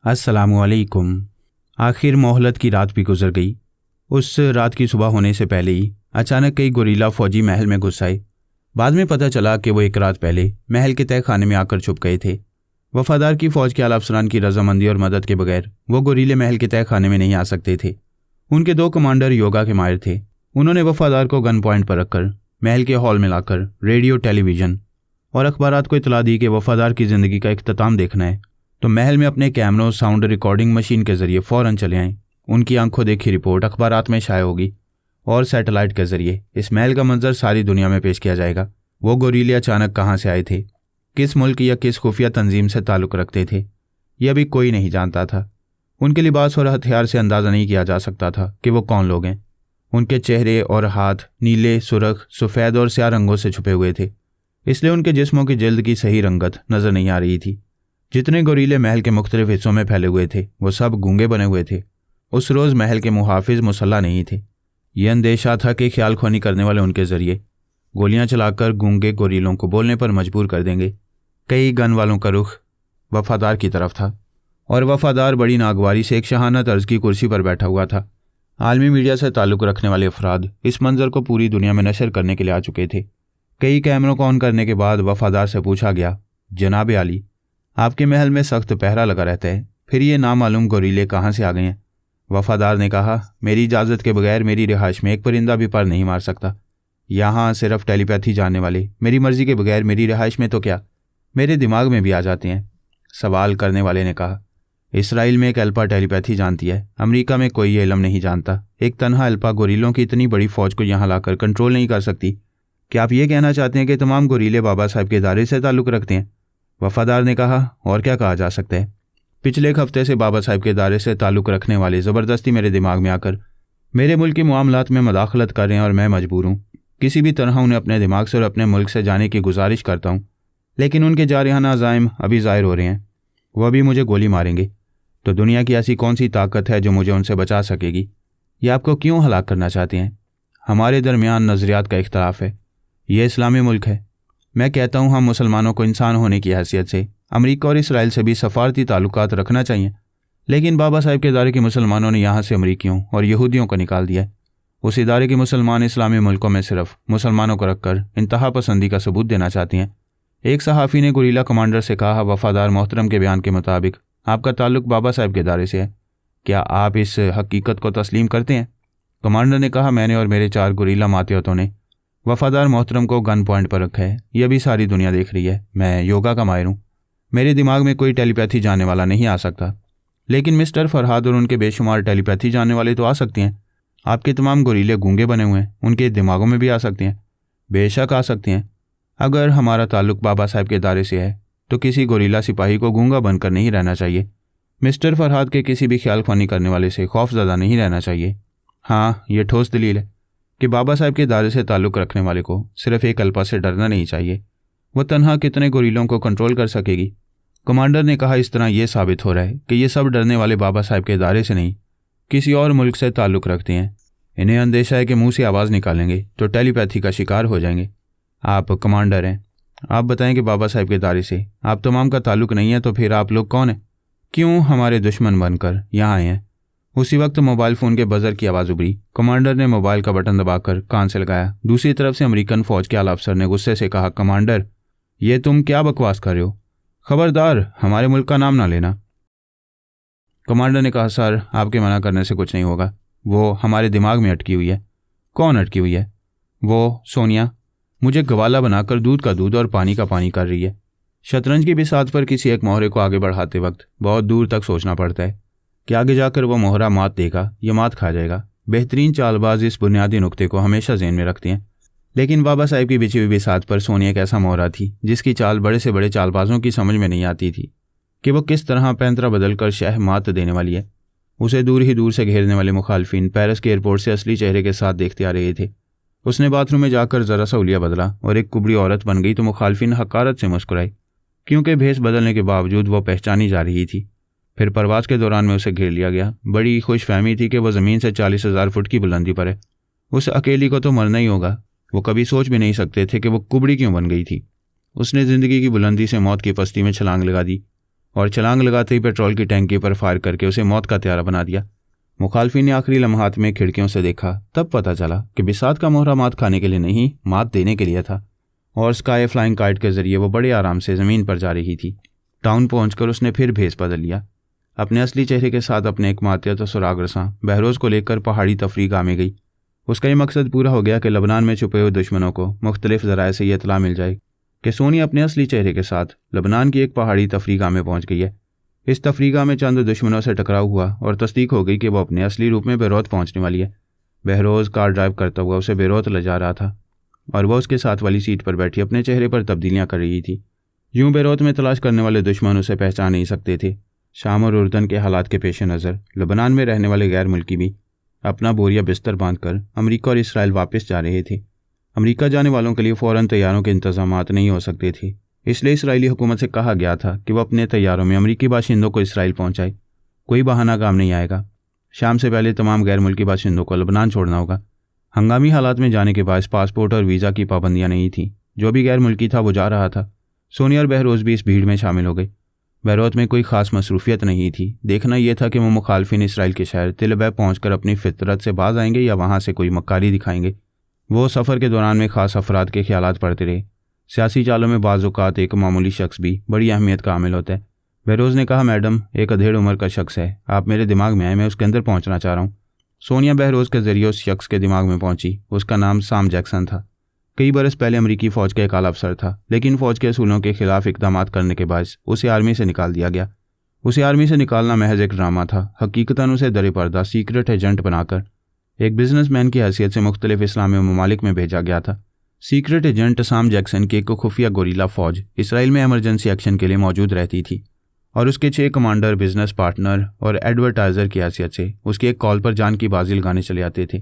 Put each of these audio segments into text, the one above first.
अस्सलामुअलैकुम। आखिर मोहलत की रात भी गुजर गई। उस रात की सुबह होने से पहले ही अचानक कई गोरीला फौजी महल में घुस आए। बाद में पता चला कि वो एक रात पहले महल के तय खाने में आकर छुप गए थे। वफादार की फौज के आला अफसरान की रजामंदी और मदद के बगैर वो गोरीले महल के तय खाने में नहीं आ सकते थे। उनके 2 कमांडर योगा के माहिर थे। उन्होंने वफादार को गन पॉइंट पर रखकर महल के हॉल में लाकर रेडियो, टेलीविज़न और अखबारात को इतला दी कि वफादार की ज़िंदगी का इख्तिताम देखना है तो महल में अपने कैमरों, साउंड रिकॉर्डिंग मशीन के जरिए फ़ौरन चले आएँ। उनकी आंखों देखी रिपोर्ट अखबारात में शाया होगी और सैटेलाइट के जरिए इस महल का मंजर सारी दुनिया में पेश किया जाएगा। वो गोरीले अचानक कहाँ से आए थे, किस मुल्क या किस खुफिया तंजीम से ताल्लुक़ रखते थे, यह भी कोई नहीं जानता था। उनके लिबास और हथियार से अंदाज़ा नहीं किया जा सकता था कि वो कौन लोग हैं। उनके चेहरे और हाथ नीले, सुर्ख, सफ़ेद और स्याह रंगों से छुपे हुए थे, इसलिए उनके जिस्मों की जल्द की सही रंगत नज़र नहीं आ रही थी। जितने गोरीले महल के मुख्तलिफ हिस्सों में फैले हुए थे वो सब गूंगे बने हुए थे। उस रोज़ महल के मुहाफिज मुसल्ला नहीं थे। यह अंदेशा था कि ख्याल ख्वानी करने वाले उनके ज़रिए गोलियां चलाकर गूंगे गोरीलों को बोलने पर मजबूर कर देंगे। कई गन वालों का रुख वफादार की तरफ था और वफादार बड़ी नागवारी से एक शहाना तर्ज की कुर्सी पर बैठा हुआ था। आलमी मीडिया से ताल्लुक़ रखने वाले अफराद इस मंजर को पूरी दुनिया में नशर करने के लिए आ चुके थे। कई कैमरों को ऑन करने के बाद वफादार से पूछा गया, जनाब आली, आपके महल में सख्त पहरा लगा रहता है, फिर ये नामालूम गोरीले कहाँ से आ गए हैं? वफादार ने कहा, मेरी इजाज़त के बगैर मेरी रिहाइश में एक परिंदा भी पर नहीं मार सकता। यहाँ सिर्फ टेलीपैथी जानने वाले मेरी मर्जी के बगैर मेरी रिहाइश में तो क्या, मेरे दिमाग में भी आ जाते हैं। सवाल करने वाले ने कहा, इसराइल में एक अल्पा टेलीपैथी जानती है, अमेरिका में कोई ये इल्म नहीं जानता। एक तनहा अल्पा गोरीलों की इतनी बड़ी फ़ौज को यहाँ लाकर कंट्रोल नहीं कर सकती। क्या आप ये कहना चाहते हैं कि तमाम गोरीले बाबा साहब के इदारे से ताल्लुक़ रखते हैं? वफादार ने कहा, और क्या कहा जा सकता है। पिछले एक हफ्ते से बाबा साहब के इदारे से ताल्लुक़ रखने वाले ज़बरदस्ती मेरे दिमाग में आकर मेरे मुल्क के मामलात में मदाखलत कर रहे हैं और मैं मजबूर हूँ किसी भी तरह उन्हें अपने दिमाग से और अपने मुल्क से जाने की गुजारिश करता हूँ, लेकिन उनके जारिहाना अज़ाइम अभी ज़ाहिर हो रहे हैं। वह अभी मुझे गोली मारेंगे तो दुनिया की ऐसी कौन सी ताकत है जो मुझे उनसे बचा सकेगी? ये आपको क्यों हलाक करना चाहते हैं? हमारे दरमियान नज़रियात का इख्तलाफ है। यह इस्लामी मुल्क है। मैं कहता हूँ हम मुसलमानों को इंसान होने की हैसियत से अमेरिका और इसराइल से भी सफारती ताल्लुकात रखना चाहिए, लेकिन बाबा साहब के इदारे के मुसलमानों ने यहाँ से अमरीकियों और यहूदियों को निकाल दिया है। उस इदारे के मुसलमान इस्लामी मुल्कों में सिर्फ मुसलमानों को रखकर इंतहा पसंदी का सबूत देना चाहती हैं। एक सहाफ़ी ने गुरीला कमांडर से कहा, वफादार मोहतरम के बयान के मुताबिक आपका ताल्लुक बाबा साहब के इदारे से है, क्या आप इस हकीकत को तस्लीम करते हैं? कमांडर ने कहा, मैंने और मेरे 4 गुरीला मातहतों ने वफादार मोहतरम को गन पॉइंट पर रखा है। यह भी सारी दुनिया देख रही है। मैं योगा का माहिर हूँ, मेरे दिमाग में कोई टेलीपैथी जानने वाला नहीं आ सकता, लेकिन मिस्टर फरहाद और उनके बेशुमार टेलीपैथी जानने वाले तो आ सकते हैं। आपके तमाम गोरीले गूंगे बने हुए हैं, उनके दिमागों में भी आ सकते हैं। बेशक आ सकते हैं। अगर हमारा ताल्लुक बाबा साहब के इदारे से है तो किसी गोरीला सिपाही को गूंगा बनकर नहीं रहना चाहिए। मिस्टर फरहाद के किसी भी ख्याल ख्वानी करने वाले से खौफज़दा नहीं रहना चाहिए। हाँ, यह ठोस दलील है कि बाबा साहब के इदारे से ताल्लुक़ रखने वाले को सिर्फ एक अल्पा से डरना नहीं चाहिए। वह तन्हा कितने गोरीलों को कंट्रोल कर सकेगी? कमांडर ने कहा, इस तरह यह साबित हो रहा है कि ये सब डरने वाले बाबा साहब के इदारे से नहीं, किसी और मुल्क से ताल्लुक़ रखते हैं। इन्हें अंदेशा है कि मुंह से आवाज़ निकालेंगे तो टेलीपैथी का शिकार हो जाएंगे। आप कमांडर हैं, आप बताएं कि बाबा साहब के इदारे से आप तमाम का ताल्लुक़ नहीं है तो फिर आप लोग कौन हैं? क्यों हमारे दुश्मन बनकर यहाँ आए हैं? उसी वक्त मोबाइल फ़ोन के बज़र की आवाज़ उभरी। कमांडर ने मोबाइल का बटन दबाकर कान से लगाया। दूसरी तरफ से अमेरिकन फ़ौज के आला अफसर ने गुस्से से कहा, कमांडर, ये तुम क्या बकवास कर रहे हो? खबरदार हमारे मुल्क का नाम ना लेना। कमांडर ने कहा, सर, आपके मना करने से कुछ नहीं होगा। वो हमारे दिमाग में अटकी हुई है। कौन अटकी हुई है? वो सोनिया मुझे गवाला बनाकर दूध का दूध और पानी का पानी कर रही है। शतरंज की बिसात पर किसी एक मोहरे को आगे बढ़ाते वक्त बहुत दूर तक सोचना पड़ता है कि आगे जाकर वह मोहरा मात देगा या मात खा जाएगा। बेहतरीन चालबाज इस बुनियादी नुक्ते को हमेशा ज़हन में रखते हैं, लेकिन बाबा साहब की बिछी हुई बिसात पर सोनिया एक ऐसा मोहरा थी जिसकी चाल बड़े से बड़े चालबाजों की समझ में नहीं आती थी कि वो किस तरह पैंतरा बदलकर शह मात देने वाली है। उसे दूर ही दूर से घेरने वाले मुखालफिन पेरिस के एयरपोर्ट से असली चेहरे के साथ देखते आ रहे थे। उसने बाथरूम में जाकर ज़रा सा उलिया बदला और एक कुबड़ी औरत बन गई तो मुखालफिन हकारत से मुस्कुराई, क्योंकि भेस बदलने के बावजूद वह पहचानी जा रही थी। फिर परवाज़ के दौरान में उसे घेर लिया गया। बड़ी खुशफहमी थी कि वह ज़मीन से 40,000 फुट की बुलंदी पर है। उस अकेली को तो मरना ही होगा। वो कभी सोच भी नहीं सकते थे कि वो कुबड़ी क्यों बन गई थी। उसने ज़िंदगी की बुलंदी से मौत की पस्ती में छलांग लगा दी और छलांग लगाते ही पेट्रोल की टैंकी पर फायर करके उसे मौत का त्यारा बना दिया। मुखालफी ने आखिरी लम्हात में खिड़कियों से देखा, तब पता चला कि बिसात का मोहरा मात खाने के लिए नहीं, मात देने के लिए था, और स्काई फ्लाइंग काइट के जरिए वो बड़े आराम से ज़मीन पर जा रही थी। टाउन पहुंचकर उसने फिर भेस बदल लिया। अपने असली चेहरे के साथ अपने एक मातियत और सुराग रसां बहरोज़ को लेकर पहाड़ी तफरीगाह में गई। उसका ये मकसद पूरा हो गया कि लबनान में छुपे हुए दुश्मनों को मुख्तलिफ ज़राए से यह इत्तला मिल जाए कि सोनिया अपने असली चेहरे के साथ लबनान की एक पहाड़ी तफरीगाह में पहुंच गई है। इस तफरीगाह में चंद दुश्मनों से टकराव हुआ और तस्दीक हो गई कि वो अपने असली रूप में बेरोत पहुंचने वाली है। बहरोज़ कार ड्राइव करता हुआ उसे बेरोत ले जा रहा था और वह उसके साथ वाली सीट पर बैठी अपने चेहरे पर तब्दीलियाँ कर रही थी। यूं बेरोत में तलाश करने वाले दुश्मन उसे पहचान नहीं सकते थे। शाम और उर्दन के हालात के पेश नज़र लबनान में रहने वाले गैर मुल्की भी अपना बोरिया बिस्तर बांधकर अमेरिका और इसराइल वापस जा रहे थे। अमेरिका जाने वालों के लिए फ़ौरन तैयारों के इंतजामात नहीं हो सकते थे, इसलिए इसराइली हुकूमत से कहा गया था कि वह अपने तैयारों में अमेरिकी बाशिंदों को इसराइल पहुंचाए। कोई बहाना काम नहीं आएगा। शाम से पहले तमाम गैर मुल्की बाशिंदों को लबनान छोड़ना होगा। हंगामी हालात में जाने के बाद पासपोर्ट और वीज़ा की पाबंदियां नहीं थीं। जो भी गैर मुल्की था वो जा रहा था। सोनिया और बहरोज़ भी इस भीड़ में शामिल हो गई। बैरूत में कोई ख़ास मसरूफियत नहीं थी। देखना यह था कि वो मुखालफिन इसराइल के शहर तिल अबैब पहुँचकर अपनी फितरत से बाज आएंगे या वहाँ से कोई मक्कारी दिखाएंगे। वो सफ़र के दौरान में ख़ास अफराद के ख्यालात पड़ते रहे। सियासी चालों में बाज़ औक़ात एक मामूली शख्स भी बड़ी अहमियत का हामिल होता है। बहरोज़ ने कहा, मैडम, एक अधेड़ उम्र का शख्स है, आप मेरे दिमाग में आए, मैं उसके अंदर पहुँचना चाह रहा हूँ। सोनिया बहरोज़ के ज़रिए उस शख्स के दिमाग में पहुँची। उसका नाम साम जैक्सन था। कई बरस पहले अमेरिकी फ़ौज का एक आला अफसर था, लेकिन फ़ौज के असूलों के खिलाफ इक़दाम करने के बायस उसे आर्मी से निकाल दिया गया। उसे आर्मी से निकालना महज एक ड्रामा था। हकीकतन उसे दरे पर्दा सीक्रेट एजेंट बनाकर एक बिजनेसमैन की हैसियत से मुख्तलिफ इस्लामी ममालिक में भेजा गया था। सीक्रेट एजेंट साम जैक्सन की एक खुफिया गोरीला फ़ौज इसराइल में इमरजेंसी एक्शन के लिए मौजूद रहती थी और उसके 6 कमांडर बिजनेस पार्टनर और एडवर्टाइज़र की हैसियत से उसकी एक कॉल पर जान की बाजी लगाने चले आते थे।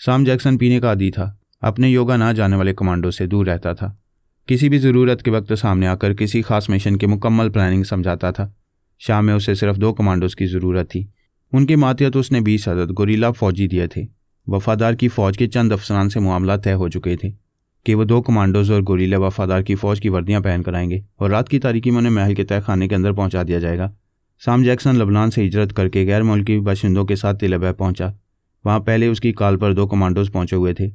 साम जैक्सन पीने का आदी था। अपने योगा ना जाने वाले कमांडो से दूर रहता था। किसी भी ज़रूरत के वक्त सामने आकर किसी खास मिशन की मुकम्मल प्लानिंग समझाता था। शाम में उसे सिर्फ 2 कमांडोज़ की ज़रूरत थी। उनकी मातियत उसने 20 अदद गोरीला फ़ौजी दिए थे। वफादार की फ़ौज के चंद अफसरान से मामला तय हो चुके थे कि वो 2 कमांडोज़ और गोरीला वफादार की फ़ौज की वर्दियाँ पहन कर आएंगे और रात की तारीकी में उन्हें महल के तय खाने के अंदर पहुँचा दिया जाएगा। साम जैक्सन लबनान से हिजरत करके गैर मुल्की बाशिंदों के साथ तिल अबैब पहुँचा। वहाँ पहले उसकी कॉल पर 2 कमांडोज़ पहुँचे हुए थे।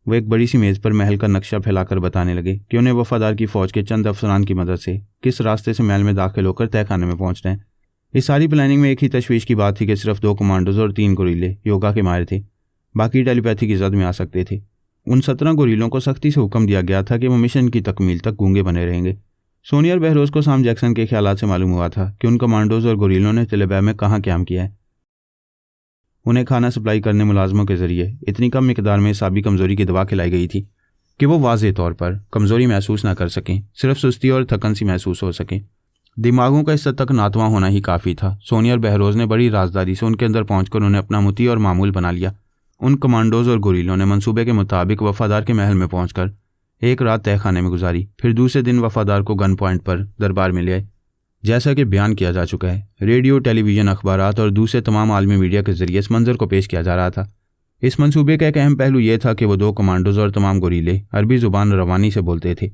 वो एक बड़ी सी मेज़ पर महल का नक्शा फैलाकर बताने लगे कि उन्हें वफादार की फ़ौज के चंद अफसरान की मदद से किस रास्ते से महल में दाखिल होकर तय खाने में पहुँच रहे हैं। इस सारी प्लानिंग में एक ही तशवीश की बात थी कि सिर्फ 2 कमांडोज़ और 3 गोरीले योगा के माहिर थे। बाकी टेलीपैथी की जद में आ सकते थे। उन 17 गोरीलों को सख्ती से हुक्म दिया गया था कि वो मिशन की तकमील तक गूंगे बने रहेंगे। सोनिया और बहरोज़ को साम जैक्सन के ख्यालात से मालूम हुआ था कि उन कमांडोज़ और गोरीलों ने तिल अबैब में कहाँ क़याम किया है। उन्हें खाना सप्लाई करने मुलाजमों के ज़रिए इतनी कम मिकदार में साबी कमज़ोरी की दवा खिलाई गई थी कि वो वाज़े तौर पर कमज़ोरी महसूस ना कर सकें, सिर्फ सुस्ती और थकन सी महसूस हो सकें। दिमागों का इस हद तक नातवा होना ही काफ़ी था। सोनिया और बहरोज़ ने बड़ी राजदारी से उनके अंदर पहुंचकर उन्हें अपना मुती और मामूल बना लिया। उन कमांडोज़ और गोरीलों ने मंसूबे के मुताबिक वफादार के महल में पहुंचकर एक रात तय खाने में गुजारी। फिर दूसरे दिन वफादार को गन पॉइंट पर दरबार में ले आए। जैसा कि बयान किया जा चुका है, रेडियो, टेलीविज़न, अखबारात और दूसरे तमाम आलमी मीडिया के ज़रिए इस मंजर को पेश किया जा रहा था। इस मंसूबे का एक अहम पहलू यह था कि वो 2 कमांडोज़ और तमाम गोरीले अरबी ज़ुबान रवानी से बोलते थे।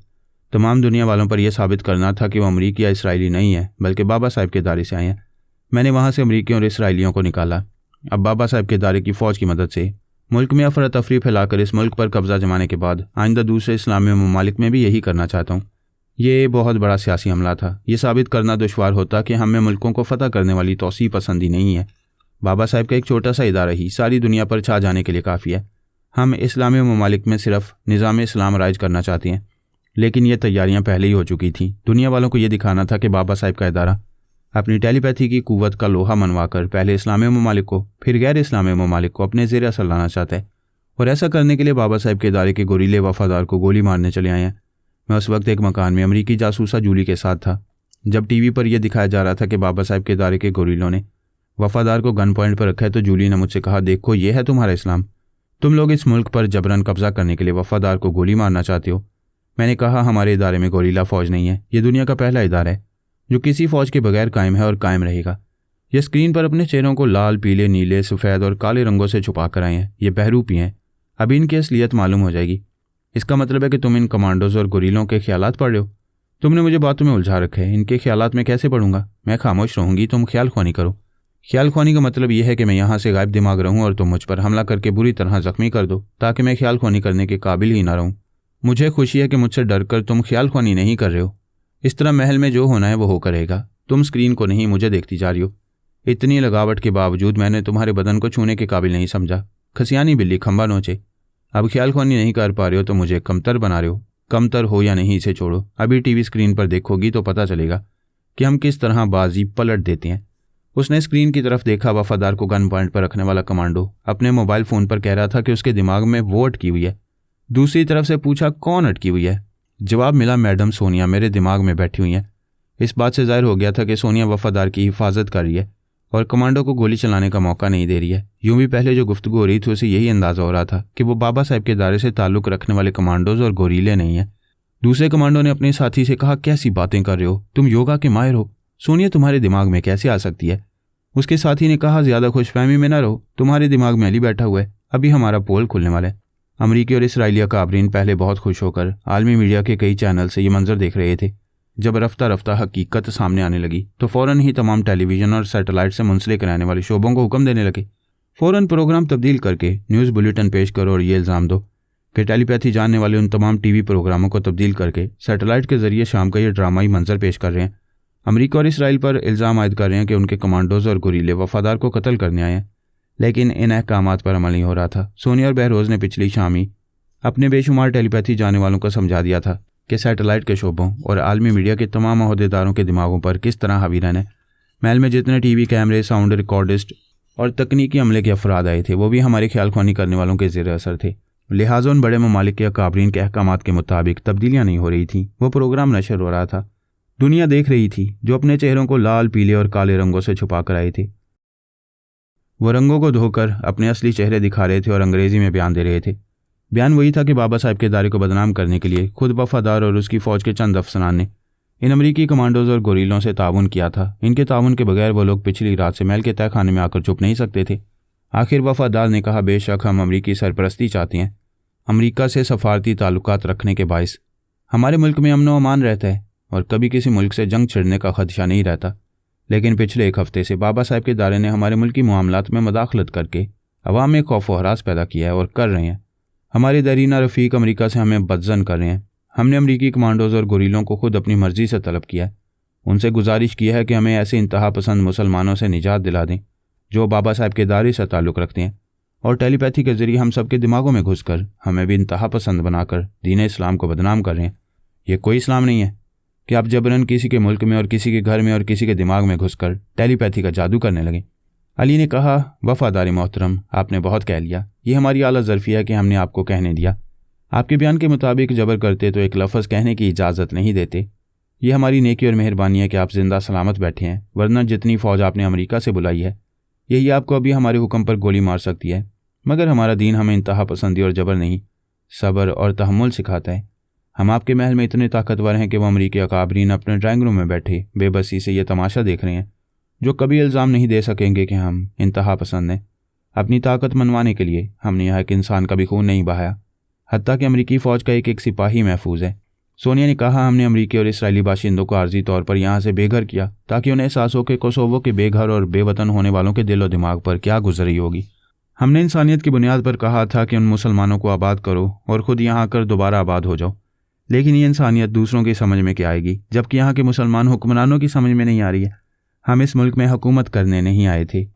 तमाम दुनिया वालों पर यह साबित करना था कि वो अमरीकी या इसराइली नहीं है, बल्कि बाबा साहब के दायरे से आए हैं। मैंने वहाँ से अमरीकियों और इसराइलियों को निकाला। अब बाबा साहब के दायरे की फ़ौज की मदद से मुल्क में अफरा तफरी फैलाकर इस मुल्क पर कब्ज़ा जमाने के बाद आइंदा दूसरे इस्लामी ममालिक में भी यही करना चाहता हूँ। ये बहुत बड़ा सियासी हमला था। ये साबित करना दुश्वार होता कि हमें मुल्कों को फ़तह करने वाली तौसी पसंदी नहीं है। बाबा साहब का एक छोटा सा इदारा ही सारी दुनिया पर छा जाने के लिए काफ़ी है। हम इस्लामी ममालिक में सिर्फ निज़ाम इस्लाम राइज करना चाहते हैं, लेकिन ये तैयारियां पहले ही हो चुकी थीं। दुनिया वालों को ये दिखाना था कि बाबा साहब का इदारा अपनी टेलीपैथी की कुव्वत का लोहा मनवाकर पहले इस्लामी ममालिक को फिर गैर इस्लामी ममालिक को अपने ज़ेर असर लाना चाहता है, और ऐसा करने के लिए बाबा साहब के इदारे के गोरीले वफादार को गोली मारने चले आए हैं। मैं उस वक्त एक मकान में अमरीकी जासूसा जूली के साथ था जब टीवी पर यह दिखाया जा रहा था कि बाबा साहब के इदारे के गोरीलों ने वफादार को गन पॉइंट पर रखा है। तो जूली ने मुझसे कहा, देखो, ये है तुम्हारा इस्लाम। तुम लोग इस मुल्क पर जबरन कब्जा करने के लिए वफादार को गोली मारना चाहते हो। मैंने कहा, हमारे इदारे में गोरीला फ़ौज नहीं है। ये दुनिया का पहला इदारा है जो किसी फ़ौज के बगैर कायम है और कायम रहेगा। ये स्क्रीन पर अपने चेहरों को लाल, पीले, नीले, सफ़ेद और काले रंगों से छुपा कर आए हैं। ये बहरूपी हैं। अभी इनकी असलियत मालूम हो जाएगी। इसका मतलब है कि तुम इन कमांडोज़ और गोरीलों के ख्यालात पढ़ रहे हो। तुमने मुझे बातों में उलझा रखा है, इनके ख्यालात में कैसे पढ़ूंगा? मैं खामोश रहूंगी, तुम ख्याल ख्वानी करो। ख्याल ख्वानी का मतलब यह है कि मैं यहाँ से गायब दिमाग रहूं और तुम मुझ पर हमला करके बुरी तरह जख्मी कर दो ताकि मैं ख्याल ख्वानी करने के काबिल ही ना रहूं। मुझे खुशी है कि मुझसे डर कर तुम ख्याल ख्वानी नहीं कर रहे हो। इस तरह महल में जो होना है वो होकर रहेगा। तुम स्क्रीन को नहीं, मुझे देखती जा रही हो। इतनी लगावट के बावजूद मैंने तुम्हारे बदन को छूने के काबिल नहीं समझा। खसियानी बिल्ली खंबा नोचे। अब ख्याल ख्वानी नहीं कर पा रहे हो तो मुझे कमतर बना रहे हो। कमतर हो या नहीं, इसे छोड़ो। अभी टीवी स्क्रीन पर देखोगी तो पता चलेगा कि हम किस तरह बाजी पलट देते हैं। उसने स्क्रीन की तरफ देखा। वफादार को गन पॉइंट पर रखने वाला कमांडो अपने मोबाइल फ़ोन पर कह रहा था कि उसके दिमाग में वो अटकी हुई है। दूसरी तरफ से पूछा, कौन अटकी हुई है? जवाब मिला, मैडम सोनिया मेरे दिमाग में बैठी हुई हैं। इस बात से जाहिर हो गया था कि सोनिया वफादार की हिफाजत कर रही है और कमांडो को गोली चलाने का मौका नहीं दे रही है। यूं भी पहले जो गुफ्तगू हो रही थी उसे यही अंदाज़ा हो रहा था कि वो बाबा साहब के दायरे से ताल्लुक़ रखने वाले कमांडोज और गोरीले नहीं हैं। दूसरे कमांडो ने अपने साथी से कहा, कैसी बातें कर रहे हो, तुम योगा के माहिर हो, सोनिया तुम्हारे दिमाग में कैसे आ सकती है? उसके साथी ने कहा, ज़्यादा खुशफहमी में ना रहो, तुम्हारे दिमाग में अली बैठा हुआ है, अभी हमारा पोल खुलने वाला है। अमरीकी और इसराइली काबरीन पहले बहुत खुश होकर आलमी मीडिया के कई चैनल से ये मंजर देख रहे थे। जब रफ्ता रफ्ता हकीकत सामने आने लगी तो फ़ौरन ही तमाम टेलीविज़न और सैटेलाइट से मुंसलिक रहने वाले शोबों को हुक्म देने लगे, फ़ौरन प्रोग्राम तब्दील करके न्यूज़ बुलेटिन पेश करो और ये इल्ज़ाम दो कि टेलीपैथी जानने वाले उन तमाम टीवी प्रोग्रामों को तब्दील करके सैटेलाइट के जरिए शाम का ये ड्रामाई मंजर पेश कर रहे हैं। अमरीका और इसराइल पर इल्ज़ाम आयद कर रहे हैं कि उनके कमांडोज और गुरीले वफादार को कत्ल करने आए हैं, लेकिन इन अहकामात पर अमल नहीं हो रहा था। सोनिया और बहरोज़ ने पिछली शाम ही अपने बेशुमार टेलीपैथी जानने वालों को समझा दिया था कि सैटेलाइट के शोबों और आलमी मीडिया के तमाम अहदेदारों के दिमागों पर किस तरह हावी रहने। महल में जितने टीवी कैमरे, साउंड रिकॉर्डिस्ट और तकनीकी अमले के अफराद आए थे वो भी हमारे ख्याल ख्वानी करने वालों के ज़ेर असर थे। लिहाजा उन बड़े ममालिक के अकाबरीन के अहकामात के मुताबिक तब्दीलियाँ नहीं हो रही थीं। वो प्रोग्राम नशर हो रहा था, दुनिया देख रही थी, जो अपने चेहरों को लाल, पीले और काले रंगों से छुपा कर आए थे। वो रंगों को धोकर अपने असली चेहरे दिखा रहे थे और अंग्रेज़ी में बयान दे रहे थे। बयान वही था कि बाबा साहब के दायरे को बदनाम करने के लिए खुद वफादार और उसकी फ़ौज के चंद अफसरान ने इन अमरीकी कमांडोज और गोरीलों से ताउन किया था। इनके ताउन के बगैर वो लोग पिछली रात से महल के तय खाने में आकर चुप नहीं सकते थे। आखिर वफादार ने कहा, बेशक हम अमरीकी सरपरस्ती चाहते हैं। अमरीका से सफारती ताल्लुकात रखने के बायस हमारे मुल्क में अमन व अमान रहता है और कभी किसी मुल्क से जंग छिड़ने का खदशा नहीं रहता। लेकिन पिछले एक हफ्ते से बाबा साहब के दायरे ने हमारे मुल्की मामलात में मदाखलत करके अवाम में खौफ व हरास पैदा किया है और कर रहे हैं। हमारे दरीना रफ़ीक अमरीका से हमें बदजन कर रहे हैं। हमने अमरीकी कमांडोज और गोरीलों को खुद अपनी मर्ज़ी से तलब किया है। उनसे गुजारिश की है कि हमें ऐसे इंतहा पसंद मुसलमानों से निजात दिला दें जो बाबा साहब के दायरे से ताल्लुक़ रखते हैं और टेलीपैथी के ज़रिए हम सब के दिमागों में घुसकर हमें भी इंतहा पसंद बनाकर दीन इस्लाम को बदनाम कर रहे हैं। ये कोई इस्लाम नहीं है कि आप जबरन किसी के मुल्क में और किसी के घर में और किसी के दिमाग में घुसकर टेलीपैथी का जादू करने लगे। अली ने कहा, वफादारी मोहतरम, आपने बहुत कह लिया। ये हमारी आला ज़र्फ़ी है कि हमने आपको कहने दिया। आपके बयान के मुताबिक जबर करते तो एक लफ्ज़ कहने की इजाज़त नहीं देते। ये हमारी नेकी और मेहरबानी है कि आप जिंदा सलामत बैठे हैं, वरना जितनी फ़ौज आपने अमरीका से बुलाई है यही आपको अभी हमारे हुक्म पर गोली मार सकती है। मगर हमारा दीन हमें इंतहा पसंदी और जबर नहीं, सब्र और तहम्मुल सिखाता है। हम आपके महल में इतने ताकतवर हैं कि वो अमरीकी अकाबरीन अपने ड्राइंग रूम में बैठे बेबसी से ये तमाशा देख रहे हैं, जो कभी इल्ज़ाम नहीं दे सकेंगे कि हम इंतहा पसंद हैं। अपनी ताकत मनवाने के लिए हमने यहाँ एक इंसान का भी खून नहीं बहाया, हत्ता कि अमरीकी फ़ौज का एक एक सिपाही महफूज है। सोनिया ने कहा, हमने अमरीकी और इसराइली बाशिंदों को आर्जी तौर पर यहाँ से बेघर किया ताकि उन्हें एहसास हो कि कोसोवो के बेघर और बेवतन होने वालों के दिल और दिमाग पर क्या गुजर रही होगी। हमने इंसानियत की बुनियाद पर कहा था कि उन मुसलमानों को आबाद करो और ख़ुद यहाँ आकर दोबारा आबाद हो जाओ, लेकिन ये इंसानियत दूसरों की समझ में क्या आएगी जबकि यहाँ के मुसलमान हुक्मरानों की समझ में नहीं आ रही है। हम इस मुल्क में हुकूमत करने नहीं आए थे,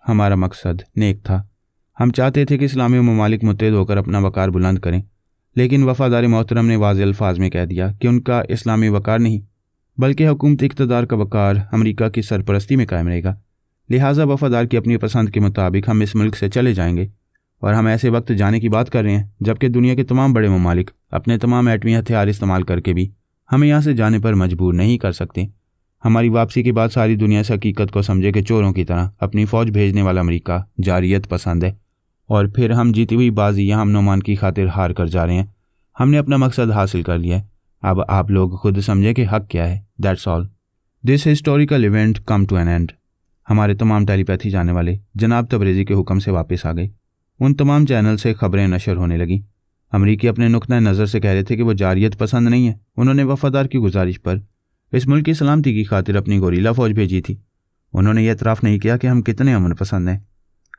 हमारा मकसद नेक था। हम चाहते थे कि इस्लामी ममालिक मुत्तहिद होकर अपना वक़ार बुलंद करें, लेकिन वफ़ादारी मोहतरम ने वाज़ेह अल्फाज में कह दिया कि उनका इस्लामी वक़ार नहीं बल्कि हुकूमती इक़्तिदार का वक़ार अमरीका की सरपरस्ती में कायम रहेगा। लिहाजा वफ़ादार की अपनी पसंद के मुताबिक हम इस मुल्क से चले जाएंगे और हम ऐसे वक्त जाने की बात कर रहे हैं जबकि दुनिया के तमाम बड़े ममालिक अपने तमाम एटमी हथियार इस्तेमाल करके भी हमें यहाँ से जाने पर मजबूर नहीं कर सकते। हमारी वापसी के बाद सारी दुनिया इस हकीकत को समझे कि चोरों की तरह अपनी फ़ौज भेजने वाला अमरीका जारियत पसंद है और फिर हम जीती हुई बाजी यहाँ अमन की खातिर हार कर जा रहे हैं। हमने अपना मकसद हासिल कर लिया है, अब आप लोग खुद समझे कि हक क्या है। That's all. This historical event come to an end. हमारे तमाम टेलीपैथी जाने वाले जनाब तबरेज़ी के हुक्म से वापस आ गए। उन तमाम चैनल से खबरें नशर होने लगीं। अमरीकी अपने नुक्ता नज़र से कह रहे थे कि वो जारियत पसंद नहीं है। उन्होंने वफादार की गुजारिश पर इस मुल्क की सलामती की खातिर अपनी गोरीला फ़ौज भेजी थी। उन्होंने ये एतराफ़ नहीं किया कि हम कितने अमन पसंद हैं।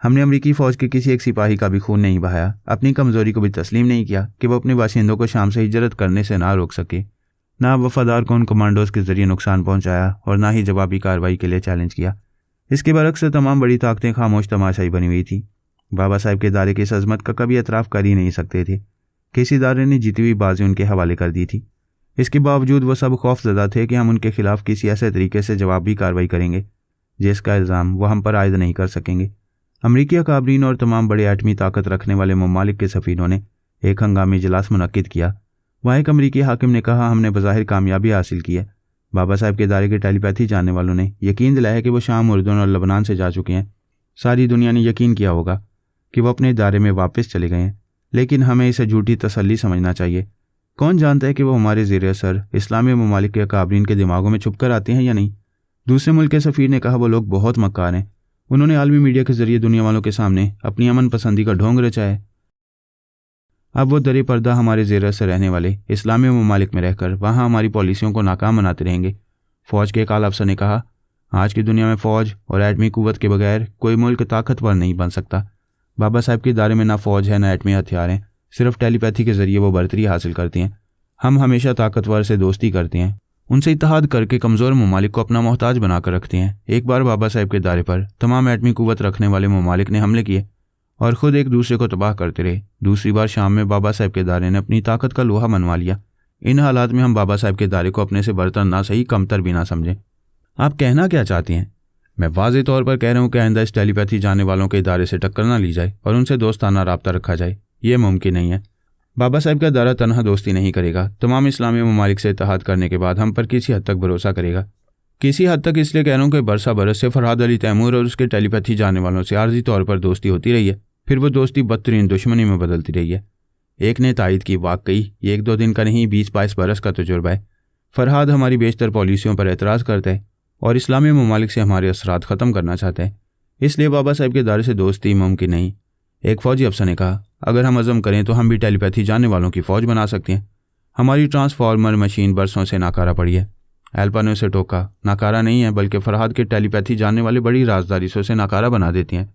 हमने अमरीकी फ़ौज के किसी एक सिपाही का भी खून नहीं बहाया, अपनी कमज़ोरी को भी तस्लीम नहीं किया कि वो अपने बाशिंदों को शाम से हिजरत करने से ना रोक सके। ना वफादार को उन कमांडोज के ज़रिए नुकसान पहुँचाया और ना ही जवाबी कार्रवाई के लिए चैलेंज किया। इसके बरक्स तमाम बड़ी ताकतें खामोश तमाशाई बनी हुई थी। बाबा साहब के इदारे की इस अज़मत का कभी एतराफ़ कर ही नहीं सकते थे। किसी इदारे ने जीती हुई बाजी उनके हवाले कर दी थी। इसके बावजूद वो सब खौफजदा थे कि हम उनके खिलाफ किसी ऐसे तरीके से जवाबी कार्रवाई करेंगे जिसका इल्ज़ाम वो हम पर आयद नहीं कर सकेंगे। अमरीकी अकाबरीन और तमाम बड़े एटमी ताकत रखने वाले ममालिक के सफ़ीरों ने एक हंगामी इजलास मुनक्किद किया। वहाँ एक अमरीकी हाकिम ने कहा, हमने बज़ाहिर कामयाबी हासिल की है। बाबा साहब के इदारे के टेलीपैथी जानने वालों ने यकीन दिलाया कि वो शाम, उर्दून और लबनान से जा चुके हैं। सारी दुनिया ने यकीन किया होगा कि वो अपने इदारे में वापस चले गए हैं, लेकिन हमें इसे झूठी तसल्ली समझना चाहिए। कौन जानता है कि वो हमारे ज़ेर असर इस्लामी ममालिक के अकाबरीन के दिमागों में छुप कर आते हैं या नहीं। दूसरे मुल्क के सफ़ीर ने कहा, वो लोग बहुत मक्कार हैं। उन्होंने आलमी मीडिया के ज़रिए दुनिया वालों के सामने अपनी अमन पसंदी का ढोंग रचाया है। अब वो दरे पर्दा हमारे ज़ेर असर रहने वाले इस्लामी ममालिक में रहकर वहाँ हमारी पॉलिसियों को नाकाम बनाते रहेंगे। फ़ौज के एक आला अफसर ने कहा, आज की दुनिया में फ़ौज और एटमी क़ुव्वत के बगैर कोई मुल्क ताकतवर नहीं बन सकता। बाबा साहब के इदारे में ना फ़ौज है ना एटमी हथियार हैं, सिर्फ टेलीपैथी के ज़रिए वो बरतरी हासिल करते हैं। हम हमेशा ताकतवर से दोस्ती करते हैं, उनसे इत्तेहाद करके कमज़ोर ममालिक को अपना मोहताज बनाकर रखते हैं। एक बार बाबा साहब के इदारे पर तमाम एटमी क़ुव्वत रखने वाले ममालिक ने हमले किए और ख़ुद एक दूसरे को तबाह करते रहे। दूसरी बार शाम में बाबा साहब के इदारे ने अपनी ताकत का लोहा मनवा लिया। इन हालात में हम बाबा साहब के इदारे को अपने से बर्तन ना सही कमतर भी ना समझें। आप कहना क्या चाहती हैं? मैं वाज़ेह तौर पर कह रहा हूँ कि आइंदा इस टेलीपैथी जानने वालों के इदारे से टक्कर ना ली जाए और उनसे दोस्ताना राब्ता रखा जाए। ये मुमकिन नहीं है। बाबा साहब का इदारा तनहा दोस्ती नहीं करेगा। तमाम इस्लामी ममालिक से इत्तेहाद करने के बाद हम पर किसी हद तक भरोसा करेगा। किसी हद तक इसलिए कह रहा हूँ कि बरसा बरस से फरहाद अली तैमूर और उसके टेलीपैथी जानने वालों से आर्जी तौर पर दोस्ती होती रही है, फिर वो दोस्ती बदतरीन दुश्मनी में बदलती रही है। एक ने तायद की, वाकई ये 1-2 दिन का नहीं, 20-22 बरस का तजुर्बा है। फरहाद हमारी बेशतर पॉलिसियों पर एतराज़ करता है और इस्लामी ममालिक से हमारे असरात ख़त्म करना चाहता है। इसलिए बाबा साहब के इदारे से दोस्ती मुमकिन नहीं। एक फ़ौजी अफसर ने कहा, अगर हम अज़म करें तो हम भी टेलीपैथी जानने वालों की फ़ौज बना सकते हैं। हमारी ट्रांसफार्मर मशीन बरसों से नाकारा पड़ी है। एल्पा ने उसे टोका, नाकारा नहीं है बल्कि फरहाद के टेलीपैथी जानने वाले बड़ी राजदारी से उसे नाकारा बना देती हैं।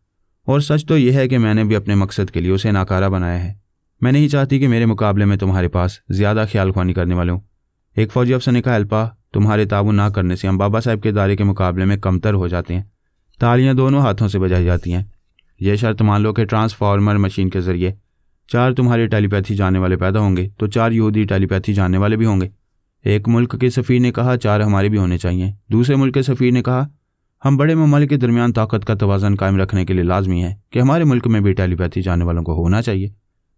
और सच तो यह है कि मैंने भी अपने मकसद के लिए उसे नाकारा बनाया है। मैं नहीं चाहती कि मेरे मुकाबले में तुम्हारे पास ज़्यादा ख्याल ख्वानी करने वाले हों। एक फ़ौजी अफसर ने कहा, एल्पा, तुम्हारे ताबून ना करने से हम बाबा साहब के इदारे के मुकाबले में कमतर हो जाते हैं। तालियां दोनों हाथों से बजाई जाती हैं। यह शर्त मान लो कि ट्रांसफार्मर मशीन के ज़रिए 4 तुम्हारे टेलीपैथी जानने वाले पैदा होंगे तो 4 यहूदी टेलीपैथी जानने वाले भी होंगे। एक मुल्क के सफ़ीर ने कहा, 4 हमारे भी होने चाहिए। दूसरे मुल्क के सफ़ीर ने कहा, हम बड़े ममालिक के दरमियान ताकत का तवाज़न कायम रखने के लिए लाजमी है कि हमारे मुल्क में भी टेलीपैथी जानने वालों को होना चाहिए।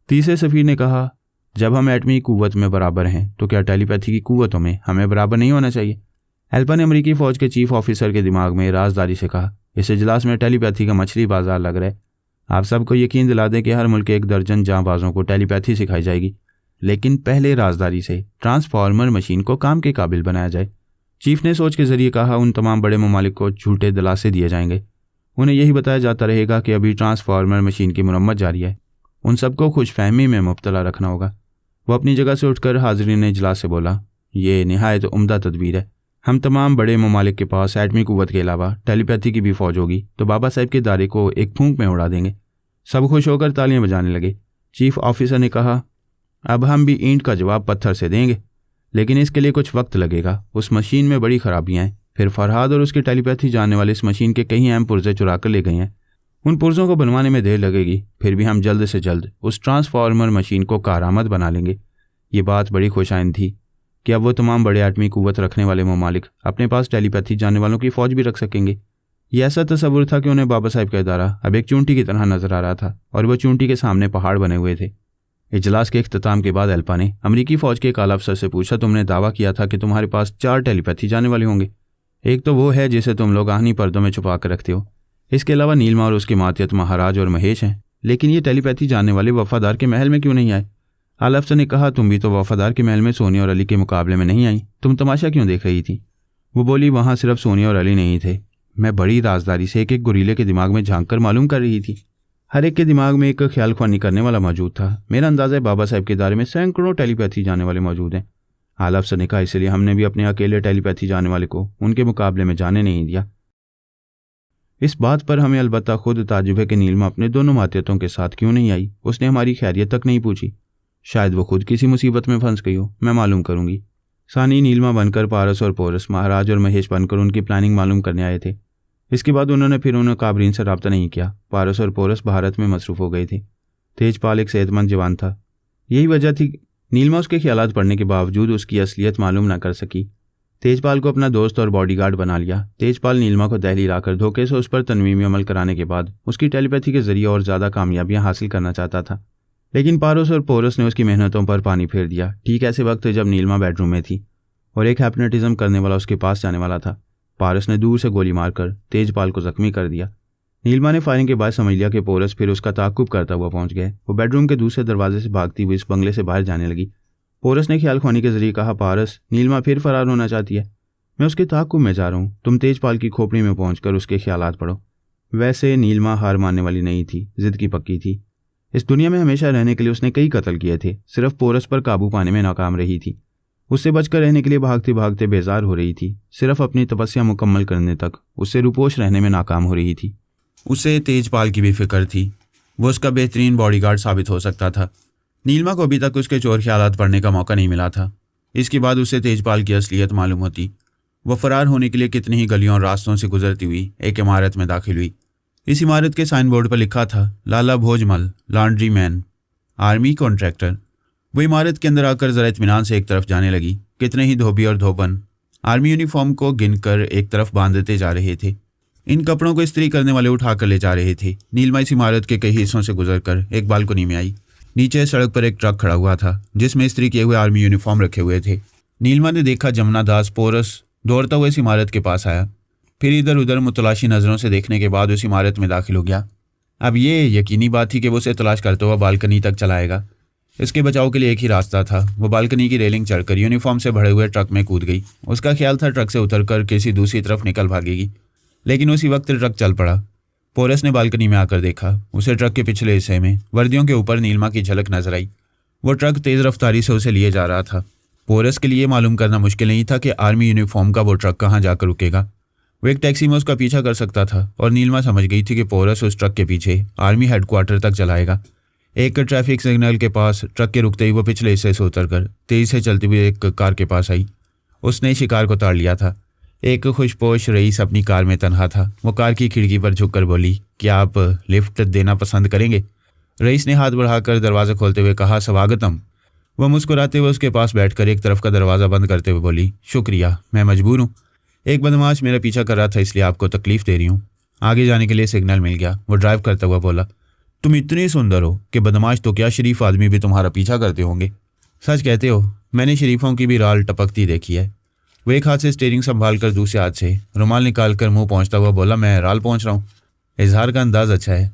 तीसरे सफ़ीर ने कहा, जब हम एटमी क़ुव्वत में बराबर हैं तो क्या टेलीपैथी की क़ुव्वतों में हमें बराबर नहीं होना चाहिए? एल्पा ने अमरीकी फ़ौज के चीफ ऑफिसर के दिमाग में राजदारी से कहा, इस इजलास में टेलीपैथी का मछली बाजार लग रहा है। आप सबको यकीन दिला दें कि हर मुल्क के 1 दर्जन जांबाजों को टेलीपैथी सिखाई जाएगी, लेकिन पहले राजदारी से ट्रांसफार्मर मशीन को काम के काबिल बनाया जाए। चीफ ने सोच के ज़रिए कहा, उन तमाम बड़े ममालिक को झूठे दिलासे दिए जाएंगे। उन्हें यही बताया जाता रहेगा कि अभी ट्रांसफार्मर मशीन की मुरम्मत जारी है। उन सबको खुशफहमी में मुब्तला रखना होगा। वो अपनी जगह से उठकर हाज़रीन इजलास से बोला, ये निहायत उम्दा तदबीर है। हम तमाम बड़े ममालिक के पास एटमी क़ुव्वत के अलावा टेलीपैथी की भी फ़ौज होगी तो बाबा साहब के इदारे को एक फूंक में उड़ा देंगे। सब खुश होकर तालियां बजाने लगे। चीफ ऑफिसर ने कहा, अब हम भी ईंट का जवाब पत्थर से देंगे, लेकिन इसके लिए कुछ वक्त लगेगा। उस मशीन में बड़ी खराबियां हैं। फिर फरहाद और उसके टेलीपैथी जानने वाले इस मशीन के कई अहम पुर्जे चुरा कर ले गए हैं। उन पुर्जों को बनवाने में देर लगेगी, फिर भी हम जल्द से जल्द उस ट्रांसफार्मर मशीन को कारआमद बना लेंगे। ये बात बड़ी खुशाइंद थी कि अब वो तमाम बड़े एटमी क़ुव्वत रखने वाले ममालिक अपने पास टेलीपैथी जानने वालों की फ़ौज भी रख सकेंगे। ये ऐसा तस्वुर था कि उन्हें बाबा साहब का इदारा अब एक चूंटी की तरह नजर आ रहा था और वह चूंटी के सामने पहाड़ बने हुए थे। इजलास के इख्तिताम के बाद एल्पा ने अमरीकी फ़ौज के एक आला अफसर से पूछा, तुमने दावा किया था कि तुम्हारे पास 4 टेलीपैथी जानने वाले होंगे। एक तो वो है जिसे तुम लोग आहनी पर्दों में छुपा कर रखते हो। इसके अलावा नीलमा और उसके मातियत महाराज और महेश हैं। लेकिन ये टेलीपैथी जानने वाले वफादार के महल में क्यों नहीं आए? आला अफसर ने कहा, तुम भी तो वफादार के महल में सोनिया और अली के मुकाबले में नहीं आई। तुम तमाशा क्यों देख रही थी? वो बोली, वहाँ सिर्फ सोनिया और अली नहीं थे। मैं बड़ी राजदारी से एक एक गुरीले के दिमाग में झांक कर मालूम कर रही थी। हर एक के दिमाग में एक ख्याल ख्वानी करने वाला मौजूद था। मेरा अंदाज़ा है बाबा साहब के दायरे में सैकड़ों टेलीपैथी जाने वाले मौजूद हैं। आला अफसर ने कहा, इसलिए हमने भी अपने अकेले टेलीपैथी जाने वाले को उनके मुकाबले में जाने नहीं दिया। इस बात पर हमें अलबत्ता खुद ताज्जुब है कि नीलमा अपने दोनों मातियतों के साथ क्यों नहीं आई। उसने हमारी खैरियत तक नहीं पूछी। शायद वो खुद किसी मुसीबत में फंस गई हो। मैं मालूम करूंगी। सानी नीलमा बनकर पारस और पोरस, महाराज और महेश बनकर उनकी प्लानिंग मालूम करने आए थे। इसके बाद उन्होंने फिर उन काबरीन से रब्ता नहीं किया। पारस और पोरस भारत में मसरूफ़ हो गए थे। तेजपाल एक सेहतमंद जवान था। यही वजह थी नीलमा उसके ख्यालात पढ़ने के बावजूद उसकी असलियत मालूम न कर सकी। तेजपाल को अपना दोस्त और बॉडीगार्ड बना लिया। तेजपाल नीलमा को दहली लाकर धोखे से उस पर तनवीमी अमल कराने के बाद उसकी टेलीपैथी के जरिए और ज़्यादा कामयाबियां हासिल करना चाहता था। लेकिन पारस और पोरस ने उसकी मेहनतों पर पानी फेर दिया। ठीक ऐसे वक्त जब नीलमा बेडरूम में थी और एक हैप्नोटिज्म करने वाला उसके पास जाने वाला था, पारस ने दूर से गोली मारकर तेजपाल को जख्मी कर दिया। नीलमा ने फायरिंग के बाद समझ लिया कि पोरस फिर उसका ताक़ुब करता हुआ पहुंच गया। वो बेडरूम के दूसरे दरवाजे से भागती हुई इस बंगले से बाहर जाने लगी। पोरस ने ख्याल ख्वानी के जरिए कहा, पारस, नीलमा फिर फरार होना चाहती है। मैं उसके ताक़ुब में जा रहा हूँ। तुम तेजपाल की खोपड़ी में पहुंचकर उसके ख्यालात पढ़ो। वैसे नीलमा हार मानने वाली नहीं थी, जिद की पक्की थी। इस दुनिया में हमेशा रहने के लिए उसने कई कत्ल किए थे, सिर्फ पोरस पर काबू पाने में नाकाम रही थी। उससे बचकर रहने के लिए भागते भागते बेजार हो रही थी, सिर्फ अपनी तपस्या मुकम्मल करने तक उससे रुपोश रहने में नाकाम हो रही थी। उसे तेजपाल की भी फिक्र थी। वो उसका बेहतरीन बॉडीगार्ड साबित हो सकता था। नीलमा को अभी तक उसके चोर ख्यालात पढ़ने का मौका नहीं मिला था। इसके बाद उसे तेजपाल की असलियत मालूम होती। वह फरार होने के लिए कितनी ही गलियों और रास्तों से गुजरती हुई एक इमारत में दाखिल हुई। इस इमारत के साइन बोर्ड पर लिखा था, लाला भोजमल, लॉन्ड्री मैन, आर्मी कॉन्ट्रैक्टर। वो इमारत के अंदर आकर ज़रा इत्मीनान से एक तरफ जाने लगी। कितने ही धोबी और धोबन आर्मी यूनिफॉर्म को गिनकर एक तरफ बांधते जा रहे थे। इन कपड़ों को इस्त्री करने वाले उठाकर ले जा रहे थे। नीलमा इस इमारत के कई हिस्सों से गुजरकर एक बालकनी में आई। नीचे सड़क पर एक ट्रक खड़ा हुआ था जिसमें इस्त्री किए हुए आर्मी यूनिफॉर्म रखे हुए थे। नीलमा ने देखा जमुना दास पोरस दौड़ता हुआ इस इमारत के पास आया। फिर इधर उधर मुतलाशी नज़रों से देखने के बाद उस इमारत में दाखिल हो गया। अब ये यकीनी बात थी कि वो उसे तलाश करते हुआ बालकनी तक चलाएगा। इसके बचाव के लिए एक ही रास्ता था। वो बालकनी की रेलिंग चढ़कर यूनिफॉर्म से भरे हुए ट्रक में कूद गई। उसका ख्याल था ट्रक से उतरकर किसी दूसरी तरफ निकल भागेगी, लेकिन उसी वक्त ट्रक चल पड़ा। पोरस ने बालकनी में आकर देखा। उसे ट्रक के पिछले हिस्से में वर्दियों के ऊपर नीलमा की झलक नजर आई। वो ट्रक तेज़ रफ्तारी से उसे लिए जा रहा था। पोरस के लिए मालूम करना मुश्किल नहीं था कि आर्मी यूनिफॉर्म का वो ट्रक कहाँ जाकर रुकेगा। वो एक टैक्सी में उसका पीछा कर सकता था और नीलमा समझ गई थी कि पोरस उस ट्रक के पीछे आर्मी हेडक्वार्टर तक चलाएगा। एक ट्रैफिक सिग्नल के पास ट्रक के रुकते ही वो पिछले हिस्से से उतरकर तेज़ी से चलती हुई एक कार के पास आई। उसने शिकार को ताड़ लिया था। एक खुशपोश रईस अपनी कार में तन्हा था। वो कार की खिड़की पर झुककर बोली, क्या आप लिफ्ट देना पसंद करेंगे? रईस ने हाथ बढ़ाकर दरवाज़ा खोलते हुए कहा, स्वागतम। वह मुस्कुराते हुए उसके पास बैठकर एक तरफ का दरवाज़ा बंद करते हुए बोली, शुक्रिया, मैं मजबूर हूँ। एक बदमाश मेरा पीछा कर रहा था, इसलिए आपको तकलीफ़ दे रही हूँ। आगे जाने के लिए सिग्नल मिल गया। वो ड्राइव करता हुआ बोला, तुम इतनी सुंदर हो कि बदमाश तो क्या, शरीफ आदमी भी तुम्हारा पीछा करते होंगे। सच कहते हो, मैंने शरीफों की भी राल टपकती देखी है। वो एक हाथ से स्टीयरिंग संभाल कर दूसरे हाथ से रुमाल निकाल कर मुँह पहुँचता हुआ बोला, मैं राल पहुँच रहा हूँ। इजहार का अंदाज़ अच्छा है।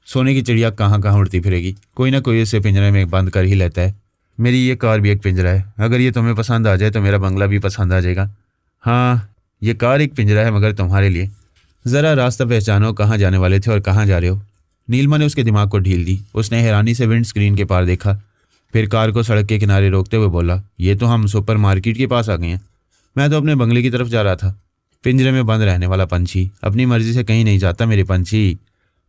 सोने की चिड़िया कहाँ कहाँ उड़ती फिरेगी, कोई ना कोई इसे पिंजरे में बंद कर ही लेता है। मेरी ये कार भी एक पिंजरा है। अगर ये तुम्हें पसंद आ जाए तो मेरा बंगला भी पसंद आ जाएगा। हाँ, ये कार एक पिंजरा है मगर तुम्हारे लिए। ज़रा रास्ता पहचानो, कहाँ जाने वाले थे और कहाँ जा रहे हो? नीलमा ने उसके दिमाग को ढील दी। उसने हैरानी से विंड स्क्रीन के पार देखा, फिर कार को सड़क के किनारे रोकते हुए बोला, ये तो हम सुपर मार्केट के पास आ गए हैं। मैं तो अपने बंगले की तरफ जा रहा था। पिंजरे में बंद रहने वाला पंछी अपनी मर्जी से कहीं नहीं जाता मेरे पंछी।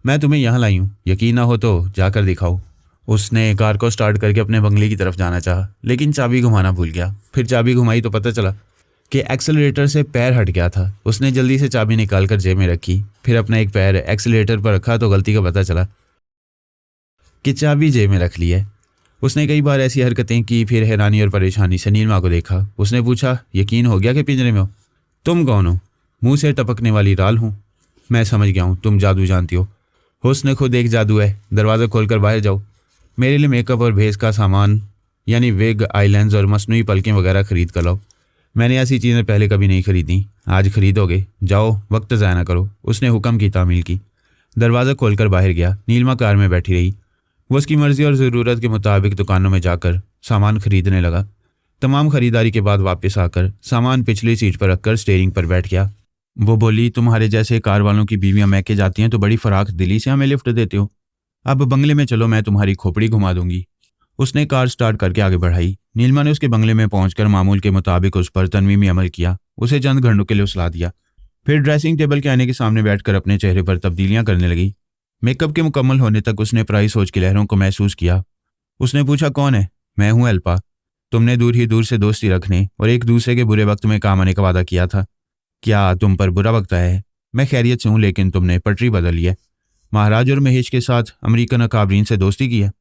मैं तुम्हें यहाँ लाई हूँ, यकीन ना हो तो जाकर दिखाओ। उसने कार को स्टार्ट करके अपने बंगले की तरफ जाना चाहा, लेकिन चाबी घुमाना भूल गया। फिर चाबी घुमाई तो पता चला कि एक्सेलरेटर से पैर हट गया था। उसने जल्दी से चाबी निकालकर जेब में रखी, फिर अपना एक पैर एक्सेलरेटर पर रखा तो गलती का पता चला कि चाबी जेब में रख ली है। उसने कई बार ऐसी हरकतें की। फिर हैरानी और परेशानी से नीलमा को देखा। उसने पूछा, यकीन हो गया कि पिंजरे में हो? तुम कौन हो? मुँह से टपकने वाली राल हूँ। मैं समझ गया हूँ, तुम जादू जानती हो। हुस्न खुद एक जादू है। दरवाज़ा खोलकर बाहर जाओ। मेरे लिए मेकअप और भेस का सामान यानी विग, आईलेंस और मसनूई पलकें वगैरह ख़रीद कर लाओ। मैंने ऐसी चीज़ें पहले कभी नहीं खरीदी, आज खरीदोगे। जाओ, वक्त ज़ाया ना करो। उसने हुक्म की तामील की। दरवाज़ा खोलकर बाहर गया। नीलमा कार में बैठी रही। वो उसकी मर्ज़ी और ज़रूरत के मुताबिक दुकानों में जाकर सामान खरीदने लगा। तमाम ख़रीदारी के बाद वापस आकर सामान पिछली सीट पर रखकर स्टीयरिंग पर बैठ गया। वो बोली, तुम्हारे जैसे कार वालों की बीवियाँ मैके जाती हैं तो बड़ी फराख दिली से हमें लिफ्ट देते हो। अब बंगले में चलो, मैं तुम्हारी खोपड़ी घुमा दूंगी। उसने कार स्टार्ट करके आगे बढ़ाई। नीलिमा ने उसके बंगले में पहुंचकर मामूल के मुताबिक उस पर तनवीमी अमल किया, उसे चंद घंटों के लिए उसला दिया। फिर ड्रेसिंग टेबल के आईने के सामने बैठकर अपने चेहरे पर तब्दीलियां करने लगी। मेकअप के मुकम्मल होने तक उसने पराई सोच की लहरों को महसूस किया। उसने पूछा, कौन है? मैं हूं अल्पा। तुमने दूर ही दूर से दोस्ती रखने और एक दूसरे के बुरे वक्त में काम आने का वादा किया था। क्या तुम पर बुरा वक्त आया है? मैं खैरियत से हूं, लेकिन तुमने पटरी बदल ली है। महाराज और महेश के साथ अमेरिकन अकाबरीन से दोस्ती की है।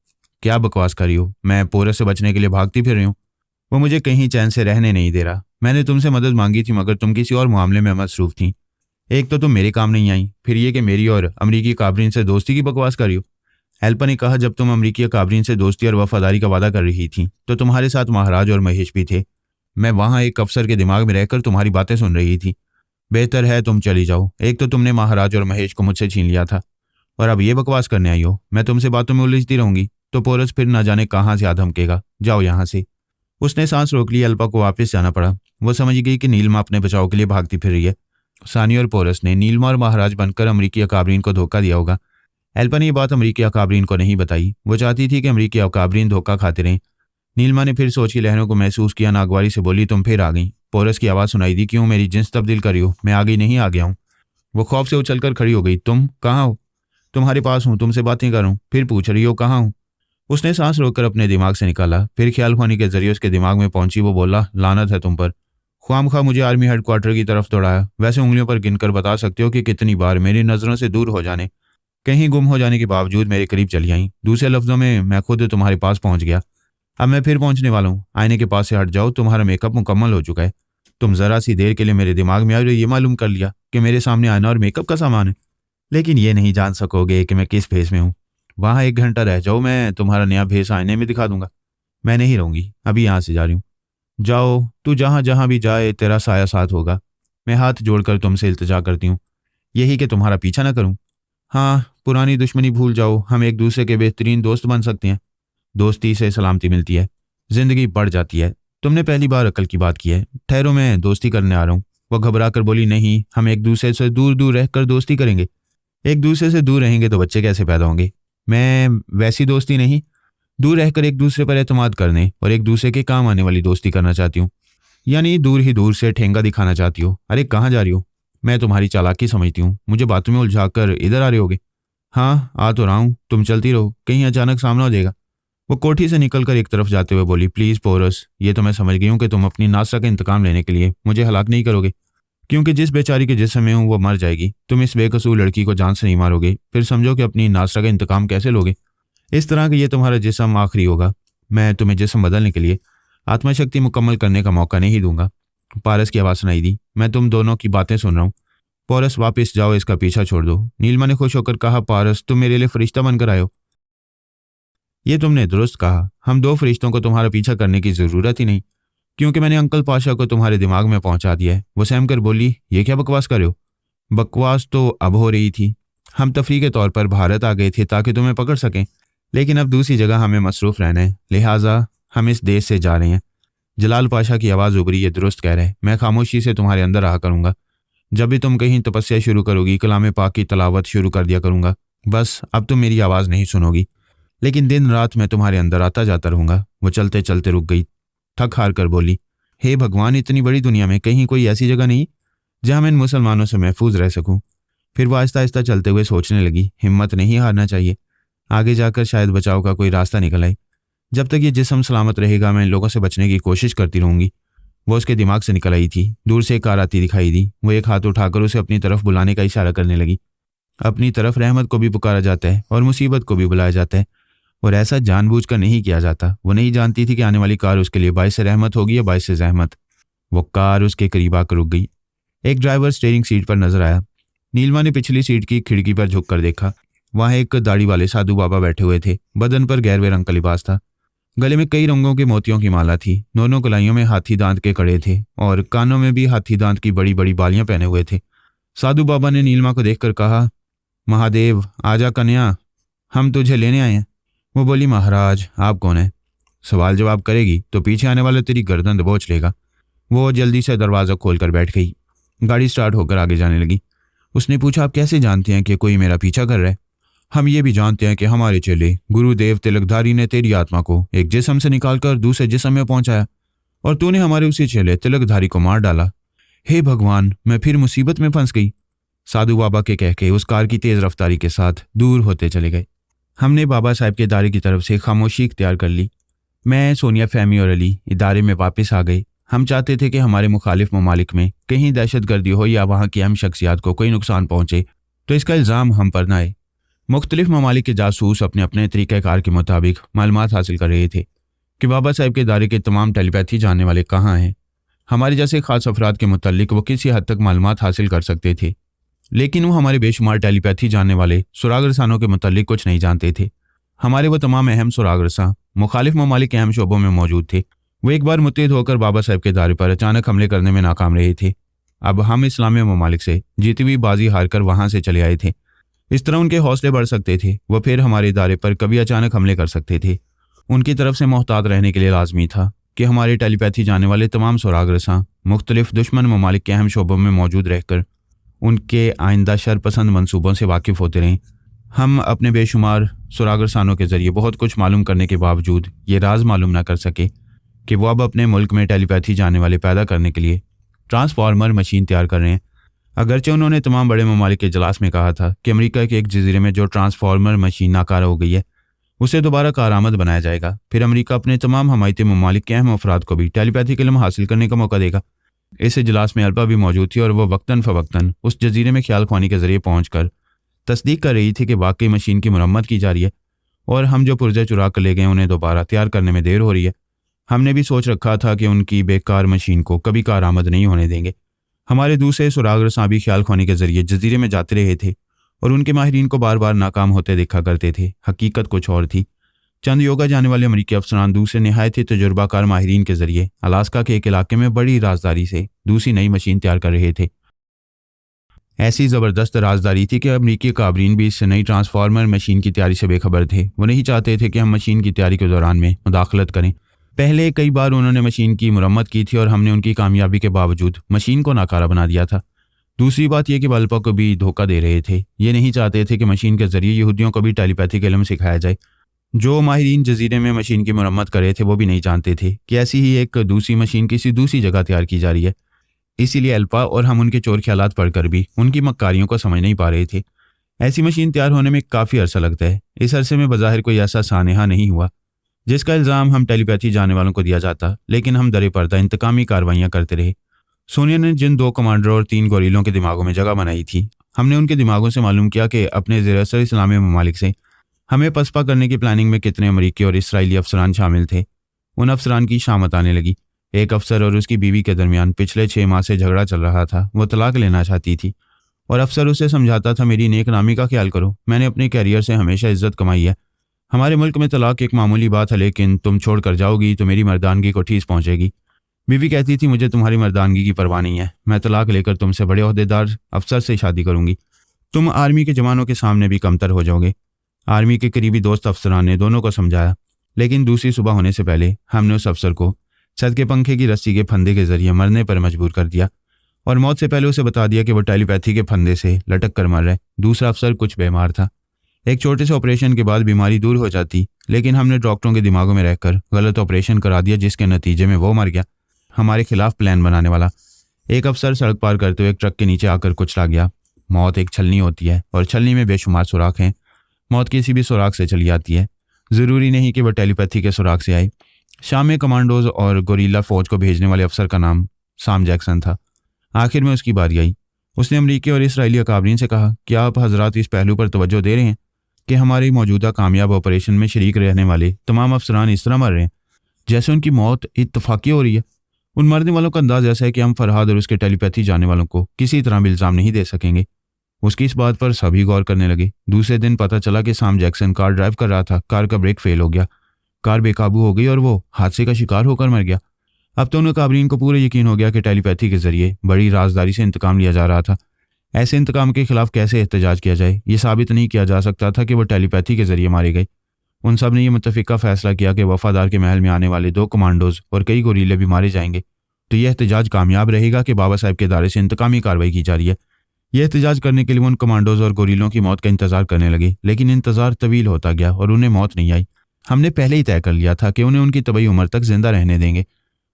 क्या बकवास कर रही हो? मैं पोरस से बचने के लिए भागती फिर रही हूँ। वो मुझे कहीं चैन से रहने नहीं दे रहा। मैंने तुमसे मदद मांगी थी, मगर तुम किसी और मामले में मसरूफ थी। एक तो तुम मेरे काम नहीं आई, फिर ये कि मेरी और अमरीकी काबरीन से दोस्ती की बकवास कर रही हो। एल्पा ने कहा, जब तुम अमरीकी काबरीन से दोस्ती और वफादारी का वादा कर रही थी तो तुम्हारे साथ महाराज और महेश भी थे। मैं वहां एक अफसर के दिमाग में रहकर तुम्हारी बातें सुन रही थी। बेहतर है तुम चली जाओ। एक तो तुमने महाराज और महेश को मुझसे छीन लिया था, और अब ये बकवास करने आई हो। मैं तुमसे बातों में उलझती रहूंगी तो पोरस फिर न जाने कहाँ से आ धमकेगा। जाओ यहाँ से। उसने सांस रोक ली। अल्पा को वापस जाना पड़ा। वो समझ गई कि नीलिमा अपने बचाव के लिए भागती फिर रही है। सानी और पोरस ने नीलिमा और महाराज बनकर अमरीकी अकाबरीन को धोखा दिया होगा। एल्पा ने ये बात अमरीकी अकाबरीन को नहीं बताई। वो चाहती थी कि अमरीकी अकाबरीन धोखा खाते रहें। नीलिमा ने फिर सोच की लहरों को महसूस किया। नागवारी से बोली, तुम फिर आ गई। पोरस की आवाज़ सुनाई दी, क्यों मेरी जिन्स तब्दील करी हो? मैं आ गई नहीं, आ गया हूँ। वो खौफ से उछलकर खड़ी हो गई। तुम कहाँ हो? तुम्हारे पास हूँ, तुमसे बातें करूँ। फिर पूछ रही हो कहाँ हूँ? उसने सांस रोककर अपने दिमाग से निकाला। फिर ख्याल खुआनी के जरिए उसके दिमाग में पहुंची। वो बोला, लानत है तुम पर। ख्वामखा मुझे आर्मी हेडक्वार्टर की तरफ दौड़ाया। वैसे उंगलियों पर गिनकर बता सकते हो कि कितनी बार मेरी नज़रों से दूर हो जाने, कहीं गुम हो जाने के बावजूद मेरे करीब चली आई। दूसरे लफ्जों में, मैं खुद तुम्हारे पास पहुंच गया। अब मैं फिर पहुंचने वाला हूँ। आईने के पास से हट जाओ, तुम्हारा मेकअप मुकम्मल हो चुका है। तुम जरा सी देर के लिए मेरे दिमाग में आए और ये मालूम कर लिया कि मेरे सामने आना और मेकअप का सामान है, लेकिन ये नहीं जान सकोगे कि मैं किस भेस में हूँ। वहाँ 1 घंटा रह जाओ, मैं तुम्हारा नया भेस आईने में दिखा दूंगा। मैं नहीं रहूंगी, अभी यहाँ से जा रही हूँ। जाओ, तू जहाँ जहाँ भी जाए तेरा साया साथ होगा। मैं हाथ जोड़कर तुमसे इल्तिजा करती हूँ, यही कि तुम्हारा पीछा ना करूँ। हाँ, पुरानी दुश्मनी भूल जाओ। हम एक दूसरे के बेहतरीन दोस्त बन सकते हैं। दोस्ती से सलामती मिलती है, जिंदगी बढ़ जाती है। तुमने पहली बार अकल की बात की है। ठहरो, मैं दोस्ती करने आ रहा हूँ। वो घबरा कर बोली, नहीं, हम एक दूसरे से दूर दूर रहकर दोस्ती करेंगे। एक दूसरे से दूर रहेंगे तो बच्चे कैसे पैदा होंगे? मैं वैसी दोस्ती नहीं, दूर रहकर एक दूसरे पर एतमाद करने और एक दूसरे के काम आने वाली दोस्ती करना चाहती हूँ। यानी दूर ही दूर से ठेंगा दिखाना चाहती हो। अरे कहाँ जा रही हो? मैं तुम्हारी चालाकी समझती हूँ, मुझे बातों में उलझा कर इधर आ रहे होगे। हाँ, आ तो रहा हूँ, तुम चलती रहो, कहीं अचानक सामना हो जाएगा। वो कोठी से निकलकर एक तरफ जाते हुए बोली, प्लीज़ पोरस, ये तो मैं समझ गई हूँ कि तुम अपनी नासरा का इंतकाम लेने के लिए मुझे हलाक नहीं करोगे, क्योंकि जिस बेचारी के जिस्म में हूँ वो मर जाएगी। तुम इस बेकसूर लड़की को जान से नहीं मारोगे, फिर समझो कि अपनी नासरा का इंतकाम कैसे लोगे? इस तरह कि ये तुम्हारा जिस्म आखिरी होगा। मैं तुम्हें जिस्म बदलने के लिए आत्मशक्ति मुकम्मल करने का मौका नहीं दूंगा। पारस की आवाज़ सुनाई दी, मैं तुम दोनों की बातें सुन रहा हूँ। पोरस, वापस जाओ, इसका पीछा छोड़ दो। नीलिमा ने खुश होकर कहा, पारस, तुम मेरे लिए फरिश्ता बनकर आए हो। ये तुमने दुरुस्त कहा। हम 2 फरिश्तों को तुम्हारा पीछा करने की ज़रूरत ही नहीं, क्योंकि मैंने अंकल पाशा को तुम्हारे दिमाग में पहुंचा दिया है। वो सहम कर बोली, ये क्या बकवास कर रहे हो? बकवास तो अब हो रही थी। हम तफरी के तौर पर भारत आ गए थे ताकि तुम्हें पकड़ सकें, लेकिन अब दूसरी जगह हमें मसरूफ़ रहना है, लिहाजा हम इस देश से जा रहे हैं। जलाल पाशा की आवाज़ उभरी, ये दुरुस्त कह रहे। मैं खामोशी से तुम्हारे अंदर रहा करूँगा। जब भी तुम कहीं तपस्या शुरू करोगी, कलाम पाक की तलावत शुरू कर दिया करूँगा। बस अब तुम मेरी आवाज़ नहीं सुनोगी, लेकिन दिन रात मैं तुम्हारे अंदर आता जाता रहूँगा। वो चलते चलते रुक गई, थक हार कर बोली, हे भगवान, इतनी बड़ी दुनिया में कहीं कोई ऐसी जगह नहीं जहाँ मैं इन मुसलमानों से महफूज रह सकूँ। फिर वो आहिस्ता आहिस्ता चलते हुए सोचने लगी, हिम्मत नहीं हारना चाहिए। आगे जाकर शायद बचाव का कोई रास्ता निकल आए। जब तक ये जिस्म सलामत रहेगा, मैं इन लोगों से बचने की कोशिश करती रहूंगी। वो उसके दिमाग से निकल आई थी। दूर से एक कार आती दिखाई दी। वो एक हाथ उठाकर उसे अपनी तरफ बुलाने का इशारा करने लगी। अपनी तरफ रहमत को भी पुकारा जाता है और मुसीबत को भी बुलाया जाता है, और ऐसा जानबूझकर नहीं किया जाता। वो नहीं जानती थी कि आने वाली कार उसके लिए बाइस रहमत होगी या बाइस जहमत। वो कार उसके करीब आकर रुक गई। एक ड्राइवर स्टीयरिंग सीट पर नजर आया। नीलिमा ने पिछली सीट की खिड़की पर झुक कर देखा। वहां एक दाढ़ी वाले साधु बाबा बैठे हुए थे। बदन पर गैरवे रंग का लिबास था। गले में कई रंगों के मोतियों की माला थी। दोनों कलाइयों में हाथी दांत के कड़े थे और कानों में भी हाथी दांत की बड़ी बड़ी बालियां पहने हुए थे। साधु बाबा ने नीलिमा को देखकर कहा, महादेव, आजा कन्या, हम तुझे लेने आए हैं। वो बोली, महाराज, आप कौन हैं? सवाल जवाब करेगी तो पीछे आने वाला तेरी गर्दन दबोच लेगा। वो जल्दी से दरवाज़ा खोलकर बैठ गई। गाड़ी स्टार्ट होकर आगे जाने लगी। उसने पूछा, आप कैसे जानते हैं कि कोई मेरा पीछा कर रहा है? हम ये भी जानते हैं कि हमारे चेले गुरुदेव तिलकधारी ने तेरी आत्मा को एक जिस्म से निकालकर दूसरे जिस्म में पहुंचाया और तूने हमारे उसी चेले तिलकधारी को मार डाला। हे भगवान, मैं फिर मुसीबत में फंस गई। साधु बाबा के कह के उस कार की तेज रफ्तारी के साथ दूर होते चले गए। हमने बाबा साहब के इदारे की तरफ से खामोशी इख्तियार कर ली। मैं, सोनिया, फहमी और अली इदारे में वापस आ गए। हम चाहते थे कि हमारे मुखालिफ ममालिक में कहीं दहशतगर्दी हो या वहाँ की अहम शख्सियात को कोई नुकसान पहुँचे तो इसका इल्ज़ाम हम पर न आए। मुख्तलिफ ममालिक के जासूस अपने अपने तरीक़ाकार के मुताबिक मालूमात हासिल कर रहे थे कि बाबा साहब के इदारे के तमाम टेलीपैथी जानने वाले कहाँ हैं। हमारे जैसे ख़ास अफराद के मुतालिक वो किसी हद तक मालूमात हासिल कर सकते थे, लेकिन वो हमारे बेशुमार टेलीपैथी जानने वाले सुराग रसानों के मुतालिक कुछ नहीं जानते थे। हमारे वो तमाम अहम सुराग रसा मुखालिफ ममालिक के अहम शोबों में मौजूद थे। वो एक बार मुत्तहिद होकर बाबा साहब के इदारे पर अचानक हमले करने में नाकाम रहे थे। अब हम इस्लामी ममालिक से जीती हुई बाजी हार कर वहाँ से चले आए थे। इस तरह उनके हौसले बढ़ सकते थे। वह फिर हमारे इदारे पर कभी अचानक हमले कर सकते थे। उनकी तरफ से मोहतात रहने के लिए लाजमी था कि हमारे टेलीपैथी जानने वाले तमाम सुराग रसा मुख्तलिफ दुश्मन ममालिक के अहम शोबों में मौजूद रहकर उनके आइंदा शरपसंद मनसूबों से वाकिफ़ होते रहें। हम अपने बेशुमार सुराग रसानों के ज़रिए बहुत कुछ मालूम करने के बावजूद ये राज मालूम न कर सके कि वो अब अपने मुल्क में टेलीपैथी जानने वाले पैदा करने के लिए ट्रांसफार्मर मशीन तैयार कर रहे हैं। अगरचे उन्होंने तमाम बड़े ममालिक के इजलास में कहा था कि अमेरिका के एक जजीरे में जो ट्रांसफार्मर मशीन नाकार हो गई है उसे दोबारा कारआमद बनाया जाएगा। फिर अमेरिका अपने तमाम हमायती ममालिक के अहम अफराद को भी टेलीपैथी का इल्म हासिल करने का मौका देगा। इस इजलास में अल्पा भी मौजूद थी और वह वक्तन फ़वक्तन उस जजीरे में ख्याल ख्वानी के जरिए पहुँच कर तस्दीक कर रही थी कि वाकई मशीन की मुरम्मत की जा रही है और हम जो पुर्जे चुरा कर ले गए उन्हें दोबारा तैयार करने में देर हो रही है। हमने भी सोच रखा था कि उनकी बेकार मशीन को कभी कारआमद नहीं होने देंगे। हमारे दूसरे सुराग रसां भी ख्याल ख्वानी के जरिए जजीरे में जाते रहे थे और उनके माहिरीन को बार बार नाकाम होते देखा करते थे। हकीकत कुछ और थी। चंद योगा जाने वाले अमरीकी अफसरान दूसरे नहायत ही तजुर्बाकार माहिरीन के जरिए अलास्का के एक इलाके में बड़ी राजदारी से दूसरी नई मशीन तैयार कर रहे थे। ऐसी ज़बरदस्त राजदारी थी कि अमरीकी काबरीन भी इस नई ट्रांसफार्मर मशीन की तैयारी से बेखबर थे। वो नहीं चाहते थे कि हम मशीन की तैयारी के दौरान में मुदाखलत करें। पहले कई बार उन्होंने मशीन की मुरम्मत की थी और हमने उनकी कामयाबी के बावजूद मशीन को नाकारा बना दिया था। दूसरी बात यह कि अल्पा को भी धोखा दे रहे थे। ये नहीं चाहते थे कि मशीन के जरिए यहूदियों को भी टेलीपैथी का इल्म सिखाया जाए। जो माहिरीन जजीरे में मशीन की मुरम्मत कर रहे थे वो भी नहीं जानते थे कि ऐसी ही एक दूसरी मशीन किसी दूसरी जगह तैयार की जा रही है। इसीलिए अल्पा और हम उनके चोर ख्यालात पढ़कर भी उनकी मक्कारियों को समझ नहीं पा रहे थे। ऐसी मशीन तैयार होने में काफ़ी अरसा लगता है। इस अरसे में बज़ाहिर कोई ऐसा सानेहा नहीं हुआ जिसका इल्ज़ाम हम टेलीपैथी जानने वालों को दिया जाता, लेकिन हम दरे पर्दा इंतकामी कार्रवाइयाँ करते रहे। सोनिया ने जिन 2 कमांडरों और 3 गोरीलों के दिमागों में जगह बनाई थी, हमने उनके दिमागों से मालूम किया कि अपने ज़ेर-असर इस्लामी ममालिक से हमें पसपा करने की प्लानिंग में कितने अमरीकी और इसराइली अफसरान शामिल थे। उन अफसरान की शामत आने लगी। एक अफसर और उसकी बीवी के दरमियान पिछले 6 माह से झगड़ा चल रहा था। वो तलाक लेना चाहती थी और अफसर उसे समझाता था, मेरी नेक नामी का ख्याल करो, मैंने अपने कैरियर से हमेशा इज्जत कमाई है। हमारे मुल्क में तलाक एक मामूली बात है, लेकिन तुम छोड़ कर जाओगी तो मेरी मर्दानगी को ठेस पहुंचेगी। बीवी कहती थी, मुझे तुम्हारी मर्दानगी की परवाह नहीं है, मैं तलाक लेकर तुमसे बड़े ओहदेदार अफसर से शादी करूंगी। तुम आर्मी के जवानों के सामने भी कमतर हो जाओगे। आर्मी के करीबी दोस्त अफसरान ने दोनों को समझाया, लेकिन दूसरी सुबह होने से पहले हमने उस अफसर को सदके पंखे की रस्सी के फंदे के जरिए मरने पर मजबूर कर दिया और मौत से पहले उसे बता दिया कि वो टेलीपैथी के फंदे से लटक कर मर रहा है। दूसरा अफसर कुछ बीमार था। एक छोटे से ऑपरेशन के बाद बीमारी दूर हो जाती, लेकिन हमने डॉक्टरों के दिमागों में रहकर गलत ऑपरेशन करा दिया, जिसके नतीजे में वो मर गया। हमारे खिलाफ प्लान बनाने वाला एक अफसर सड़क पार करते हुए एक ट्रक के नीचे आकर कुचला गया। मौत एक छलनी होती है और छलनी में बेशुमार सुराख हैं। मौत किसी भी सुराख से चली आती है, ज़रूरी नहीं कि वह टेलीपैथी के सुराख से आए। शाम में कमांडोज और गोरीला फौज को भेजने वाले अफसर का नाम सैम जैक्सन था। आखिर में उसकी बारी आई। उसने अमरीकी और इसराइली अकाबरीन से कहा, क्या आप हजरात इस पहलू पर तवज्जो दे रहे हैं कि हमारी मौजूदा कामयाब ऑपरेशन में शरीक रहने वाले तमाम अफसरान इस तरह मर रहे हैं जैसे उनकी मौत इत्तफाकी हो रही है। उन मरने वालों का अंदाज ऐसा है कि हम फरहाद और उसके टेलीपैथी जानने वालों को किसी तरह भी इल्ज़ाम नहीं दे सकेंगे। उसकी इस बात पर सभी गौर करने लगे। दूसरे दिन पता चला कि सैम जैक्सन कार ड्राइव कर रहा था। कार का ब्रेक फेल हो गया, कार बेकाबू हो गई और वो हादसे का शिकार होकर मर गया। अब तो उन काबरीन को पूरा यकीन हो गया कि टेलीपैथी के जरिए बड़ी राजदारी से इंतकाम लिया जा रहा था। ऐसे इंतकाम के खिलाफ कैसे एहतजाज किया जाए, ये साबित नहीं किया जा सकता था कि वो टेलीपैथी के जरिए मारे गए। उन सब ने यह मुत्तफिका फैसला किया कि वफादार के महल में आने वाले 2 कमांडोज और कई गोरीले भी मारे जाएंगे, तो यह एहतजाज कामयाब रहेगा कि बाबा साहब के इदारे से इंतकामी कार्रवाई की जा रही है। यह एहतजाज करने के लिए वो उन कमांडोज और गोरीलों की मौत का इंतजार करने लगे, लेकिन इंतजार तवील होता गया और उन्हें मौत नहीं आई। हमने पहले ही तय कर लिया था कि उन्हें उनकी तबई उम्र तक जिंदा रहने देंगे।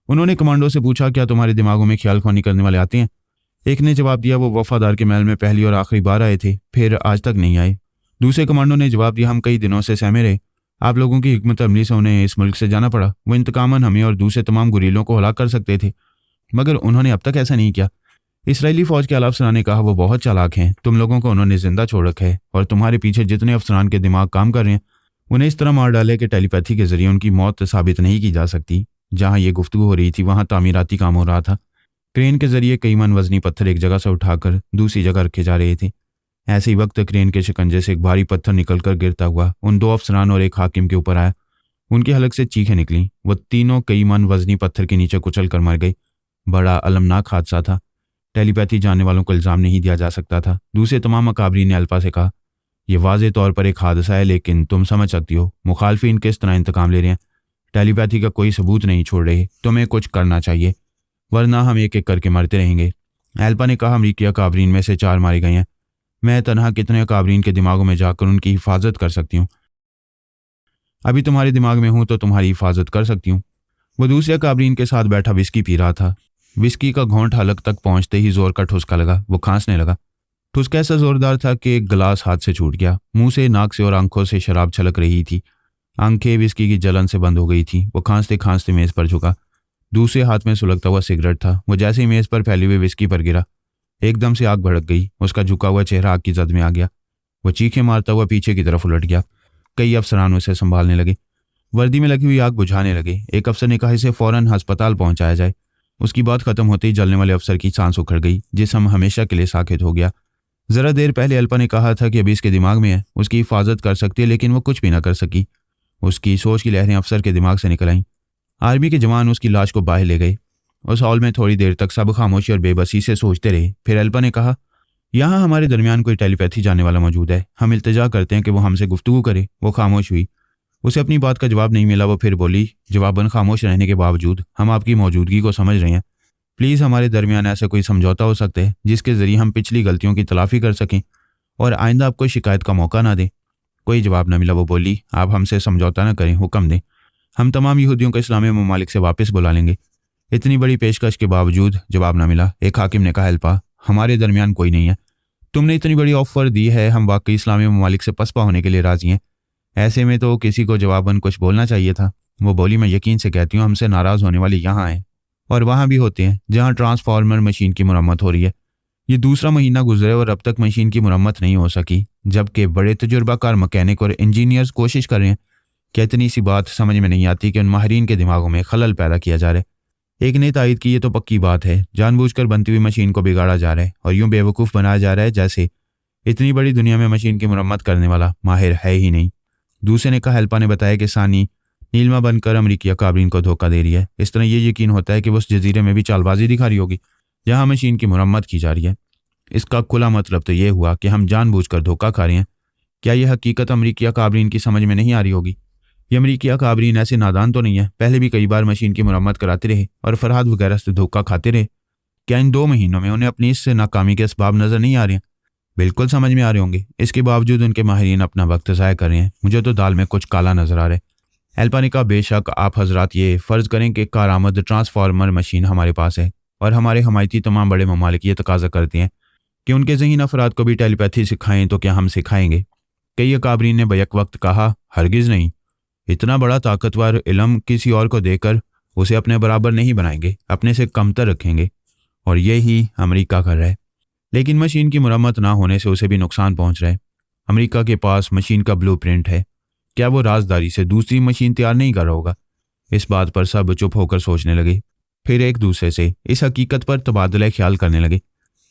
उन्होंने कमांडो से पूछा, क्या तुम्हारे दिमागों में ख्याल ख्वानी करने वाले आते हैं? एक ने जवाब दिया, वो वफादार के महल में पहली और आखिरी बार आए थे, फिर आज तक नहीं आए। दूसरे कमांडो ने जवाब दिया, हम कई दिनों से सहमे रहे, आप लोगों की हिकमत अमली से उन्हें इस मुल्क से जाना पड़ा। वो इंतकामन हमें और दूसरे तमाम गुरीलों को हलाक कर सकते थे, मगर उन्होंने अब तक ऐसा नहीं किया। इसराइली फौज के आला अफसरान ने कहा, वो बहुत चालाक हैं, तुम लोगों को उन्होंने जिंदा छोड़ रखा है और तुम्हारे पीछे जितने अफसरान के दिमाग काम कर रहे हैं उन्हें इस तरह मार डाले कि टेलीपैथी के जरिए उनकी मौत साबित नहीं की जा सकती। जहां ये गुफ्तगू हो रही थी वहां तामीराती काम हो रहा था। क्रेन के जरिए कई मन वजनी पत्थर एक जगह से उठाकर दूसरी जगह रखे जा रहे थे। ऐसे ही वक्त क्रेन के शिकंजे से एक भारी पत्थर निकलकर गिरता हुआ उन दो अफसरान और एक हाकिम के ऊपर आया। उनकी हलक से चीखें निकली। वो तीनों कई मन वजनी पत्थर के नीचे कुचल कर मर गए। बड़ा अलमनाक हादसा था। टेलीपैथी जानने वालों को इल्ज़ाम नहीं दिया जा सकता था। दूसरे तमाम अकाबरीन ने अल्फा से कहा, यह वाज़े तौर पर एक हादसा है, लेकिन तुम समझ सकती हो मुखालफिन किस तरह इंतकाम ले रहे हैं। टेलीपैथी का कोई सबूत नहीं छोड़ रहे, तुम्हें कुछ करना चाहिए वरना हम एक एक करके मरते रहेंगे। एल्पा ने कहा, अमरीकी अकाबरीन में से 4 मारे गए हैं। मैं तनहा कितने अकाबरीन के दिमागों में जाकर उनकी हिफाजत कर सकती हूँ? अभी तुम्हारे दिमाग में हूं तो तुम्हारी हिफाजत कर सकती हूँ। वो दूसरे अकाबरीन के साथ बैठा विस्की पी रहा था। विस्की का घोंट हलक तक पहुंचते ही जोर का ठुसका लगा। वो खांसने लगा। ठुसका ऐसा जोरदार था कि एक गिलास हाथ से छूट गया। मुंह से, नाक से और आंखों से शराब छलक रही थी। आंखें विस्की की जलन से बंद हो गई थी। वो खांसते खांसते मेज पर झुका। दूसरे हाथ में सुलगता हुआ सिगरेट था। वो जैसे ही मेज पर फैली हुई विस्की पर गिरा, एकदम से आग भड़क गई। उसका झुका हुआ चेहरा आग की जद में आ गया। वो चीखें मारता हुआ पीछे की तरफ उलट गया। कई अफसरान उसे संभालने लगे, वर्दी में लगी हुई आग बुझाने लगे। एक अफसर ने कहा, इसे फौरन अस्पताल पहुंचाया जाए। उसकी बात खत्म होते ही जलने वाले अफसर की सांस उखड़ गई। जिसम हमेशा के लिए साकित हो गया। जरा देर पहले अल्पा ने कहा था कि अभी इसके दिमाग में है, उसकी हिफाजत कर सकती है, लेकिन वो कुछ भी ना कर सकी। उसकी सोच की लहरें अफसर के दिमाग से निकल आईं। आर्मी के जवान उसकी लाश को बाहर ले गए। उस हॉल में थोड़ी देर तक सब खामोशी और बेबसी से सोचते रहे। फिर अल्पा ने कहा, यहाँ हमारे दरमियान कोई टेलीपैथी जानने वाला मौजूद है, हम इल्तिजा करते हैं कि वो हमसे गुफ्तगू करे। वो खामोश हुई। उसे अपनी बात का जवाब नहीं मिला। वो फिर बोली, जवाबन खामोश रहने के बावजूद हम आपकी मौजूदगी को समझ रहे हैं। प्लीज़ हमारे दरमियान ऐसा कोई समझौता हो सकता है जिसके जरिए हम पिछली गलतियों की तलाफी कर सकें और आइंदा आपको शिकायत का मौका ना दें। कोई जवाब न मिला। वो बोली, आप हमसे समझौता न करें, हुक्म दें, हम तमाम यहूदियों को इस्लामी ममालिक से वापस बुला लेंगे। इतनी बड़ी पेशकश के बावजूद जवाब न मिला। एक हाकिम ने कहा, अल्पा, हमारे दरमियान कोई नहीं है। तुमने इतनी बड़ी ऑफर दी है, हम वाकई इस्लामी ममालिक से पसपा होने के लिए राजी हैं। ऐसे में तो किसी को जवाबन कुछ बोलना चाहिए था। वो बोली, मैं यकीन से कहती हूँ, हमसे नाराज़ होने वाले यहाँ हैं और वहाँ भी होते हैं जहाँ ट्रांसफार्मर मशीन की मुरम्मत हो रही है। ये दूसरा महीना गुजरे और अब तक मशीन की मुरम्मत नहीं हो सकी, जबकि बड़े तजुर्बाकार मकैनिक और इंजीनियर्स कोशिश कर रहे हैं। क्या इतनी सी बात समझ में नहीं आती कि उन माहिरीन के दिमागों में खलल पैदा किया जा रहा है? एक ने तायद की, ये तो पक्की बात है, जानबूझकर बनती हुई मशीन को बिगाड़ा जा रहा है और यूं बेवकूफ़ बनाया जा रहा है जैसे इतनी बड़ी दुनिया में मशीन की मुरम्मत करने वाला माहिर है ही नहीं। दूसरे ने कहा, अल्पा ने बताया कि सानी नीलमा बनकर अमरीकी अकाबरीन को धोखा दे रही है। इस तरह ये यकीन होता है कि वो उस जजीरे में भी चालबाजी दिखा रही होगी जहाँ मशीन की मुरम्मत की जा रही है। इसका खुला मतलब तो ये हुआ कि हम जानबूझकर धोखा खा रहे हैं। क्या यह हकीकत अमरीकी अकाबरीन की समझ में नहीं आ रही होगी? ये अमरीकी अकाबरीन ऐसे नादान तो नहीं है, पहले भी कई बार मशीन की मुरम्मत कराते रहे और फरहाद वगैरह से धोखा खाते रहे। क्या इन 2 महीनों में उन्हें अपनी इस नाकामी के असबाब नजर नहीं आ रहे हैं? बिल्कुल समझ में आ रहे होंगे। इसके बावजूद उनके माहिरीन अपना वक्त ज़ाया कर रहे हैं। मुझे तो दाल में कुछ काला नजर आ रहा है। एल्पा ने कहा, बेशक आप हजरात ये फ़र्ज़ करें कि कारआमद ट्रांसफार्मर मशीन हमारे पास है और हमारे हमायती तमाम बड़े ममालिक ये तकाजा करते हैं कि उनके ज़हीन अफराद को भी टेलीपैथी सिखाएं, तो क्या हम सिखाएंगे? कई अकाबरीन ने बैक वक्त कहा, हरगिज़ नहीं। इतना बड़ा ताकतवर इल्म किसी और को देकर उसे अपने बराबर नहीं बनाएंगे, अपने से कमतर रखेंगे, और यही अमेरिका कर रहा है। लेकिन मशीन की मुरम्मत ना होने से उसे भी नुकसान पहुंच रहा है। अमेरिका के पास मशीन का ब्लूप्रिंट है, क्या वो राजदारी से दूसरी मशीन तैयार नहीं कर रहा होगा? इस बात पर सब चुप होकर सोचने लगे, फिर एक दूसरे से इस हकीकत पर तबादला ख्याल करने लगे।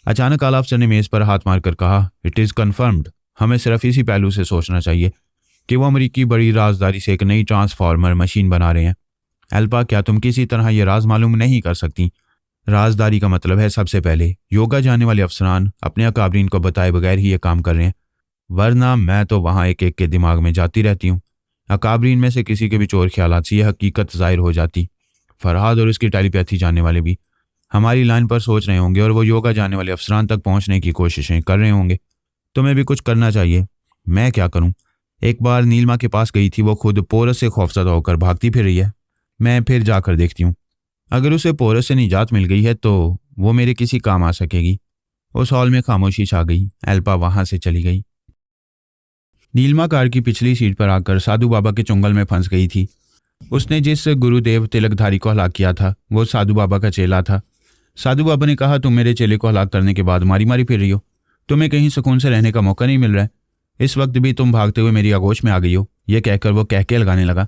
अचानक आला अफसर ने मेज़ पर हाथ मारकर कहा, इट इज़ कन्फर्म्ड। हमें सिर्फ इसी पहलू से सोचना चाहिए कि वो अमरीकी बड़ी राजदारी से एक नई ट्रांसफार्मर मशीन बना रहे हैं। एल्पा, क्या तुम किसी तरह ये राज मालूम नहीं कर सकती? राजदारी का मतलब है सबसे पहले योगा जाने वाले अफसरान अपने अकाबरीन को बताए बगैर ही ये काम कर रहे हैं, वरना मैं तो वहाँ एक एक के दिमाग में जाती रहती हूँ। अकाबरीन में से किसी के भी चोर ख्यालात से यह हकीकत ज़ाहिर हो जाती। फरहाद और उसकी टेलीपैथी जानने वाले भी हमारी लाइन पर सोच रहे होंगे और वो योगा जाने वाले अफसरान तक पहुंचने की कोशिशें कर रहे होंगे। तुम्हें भी कुछ करना चाहिए। मैं क्या करूं? एक बार नीलिमा के पास गई थी, वो खुद पोरस से खौफजदा होकर भागती फिर रही है। मैं फिर जाकर देखती हूँ। अगर उसे पोरस से निजात मिल गई है तो वो मेरे किसी काम आ सकेगी। उस हॉल में खामोशी छा गई। एल्पा वहां से चली गई। नीलिमा कार की पिछली सीट पर आकर साधु बाबा के चुंगल में फंस गई थी। उसने जिस गुरुदेव तिलकधारी को हलाक किया था वो साधु बाबा का चेला था। साधु बाबा ने कहा, तुम मेरे चेले को हलाक करने के बाद मारी मारी फिर रही हो, तुम्हें कहीं सुकून से रहने का मौका नहीं मिल रहा है। इस वक्त भी तुम भागते हुए मेरी आगोश में आ गई हो। यह कहकर वो कहके लगाने लगा।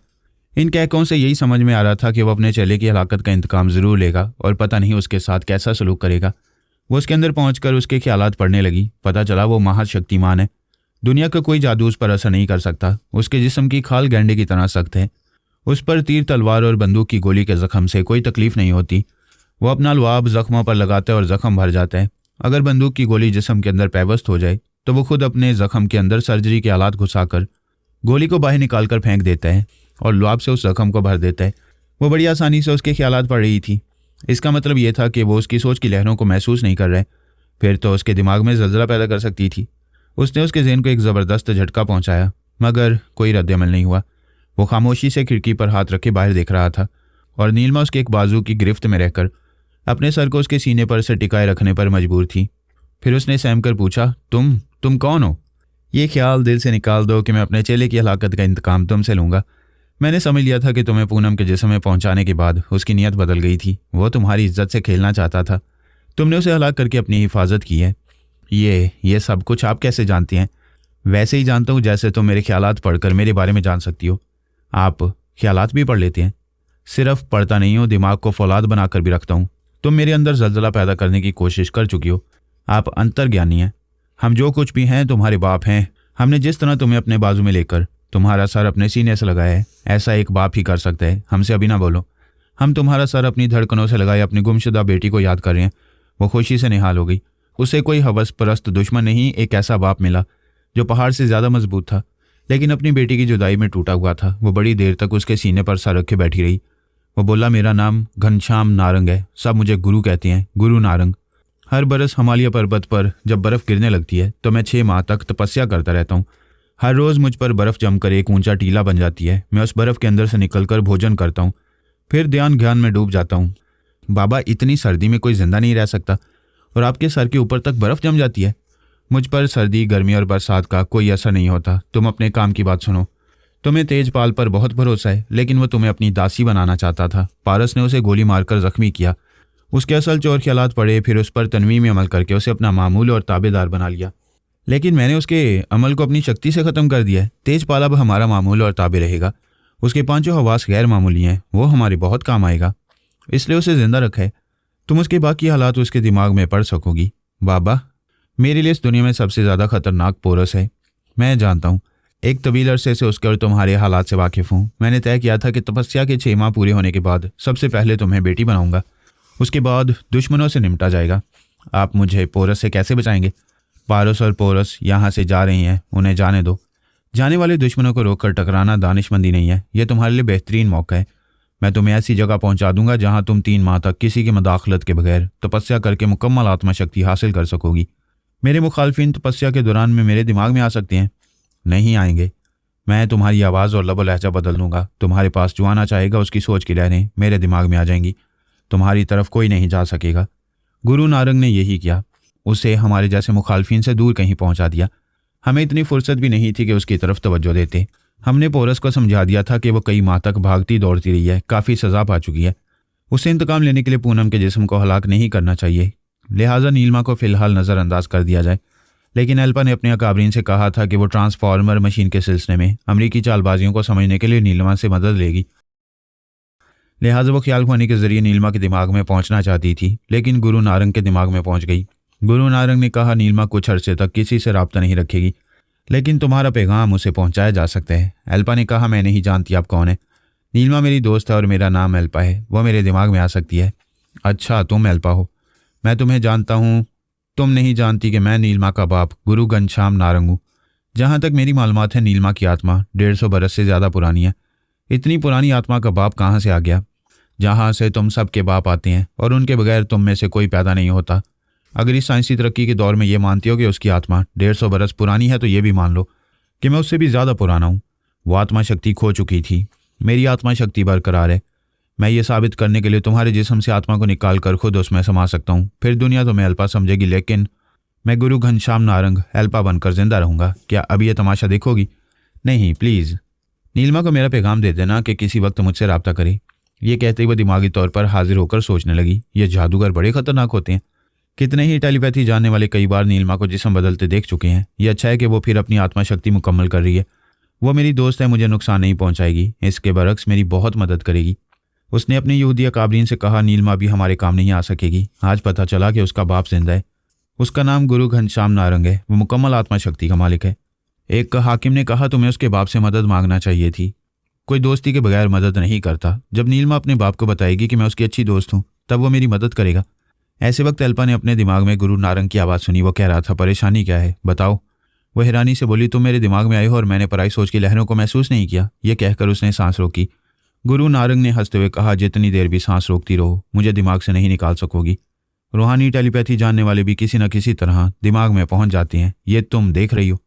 इन कहकों से यही समझ में आ रहा था कि वो अपने चेले की हलाकत का इंतकाम जरूर लेगा और पता नहीं उसके साथ कैसा सलूक करेगा। वो उसके अंदर पहुंचकर उसके ख्यालात पढ़ने लगी। पता चला वो महाशक्तिमान है। दुनिया का कोई जादू उस पर असर नहीं कर सकता। उसके जिस्म की खाल गैंडे की तरह सख्त है। उस पर तीर तलवार और बंदूक की गोली के जख्म से कोई तकलीफ नहीं होती। वो अपना लुआब जख्मों पर लगाता है और जख्म भर जाता है। अगर बंदूक की गोली जिस्म के अंदर पैवस्त हो जाए तो वो खुद अपने जख्म के अंदर सर्जरी के आलात घुसाकर गोली को बाहर निकालकर फेंक देता है और लुआब से उस जख्म को भर देता है। वो बड़ी आसानी से उसके ख्यालात पढ़ रही थी। इसका मतलब यह था कि वो उसकी सोच की लहरों को महसूस नहीं कर रहे। फिर तो उसके दिमाग में जल्जला पैदा कर सकती थी। उसने उसके ज़हन को एक ज़बरदस्त झटका पहुंचाया, मगर कोई रद्दअमल नहीं हुआ। वो खामोशी से खिड़की पर हाथ रखे बाहर देख रहा था और नीलिमा उसके एक बाजू की गिरफ्त में रहकर अपने सर को उसके सीने पर से टिकाए रखने पर मजबूर थी। फिर उसने सहम कर पूछा, तुम कौन हो? ये ख्याल दिल से निकाल दो कि मैं अपने चेले की हलाकत का इंतकाम तुमसे लूँगा। मैंने समझ लिया था कि तुम्हें पूनम के जिस्म में पहुंचाने के बाद उसकी नीयत बदल गई थी। वो तुम्हारी इज्जत से खेलना चाहता था। तुमने उसे हलाक करके अपनी हिफाजत की है। ये सब कुछ आप कैसे जानती हैं? वैसे ही जानता हूँ जैसे तुम मेरे ख्यालात पढ़कर मेरे बारे में जान सकती हो। आप ख्यालात भी पढ़ लेते हैं? सिर्फ पढ़ता नहीं हूँ, दिमाग को फौलाद बनाकर भी रखता हूँ। तुम मेरे अंदर जल्जला पैदा करने की कोशिश कर चुकी हो। आप अंतर्ज्ञानी हैं। हम जो कुछ भी हैं तुम्हारे बाप हैं। हमने जिस तरह तुम्हें अपने बाजू में लेकर तुम्हारा सर अपने सीने से लगाया है, ऐसा एक बाप ही कर सकता है। हमसे अभी ना बोलो। हम तुम्हारा सर अपनी धड़कनों से लगाए अपनी गुमशुदा बेटी को याद कर रहे हैं। वो खुशी से निहाल हो गई। उसे कोई हवस परस्त दुश्मन नहीं, एक ऐसा बाप मिला जो पहाड़ से ज़्यादा मजबूत था, लेकिन अपनी बेटी की जुदाई में टूटा हुआ था। वो बड़ी देर तक उसके सीने पर सर रखे बैठी रही। वो बोला, मेरा नाम घनश्याम नारंग है। सब मुझे गुरु कहते हैं, गुरु नारंग। हर बरस हिमालय पर्वत पर जब बर्फ़ गिरने लगती है तो मैं 6 माह तक तपस्या करता रहता हूँ। हर रोज़ मुझ पर बर्फ़ जमकर एक ऊंचा टीला बन जाती है। मैं उस बर्फ़ के अंदर से निकलकर भोजन करता हूँ, फिर ध्यान ज्ञान में डूब जाता हूँ। बाबा, इतनी सर्दी में कोई जिंदा नहीं रह सकता और आपके सर के ऊपर तक बर्फ़ जम जाती है। मुझ पर सर्दी, गर्मी और बरसात का कोई असर नहीं होता। तुम अपने काम की बात सुनो। तुम्हें तेजपाल पर बहुत भरोसा है, लेकिन वो तुम्हें अपनी दासी बनाना चाहता था। पारस ने उसे गोली मारकर जख्मी किया। उसके असल चोर ख्यालात पड़े, फिर उस पर तनवी में अमल करके उसे अपना मामूल और ताबेदार बना लिया। लेकिन मैंने उसके अमल को अपनी शक्ति से ख़त्म कर दिया है। तेजपाल अब हमारा मामूल और ताबे रहेगा। उसके 5 हवास गैर मामूली हैं, वो हमारे बहुत काम आएगा, इसलिए उसे ज़िंदा रखा है। तुम उसके बाकी हालात उसके दिमाग में पढ़ सकोगी। बाबा, मेरे लिए इस दुनिया में सबसे ज़्यादा खतरनाक पोरस है। मैं जानता हूँ। एक तवील अरसे से उसके और तुम्हारे हालात से वाकिफ़ हूँ। मैंने तय किया था कि तपस्या के 6 माह पूरे होने के बाद सबसे पहले तुम्हें बेटी बनाऊंगा। उसके बाद दुश्मनों से निपटा जाएगा। आप मुझे पोरस से कैसे बचाएंगे? पारस और पोरस यहाँ से जा रही हैं, उन्हें जाने दो। जाने वाले दुश्मनों को रोककर टकराना दानिशमंदी नहीं है। यह तुम्हारे लिए बेहतरीन मौका है। मैं तुम्हें ऐसी जगह पहुंचा दूंगा जहां तुम 3 माह तक किसी की मदाखलत के बगैर तपस्या करके मुकम्मल आत्मशक्ति हासिल कर सकोगी। मेरे मुखालफिन तपस्या के दौरान में मेरे दिमाग में आ सकते हैं। नहीं आएंगे। मैं तुम्हारी आवाज़ और लबो लहजा बदल दूंगा। तुम्हारे पास जो आना चाहेगा उसकी सोच की लहरें मेरे दिमाग में आ जाएंगी। तुम्हारी तरफ कोई नहीं जा सकेगा। गुरु नारंग ने यही किया। उसे हमारे जैसे मुखालफिन से दूर कहीं पहुंचा दिया। हमें इतनी फुर्सत भी नहीं थी कि उसकी तरफ तवज्जो देते। हमने पोरस को समझा दिया था कि वो कई माह तक भागती दौड़ती रही है, काफ़ी सज़ा पा चुकी है। उसे इंतकाम लेने के लिए पूनम के जिस्म को हलाक नहीं करना चाहिए, लिहाजा नीलिमा को फ़िलहाल नज़रअंदाज कर दिया जाए। लेकिन एल्पा ने अपने अकाबरीन से कहा था कि वो ट्रांसफार्मर मशीन के सिलसिले में अमरीकी चालबाजियों को समझने के लिए नीलिमा से मदद लेगी। लिहाजा वो ख्याल खुआनी के जरिए नीलिमा के दिमाग में पहुंचना चाहती थी, लेकिन गुरु नारंग के दिमाग में पहुंच गई। गुरु नारंग ने कहा, नीलिमा कुछ अरसे तक किसी से राब्ता नहीं रखेगी, लेकिन तुम्हारा पैगाम उसे पहुंचाया जा सकता है। एल्पा ने कहा, मैं नहीं जानती आप कौन है। नीलिमा मेरी दोस्त है और मेरा नाम एल्पा है। वो मेरे दिमाग में आ सकती है। अच्छा, तुम एल्पा हो। मैं तुम्हें जानता हूँ। तुम नहीं जानती कि मैं नीलिमा का बाप गुरु घनश्याम नारंग हूँ। जहाँ तक मेरी मालूमात है, नीलिमा की आत्मा 150 बरस से ज़्यादा पुरानी है। इतनी पुरानी आत्मा का बाप कहाँ से आ गया? जहाँ से तुम सबके बाप आते हैं और उनके बगैर तुम में से कोई पैदा नहीं होता। अगर इस साइंसी तरक्की के दौर में ये मानती हो कि उसकी आत्मा 150 बरस पुरानी है तो ये भी मान लो कि मैं उससे भी ज़्यादा पुराना हूँ। वो आत्मा शक्ति खो चुकी थी, मेरी आत्मा शक्ति बरकरार है। मैं ये साबित करने के लिए तुम्हारे जिस्म से आत्मा को निकाल कर खुद उसमें समा सकता हूँ। फिर दुनिया तुम्हें अल्पा समझेगी, लेकिन मैं गुरु घनश्याम नारंग अल्पा बनकर जिंदा रहूँगा। क्या अभी ये तमाशा देखोगी? नहीं प्लीज़। नीलिमा को मेरा पैगाम दे देना कि किसी वक्त मुझसे रब्ता करे। ये कहते हुए दिमागी तौर पर हाजिर होकर सोचने लगी, ये जादूगर बड़े खतरनाक होते हैं। कितने ही टेलीपैथी जानने वाले कई बार नीलिमा को जिस्म बदलते देख चुके हैं। ये अच्छा है कि वो फिर अपनी आत्मा शक्ति मुकम्मल कर रही है। वो मेरी दोस्त है, मुझे नुकसान नहीं पहुंचाएगी, इसके बरक्स मेरी बहुत मदद करेगी। उसने अपनी यहूदी अकाबरीन से कहा, नीलिमा भी हमारे काम नहीं आ सकेगी। आज पता चला कि उसका बाप जिंदा है। उसका नाम गुरु घनश्याम नारंग है। वो मुकम्मल आत्मा शक्ति का मालिक है। एक हाकिम ने कहा, तुम्हें उसके बाप से मदद मांगना चाहिए थी। कोई दोस्ती के बगैर मदद नहीं करता। जब नीलिमा अपने बाप को बताएगी कि मैं उसकी अच्छी दोस्त हूँ, तब वो मेरी मदद करेगा। ऐसे वक्त अल्पा ने अपने दिमाग में गुरु नारंग की आवाज़ सुनी। वो कह रहा था, परेशानी क्या है बताओ। वो हैरानी से बोली, तुम मेरे दिमाग में आए हो और मैंने पराई सोच की लहरों को महसूस नहीं किया। यह कहकर उसने सांस रोकी। गुरु नारंग ने हंसते हुए कहा, जितनी देर भी सांस रोकती रहो मुझे दिमाग से नहीं निकाल सकोगी। रूहानी टेलीपैथी जानने वाले भी किसी न किसी तरह दिमाग में पहुंच जाते हैं। ये तुम देख रही हो।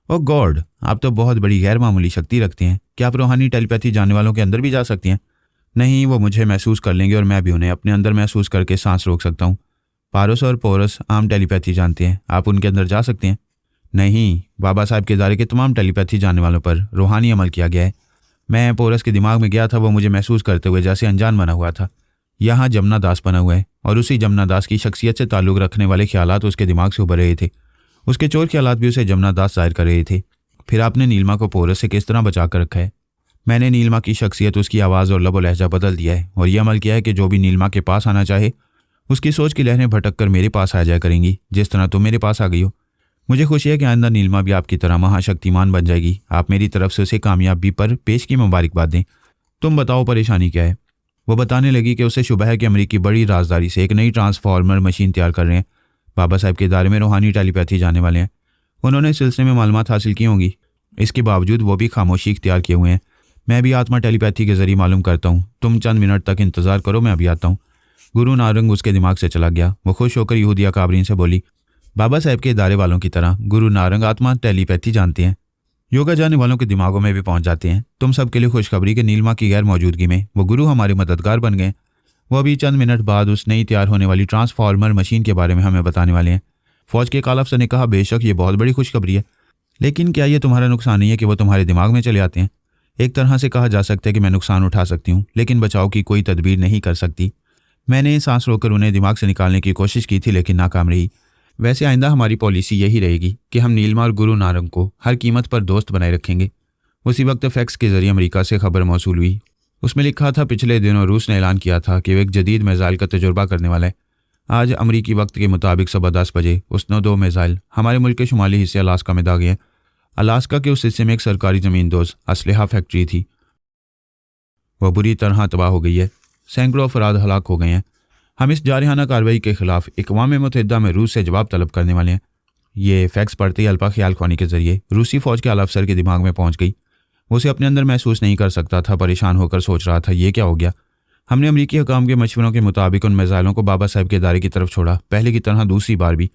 ओ गॉड, आप तो बहुत बड़ी गैर मामूली शक्ति रखते हैं। क्या आप रूहानी टेलीपैथी जानने वालों के अंदर भी जा सकती हैं? नहीं, वो मुझे महसूस कर लेंगे और मैं भी उन्हें अपने अंदर महसूस करके सांस रोक सकता हूँ। पारोस और पोरस आम टेलीपैथी जानते हैं, आप उनके अंदर जा सकते हैं? नहीं, बाबा साहब के इदारे के तमाम टेलीपैथी जानने वालों पर रूहानी अमल किया गया है। मैं पोरस के दिमाग में गया था, वो मुझे महसूस करते हुए जैसे अनजान बना हुआ था। यहाँ जमुना दास बना हुआ है और उसी जमुना दास की शख्सियत से ताल्लुक़ रखने वाले ख्यालात उसके दिमाग से उभर रहे थे। उसके चोर ख्यालात भी उसे जमुना दास जाहिर कर रहे थे। फिर आपने नीलिमा को पोरस से किस तरह बचा कर रखा है? मैंने नीलिमा की शख्सियत, उसकी आवाज़ और लबो लहजा बदल दिया है और यह अमल किया है कि जो भी नीलिमा के पास आना चाहे उसकी सोच की लहरें भटक कर मेरे पास आ जाया करेंगी, जिस तरह तुम मेरे पास आ गई हो। मुझे खुशी है कि आइंदा नीलिमा भी आपकी तरह महाशक्तिमान बन जाएगी। आप मेरी तरफ से उसे कामयाबी पर पेश की मुबारकबाद दें। तुम बताओ परेशानी क्या है? वो बताने लगी कि उसे शुबह है कि अमेरिकी बड़ी राजदारी से एक नई ट्रांसफार्मर मशीन तैयार कर रहे हैं। बाबा साहब के इदारे में रूहानी टेलीपैथी जाने वाले हैं। उन्होंने इस सिलसिले में मालूमात हासिल की होंगी। इसके बावजूद वो भी खामोशी इख्तियार किए हुए हैं। मैं भी आत्मा टेलीपैथी के जरिए मालूम करता हूँ। तुम चंद मिनट तक इंतजार करो, मैं अभी आता हूँ। गुरु नारंग उसके दिमाग से चला गया। वो खुश होकर यहूदी अकाबरीन से बोली, बाबा साहब के इदारे वालों की तरह गुरु नारंग आत्मा टेलीपैथी जानते हैं। योगा जानने वालों के दिमागों में भी पहुंच जाते हैं। तुम सबके लिए खुशखबरी कि नीलिमा की गैर मौजूदगी में वो गुरु हमारे मददगार बन गए। वो अभी चंद मिनट बाद उस नई तैयार होने वाली ट्रांसफार्मर मशीन के बारे में हमें बताने वाले हैं। फौज के काल अफसर ने कहा, बेशक ये बहुत बड़ी खुशखबरी है, लेकिन क्या ये तुम्हारा नुकसान नहीं है कि वो तुम्हारे दिमाग में चले आते हैं? एक तरह से कहा जा सकता है कि मैं नुकसान उठा सकती हूँ, लेकिन बचाव की कोई तदबीर नहीं कर सकती। मैंने सांस रोककर उन्हें दिमाग से निकालने की कोशिश की थी, लेकिन नाकाम रही। वैसे आइंदा हमारी पॉलिसी यही रहेगी कि हम नीलिमा और गुरु नारंग को हर कीमत पर दोस्त बनाए रखेंगे। उसी वक्त फैक्स के जरिए अमेरिका से खबर मौसूल हुई। उसमें लिखा था, पिछले दिनों रूस ने ऐलान किया था कि वो एक जदीद मिसाइल का तजुर्बा करने वाला है। आज अमरीकी वक्त के मुताबिक सुबह 10 बजे उसने 2 मिसाइल हमारे मुल्क के शुमाली हिस्से अलास्का में दागे हैं। अलास्का के उस हिस्से में एक सरकारी ज़मींदोज़ असलहा फैक्ट्री थी। वह बुरी तरह तबाह हो गई है। सैकड़ों अफराद हलाक हो गए हैं। हम इस जारहाना कार्रवाई के खिलाफ अक़वाम मुत्तहिदा में रूस से जवाब तलब करने वाले हैं। ये फैक्स पढ़ते ही अल्पा ख्याल ख्वानी के जरिए रूसी फौज के आला अफसर के दिमाग में पहुंच गई। वो उसे अपने अंदर महसूस नहीं कर सकता था। परेशान होकर सोच रहा था, ये क्या हो गया? हमने अमरीकी हुकाम के मशवरों के मुताबिक उन मिसाइलों को बाबा साहब के इदारे की तरफ छोड़ा। पहले की तरह दूसरी बार भी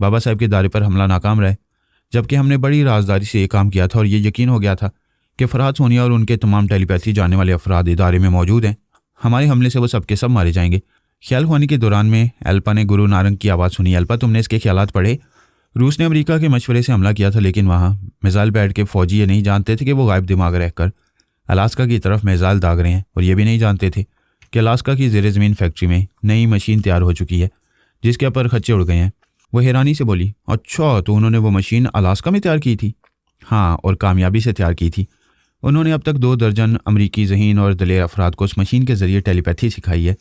बाबा साहब के इदारे पर हमला नाकाम रहा, जबकि हमने बड़ी राजदारी से ये काम किया था और ये यकीन हो गया था कि फरहाद सोनिया और उनके तमाम टेलीपैथी जानने वाले अफराद इदारे में मौजूद हैं। हमारे हमले से वो सबके सब मारे जाएंगे। ख्याल ख्वानी के दौरान में अल्पा ने गुरु नारंग की आवाज़ सुनी। अल्पा, तुमने इसके ख्यालात पढ़े? रूस ने अमेरिका के मशवरे से हमला किया था, लेकिन वहाँ मिसाइल पैड के फौजी ये नहीं जानते थे कि वो गायब दिमाग रहकर अलास्का की तरफ मिसाइल दाग रहे हैं, और ये भी नहीं जानते थे कि अलास्का की ज़ेर ज़मीन फैक्ट्री में नई मशीन तैयार हो चुकी है जिसके ऊपर खच्चे उड़ गए हैं। वो हैरानी से बोली, अच्छा, तो उन्होंने वो मशीन अलास्का में तैयार की थी? हाँ, और कामयाबी से तैयार की थी। उन्होंने अब तक 2 दर्जन अमरीकी ज़हीन और दलेर अफराद को उस मशीन के ज़रिए टेलीपैथी सिखाई है।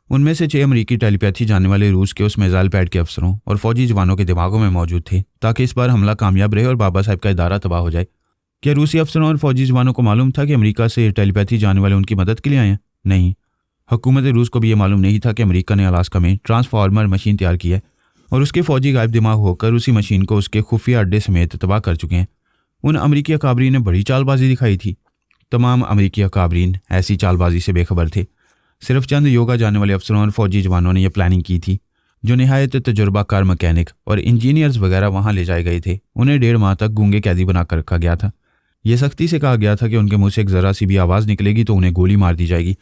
उनमें से 6 अमरीकी टेलीपैथी जानने वाले रूस के उस मिसाइल पैड के अफसरों और फौजी जवानों के दिमागों में मौजूद थे, ताकि इस बार हमला कामयाब रहे और बाबा साहब का इदारा तबाह हो जाए। क्या रूसी अफसरों और फौजी जवानों को मालूम था कि अमेरिका से टेलीपैथी जानने वाले उनकी मदद के लिए आए हैं? नहीं, हुकूमत रूस को भी ये मालूम नहीं था कि अमेरिका ने अलास्का में ट्रांसफार्मर मशीन तैयार की है और उसके फौजी गायब दिमाग होकर उसी मशीन को उसके खुफिया अड्डे समेत तबाह कर चुके हैं। उन अमरीकी अकाबरीन ने बड़ी चालबाजी दिखाई थी। तमाम अमरीकी अकाबरीन ऐसी चालबाजी से बेखबर थे। सिर्फ चंद योगा जाने वाले अफसरों और फौजी जवानों ने यह प्लानिंग की थी, जो निहायत तजुर्बाकार मैकेनिक और इंजीनियर्स वगैरह वहां ले जाए गए थे। उन्हें 1.5 माह तक गूंगे कैदी बनाकर रखा गया था। यह सख्ती से कहा गया था कि उनके मुंह से एक ज़रा सी भी आवाज़ निकलेगी तो उन्हें गोली मार दी जाएगी।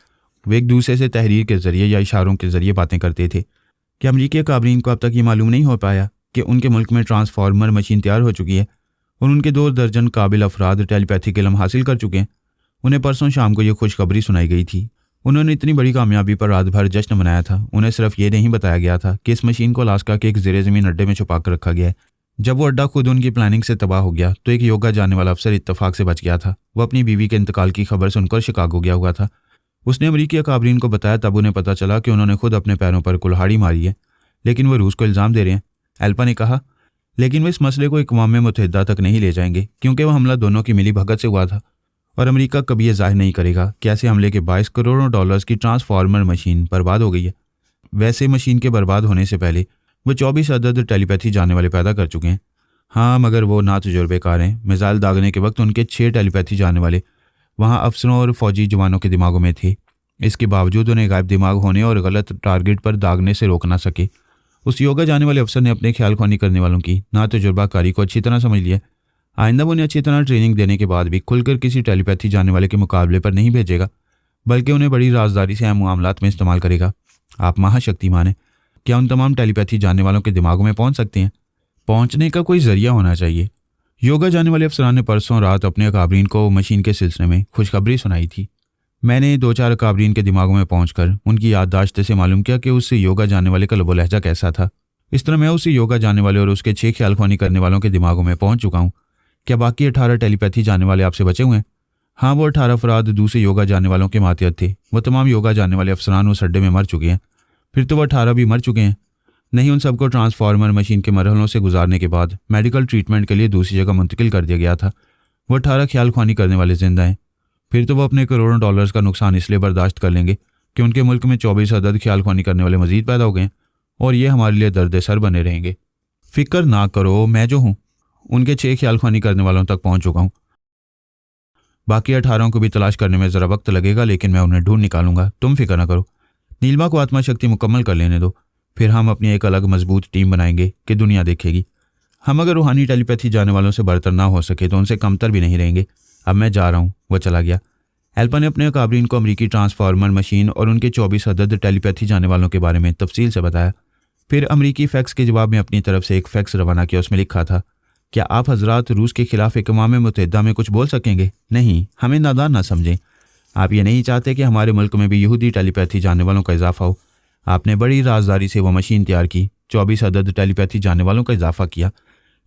वे एक दूसरे से तहरीर के ज़रिए या इशारों के ज़रिए बातें करते थे। कि अमरीकी काबरीन को अब तक ये मालूम नहीं हो पाया कि उनके मुल्क में ट्रांसफार्मर मशीन तैयार हो चुकी है और उनके 2 दर्जन काबिल अफराद टेलीपैथिक इल्म हासिल कर चुके हैं। उन्हें परसों शाम को यह खुशखबरी सुनाई गई थी। उन्होंने इतनी बड़ी कामयाबी पर रात भर जश्न मनाया था। उन्हें सिर्फ ये नहीं बताया गया था कि इस मशीन को अलास्का के एक ज़ेरे ज़मीन अड्डे में छुपा कर रखा गया है। जब वो अड्डा खुद उनकी प्लानिंग से तबाह हो गया तो एक योगा जाने वाला अफसर इत्तफाक से बच गया था। वो अपनी बीवी के इंतकाल की खबर सुनकर शिकागो गया हुआ था। उसने अमरीकी अकाबरीन को बताया, तब उन्हें पता चला कि उन्होंने खुद अपने पैरों पर कुल्हाड़ी मारी है, लेकिन वो रूस को इल्ज़ाम दे रहे हैं। एल्पा ने कहा, लेकिन वे इस मसले को अक़वाम मुत्तहिदा तक नहीं ले जाएंगे, क्योंकि वह हमला दोनों की मिली भगत से हुआ था और अमेरिका कभी यह जाहिर नहीं करेगा कि ऐसे हमले के 22 करोड़ डॉलर्स की ट्रांसफार्मर मशीन बर्बाद हो गई है। वैसे मशीन के बर्बाद होने से पहले वो 24 अदद टेलीपैथी जाने वाले पैदा कर चुके हैं। हाँ, मगर वो ना तजुर्बेकार हैं। मिसाइल दागने के वक्त उनके 6 टेलीपैथी जाने वाले वहाँ अफसरों और फौजी जवानों के दिमागों में थे। इसके बावजूद उन्हें गायब दिमाग होने और गलत टारगेट पर दागने से रोक ना सके। उस योगा जाने वाले अफसर ने अपने ख्याल ख्वानी करने वालों की ना तजुर्बाकारी को अच्छी तरह समझ लिया। आइंदा वो उन्हें अच्छी तरह ट्रेनिंग देने के बाद भी खुलकर किसी टेलीपैथी जाने वाले के मुकाबले पर नहीं भेजेगा, बल्कि उन्हें बड़ी राजदारी से अहम मामलात में इस्तेमाल करेगा। आप महाशक्तिमान हैं। क्या उन तमाम टेलीपैथी जानने वालों के दिमागों में पहुंच सकते हैं? पहुंचने का कोई जरिया होना चाहिए। योगा जाने वाले अफसरान ने परसों रात अपने अकाबरीन को मशीन के सिलसिले में खुशखबरी सुनाई थी। मैंने 2-4 अकाबरीन के दिमागों में पहुंचकर उनकी याददाश्त से मालूम किया कि उससे योगा जाने वाले का लबो लहजा कैसा था। इस तरह मैं उसी योगा जाने वाले और उसके 6 ख्याल ख्वानी करने वालों के दिमागों में पहुंच चुका हूँ। क्या बाकी 18 टेलीपैथी जाने वाले आपसे बचे हुए हैं? हाँ, वो 18 अफराद दूसरे योगा जाने वालों के मातहत थे। वो तमाम योगा जाने वाले अफसरान उस अड्डे में मर चुके हैं। फिर तो वो 18 भी मर चुके हैं। नहीं, उन सबको ट्रांसफार्मर मशीन के मरहलों से गुजारने के बाद मेडिकल ट्रीटमेंट के लिए दूसरी जगह मुंतकिल कर दिया गया था। वो 18 ख्याल ख्वानी करने वाले जिंदा हैं। फिर तो वो अपने करोड़ों डॉलर्स का नुकसान इसलिए बर्दाश्त कर लेंगे कि उनके मुल्क में 24 अदद ख्याल ख्वानी करने वाले मजीद पैदा हो गए हैं और ये हमारे लिए दर्द सर बने रहेंगे। फिक्र ना करो, मैं जो हूँ उनके 6 ख्याल ख्वानी करने वालों तक पहुँच चुका हूँ। बाकी 18 को भी तलाश करने में ज़रा वक्त लगेगा, लेकिन मैं उन्हें ढूंढ निकालूंगा। तुम फिक्र ना करो। नीलमा को आत्मा शक्ति मुकम्मल कर लेने दो, फिर हम अपनी एक अलग मजबूत टीम बनाएंगे कि दुनिया देखेगी। हम अगर रूहानी टेलीपैथी जाने वालों से बरतर ना हो सके तो उनसे कमतर भी नहीं रहेंगे। अब मैं जा रहा हूँ। वह चला गया। एल्पा ने अपने अकाबरीन को अमरीकी ट्रांसफार्मर मशीन और उनके 24 अदद टेलीपैथी जाने वालों के बारे में तफसील से बताया। फिर अमरीकी फैक्स के जवाब में अपनी तरफ से एक फैक्स रवाना किया। उसमें लिखा था, क्या आप हजरात रूस के खिलाफ अक़वाम मुत्तहिदा में कुछ बोल सकेंगे? नहीं, हमें नादान ना समझें। आप ये नहीं चाहते कि हमारे मुल्क में भी यहूदी टेलीपैथी जाने वालों का इजाफा हो। आपने बड़ी राजदारी से वह मशीन तैयार की, 24 अदद टेलीपैथी जाने वालों का इजाफा किया।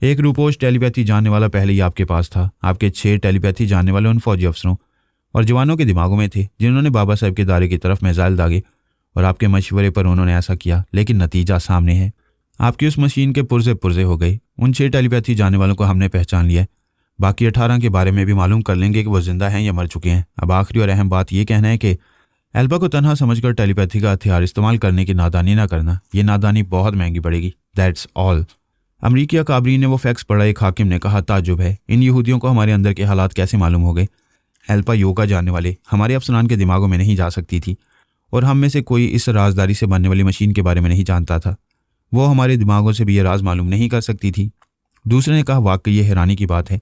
एक रूपोश टेलीपैथी जानने वाला पहले ही आपके पास था। आपके 6 टेलीपैथी जानने वाले उन फौजी अफसरों और जवानों के दिमागों में थे जिन्होंने बाबा साहब के दायरे की तरफ मिसाइल दागे, और आपके मशवरे पर उन्होंने ऐसा किया। लेकिन नतीजा सामने है। आपकी उस मशीन के पुर्जे पुर्जे हो गए। उन 6 टेलीपैथी जाने वालों को हमने पहचान लिया है। बाकी 18 के बारे में भी मालूम कर लेंगे कि वो जिंदा हैं या मर चुके हैं। अब आखिरी और अहम बात यह कहना है कि एल्बा को तनहा समझकर टेलीपैथी का हथियार इस्तेमाल करने की नादानी ना करना। ये नादानी बहुत महंगी पड़ेगी। That's all. अमरीकी अकाबरीन ने वो फैक्स पढ़ा। एक हाकिम ने कहा, ताजुब है, इन यहूदियों को हमारे अंदर के हालात कैसे मालूम हो गए? एल्पा योगा जानने वाले हमारे अफसरान के दिमागों में नहीं जा सकती थी, और हम में से कोई इस राजदारी से बनने वाली मशीन के बारे में नहीं जानता था। वो हमारे दिमागों से भी ये राज मालूम नहीं कर सकती थी। दूसरे ने कहा, वाकई ये हैरानी की बात है।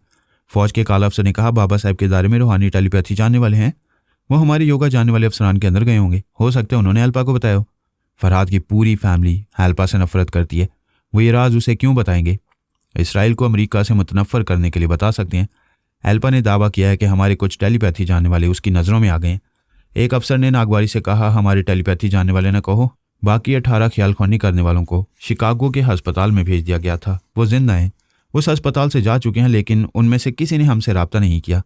फौज के काला अफसर ने कहा, बाबा साहब के दायरे में रूहानी टेलीपैथी जानने वाले हैं। वो हमारे योगा जानने वाले अफसरान के अंदर गए होंगे। हो सकता है उन्होंने एल्पा को बताया हो। फरहाद की पूरी फैमिली एल्पा से नफरत करती है। वो ये राज उसे क्यों बताएंगे? इसराइल को अमेरिका से मुतनफ़र करने के लिए बता सकते हैं। एल्पा ने दावा किया है कि हमारे कुछ टेलीपैथी जानने वाले उसकी नज़रों में आ गए हैं। एक अफसर ने नागवारी से कहा, हमारे टेलीपैथी जानने वाले न कहो। बाकी 18 ख्याल ख्वानी करने वालों को शिकागो के हस्पताल में भेज दिया गया था। वो जिंदा हैं। उस अस्पताल से जा चुके हैं, लेकिन उनमें से किसी ने हमसे रब्ता नहीं किया।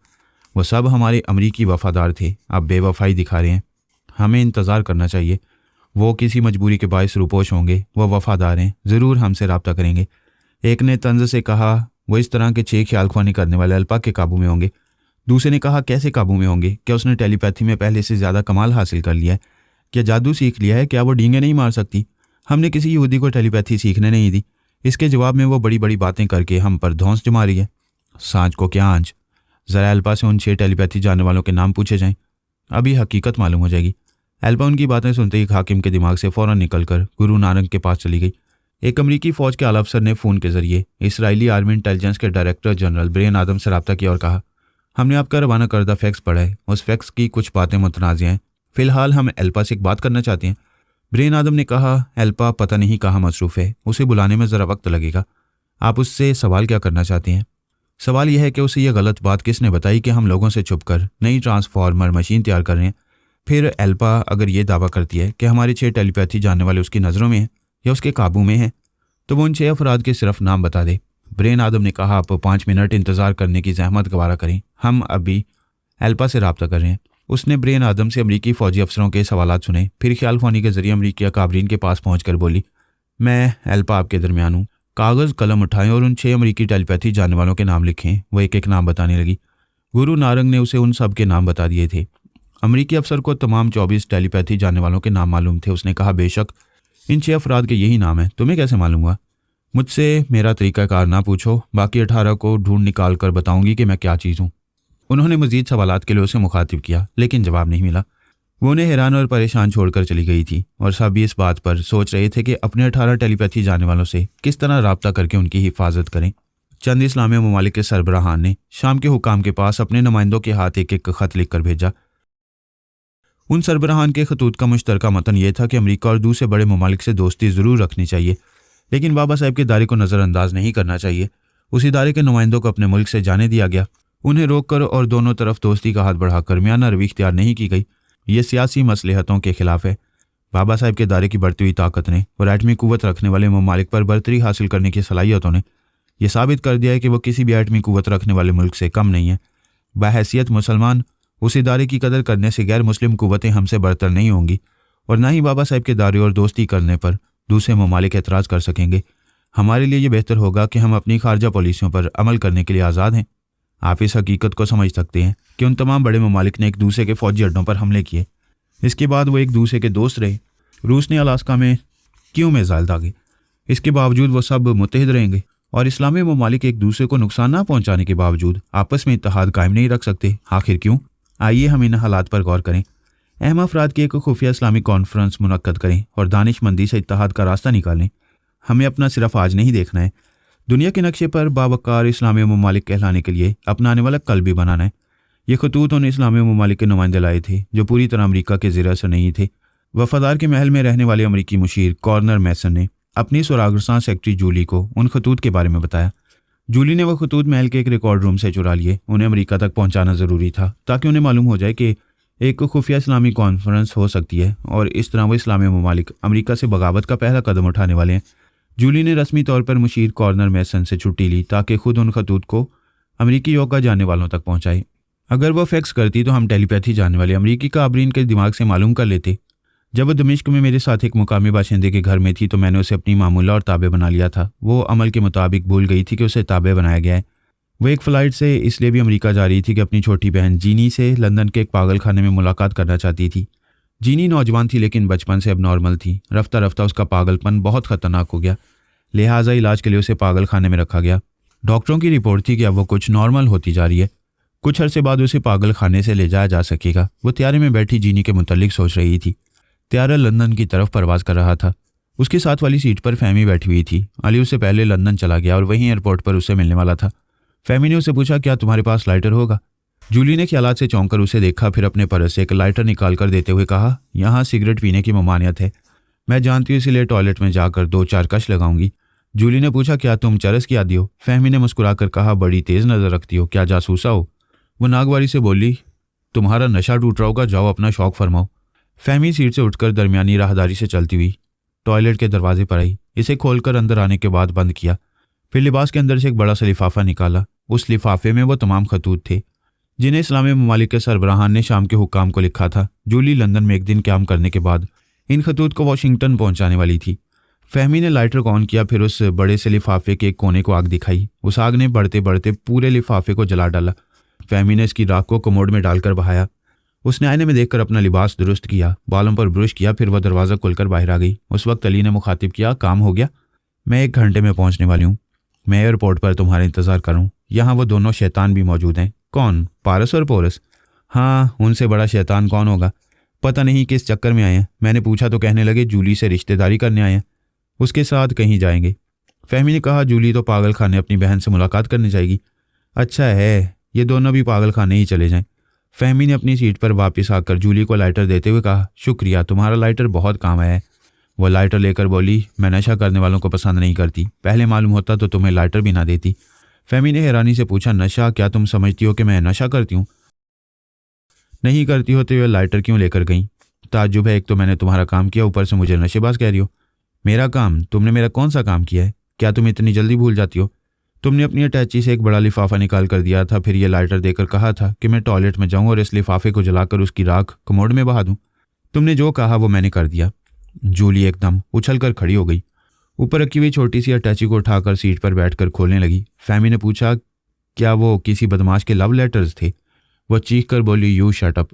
वो सब हमारे अमरीकी वफादार थे। अब बेवफाई दिखा रहे हैं। हमें इंतज़ार करना चाहिए। वो किसी मजबूरी के बायस रूपोश होंगे। वो वफादार हैं, ज़रूर हमसे रब्ता करेंगे। एक ने तंज से कहा, वो इस तरह के 6 ख्याल ख्वानी करने वाले अल्पा के काबू में होंगे। दूसरे ने कहा, कैसे काबू में होंगे? क्या उसने टेलीपैथी में पहले से ज़्यादा कमाल हासिल कर लिया है? क्या जादू सीख लिया है? क्या वो डींगे नहीं मार सकती? हमने किसी यहूदी को टेलीपैथी सीखने नहीं दी। इसके जवाब में वो बड़ी बड़ी बातें करके हम पर धौंस जमा रही है। सांझ को क्या आंच। ज़रा एल्पा से उन 6 टेलीपैथी जानने वालों के नाम पूछे जाएं, अभी हकीकत मालूम हो जाएगी। एल्पा उनकी बातें सुनते ही हाकिम के दिमाग से फ़ौरन निकलकर गुरु नानक के पास चली गई। एक अमरीकी फ़ौज के आला अफसर ने फ़ोन के जरिए इसराइली आर्मी इंटेलिजेंस के डायरेक्टर जनरल ब्रेन आदम से रब्ता किया और कहा, हमने आपका रवाना करदा फैक्स पढ़ा है। उस फैक्स की कुछ बातें मुतनाज़ हैं। फ़िलहाल हम एल्पा से एक बात करना चाहते हैं। ब्रेन आदम ने कहा, एल्पा पता नहीं कहाँ मसरूफ़ है, उसे बुलाने में ज़रा वक्त लगेगा। आप उससे सवाल क्या करना चाहते हैं? सवाल यह है कि उसे यह गलत बात किसने बताई कि हम लोगों से छुप कर नई ट्रांसफार्मर मशीन तैयार कर रहे हैं। फिर एल्पा अगर ये दावा करती है कि हमारे 6 टेलीपैथी जानने वाले उसकी नज़रों में हैं या उसके काबू में हैं, तो वो उन 6 अफराद के सिर्फ नाम बता दे। ब्रेन आदम ने कहा, आप 5 मिनट इंतज़ार करने की जहमत गवारा करें, हम अभी एल्पा से रब्ता कर रहे हैं। उसने ब्रेन आदम से अमरीकी फ़ौजी अफसरों के सवालात सुने, फिर ख्याल फ़ानी के जरिए अमरीकी अकाबरीन के पास पहुंचकर बोली, मैं एल्पा आपके दरमियान हूँ। कागज़ कलम उठाएं और उन 6 अमरीकी टेलीपैथी जानने वालों के नाम लिखें। वो एक एक नाम बताने लगी। गुरु नारंग ने उसे उन सब के नाम बता दिए थे। अमरीकी अफसर को तमाम 24 टेलीपैथी जानने वालों के नाम मालूम थे। उसने कहा, बेशक इन 6 अफराद के यही नाम हैं, तुम्हें कैसे मालूम हुआ? मुझसे मेरा तरीक़ाकार ना पूछो, बाकी 18 को ढूंढ निकाल कर बताऊंगी कि मैं क्या चीज़ हूँ। उन्होंने मजीद सवालात के लिए उसे मुखातिब किया, लेकिन जवाब नहीं मिला। वो उन्हें हैरान और परेशान छोड़कर चली गई थी और सब भी इस बात पर सोच रहे थे कि अपने 18 टेलीपैथी जानने वालों से किस तरह राब्ता करके उनकी हिफाजत करें। चंद इस्लामी ममालिक के सरबराहान ने शाम के हुकाम के पास अपने नुमाइंदों के हाथ एक एक खत लिखकर भेजा। उन सरबराहान के खतूत का मुश्तरका मतन यह था कि अमरीका और दूसरे बड़े ममालिक से दोस्ती ज़रूर रखनी चाहिए, लेकिन बाबा साहब के दायरे को नज़रअंदाज नहीं करना चाहिए। उस इदारे के नुमाइंदों को अपने मुल्क से जाने दिया गया। उन्हें रोककर और दोनों तरफ दोस्ती का हाथ बढ़ाकर मियाना रवि इख्तियार नहीं की गई। ये सियासी मसलहतों के खिलाफ है। बाबा साहब के दायरे की बढ़ती हुई ताकत ने और एटमी कुव्वत रखने वाले ममालिक पर बरतरी हासिल करने की सलाहियतों ने यह साबित कर दिया है कि वो किसी भी एटमी कुव्वत रखने वाले मुल्क से कम नहीं है। बहैसियत मुसलमान उस इदारे की कदर करने से गैर मुस्लिम कुव्वतें हमसे बरतर नहीं होंगी और ना ही बाबा साहब के दायरे और दोस्ती करने पर दूसरे ममालिक एतराज़ कर सकेंगे। हमारे लिए ये बेहतर होगा कि हम अपनी खारजा पॉलिसियों पर अमल करने के लिए आज़ाद हैं। आप इस हकीकत को समझ सकते हैं कि उन तमाम बड़े ममालिक ने एक दूसरे के फौजी अड्डों पर हमले किए। इसके बाद वो एक दूसरे के दोस्त रहे। रूस ने अलास्का में क्यों मिसाइल दागे, इसके बावजूद वो सब मुत्तहिद रहेंगे और इस्लामी ममालिक एक दूसरे को नुकसान ना पहुंचाने के बावजूद आपस में इत्तेहाद कायम नहीं रख सकते। आखिर क्यों? आइए हम इन हालात पर गौर करें। अहम अफराद की एक खुफिया इस्लामी कॉन्फ्रेंस मुनक्कद करें और दानिशमंदी से इत्तेहाद का रास्ता निकालें। हमें अपना सिर्फ आज नहीं देखना है, दुनिया के नक्शे पर बावकार इस्लामी ममालिक कहलाने के लिए अपनाने वाला कल भी बनाना है। ये खतूत उन इस्लामी ममालिक के नुमाइंदे लाए थे जो पूरी तरह अमरीका के ज़ेर असर नहीं थे। वफादार के महल में रहने वाले अमरीकी मुशीर कॉर्नर मैसन ने अपनी सुरागरसां सेक्रेटरी जूली को उन खतूत के बारे में बताया। जूली ने वह खतूत महल के एक रिकॉर्ड रूम से चुरा लिए। उन्हें अमरीका तक पहुंचाना ज़रूरी था ताकि उन्हें मालूम हो जाए कि एक खुफिया इस्लामी कॉन्फ्रेंस हो सकती है और इस तरह वो इस्लामी ममालिक अमरीका से बगावत का पहला कदम उठाने वाले हैं। जूली ने रस्मी तौर पर मुशीर कॉर्नर मैसन से छुट्टी ली ताकि खुद उन खतूत को अमरीकी योगा जानने वालों तक पहुंचाए। अगर वह फैक्स करती तो हम टेलीपैथी जानने वाले अमरीकी काबरीन के दिमाग से मालूम कर लेते। जब वह दमिश्क में मेरे साथ एक मुकामी बाशिंदे के घर में थी तो मैंने उसे अपनी मामूला और ताबे बना लिया था। वो अमल के मुताबिक भूल गई थी कि उसे ताबे बनाया गया है। वो एक फ़्लाइट से इसलिए भी अमरीका जा रही थी कि अपनी छोटी बहन जीनी से लंदन के एक पागल खाने में मुलाकात करना चाहती थी। जीनी नौजवान थी लेकिन बचपन से अब नॉर्मल थी। रफ्ता रफ्ता उसका पागलपन बहुत ख़तरनाक हो गया, लिहाजा इलाज के लिए उसे पागल खाने में रखा गया। डॉक्टरों की रिपोर्ट थी कि अब वो कुछ नॉर्मल होती जा रही है, कुछ अरसे बाद उसे पागल खाने से ले जाया जा सकेगा। वो त्यारे में बैठी जीनी के मुतल्लिक सोच रही थी। त्यारा लंदन की तरफ परवाज़ कर रहा था। उसके साथ वाली सीट पर फहमी बैठी हुई थी। अली उससे पहले लंदन चला गया और वहीं एयरपोर्ट पर उसे मिलने वाला था। फहमी ने उसे पूछा, क्या तुम्हारे पास लाइटर होगा? जूली ने ख्यालात से चौंक कर उसे देखा, फिर अपने पर्स से एक लाइटर निकाल कर देते हुए कहा, यहाँ सिगरेट पीने की ममानियत है, मैं जानती हूँ, इसलिए टॉयलेट में जाकर 2-4 कश लगाऊंगी। जूली ने पूछा, क्या तुम चरस की आदी हो? फहमी ने मुस्कुराकर कहा, बड़ी तेज़ नज़र रखती हो, क्या जासूसा हो? वो नागवारी से बोली, तुम्हारा नशा टूट रहा होगा, जाओ अपना शौक फरमाओ। फहमी सीट से उठकर दरमियानी राहदारी से चलती हुई टॉयलेट के दरवाजे पर आई। इसे खोलकर अंदर आने के बाद बंद किया। फिर लिबास के अंदर से एक बड़ा सा लिफाफा निकाला। उस लिफाफे में वो तमाम खतूत थे जिन्हें इस्लामी ममालिक के सरबराहान ने शाम के हुक्काम को लिखा था। जूली लंदन में एक दिन क्याम करने के बाद इन खतूत को वाशिंगटन पहुंचाने वाली थी। फहमी ने लाइटर को ऑन किया, फिर उस बड़े से लिफाफे के एक कोने को आग दिखाई। उस आग ने बढ़ते बढ़ते पूरे लिफाफे को जला डाला। फहमी ने इसकी राख को कमोड में डालकर बहाया। उसने आईने में देखकर अपना लिबास दुरुस्त किया, बालों पर ब्रश किया, फिर वह दरवाज़ा खुलकर बाहर आ गई। उस वक्त अली ने मुखातिब किया, काम हो गया? मैं 1 घंटे में पहुंचने वाली हूँ। मैं एयरपोर्ट पर तुम्हारा इंतज़ार करूँ। यहाँ वो दोनों शैतान भी मौजूद हैं। कौन? पारस और पोरस? हाँ, उनसे बड़ा शैतान कौन होगा? पता नहीं किस चक्कर में आए हैं। मैंने पूछा तो कहने लगे जूली से रिश्तेदारी करने आए हैं, उसके साथ कहीं जाएंगे। फहमी ने कहा जूली तो पागल खाने अपनी बहन से मुलाकात करने जाएगी। अच्छा है, ये दोनों भी पागल खाने ही चले जाएं। फहमी ने अपनी सीट पर वापस आकर जूली को लाइटर देते हुए कहा, शुक्रिया, तुम्हारा लाइटर बहुत काम आया है। वो लाइटर लेकर बोली, मैं नशा करने वालों को पसंद नहीं करती, पहले मालूम होता तो तुम्हें लाइटर भी ना देती। फहमी ने हैरानी से पूछा, नशा? क्या तुम समझती हो कि मैं नशा करती हूँ? नहीं करती हो तो ये लाइटर क्यों लेकर गई? ताज्जुब है, एक तो मैंने तुम्हारा काम किया, ऊपर से मुझे नशेबाज कह रही हो। मेरा काम? तुमने मेरा कौन सा काम किया है? क्या तुम इतनी जल्दी भूल जाती हो? तुमने अपनी अटैची से एक बड़ा लिफाफा निकाल कर दिया था, फिर ये लाइटर देकर कहा था कि मैं टॉयलेट में जाऊं और इस लिफाफे को जलाकर उसकी राख कमोड में बहा दूं। तुमने जो कहा वो मैंने कर दिया। जूली एकदम उछलकर खड़ी हो गई, ऊपर रखी हुई छोटी सी अटैची को उठाकर सीट पर बैठकर खोलने लगी। फहमी ने पूछा, क्या वो किसी बदमाश के लव लेटर्स थे? वो चीख कर बोली, यू शट अप।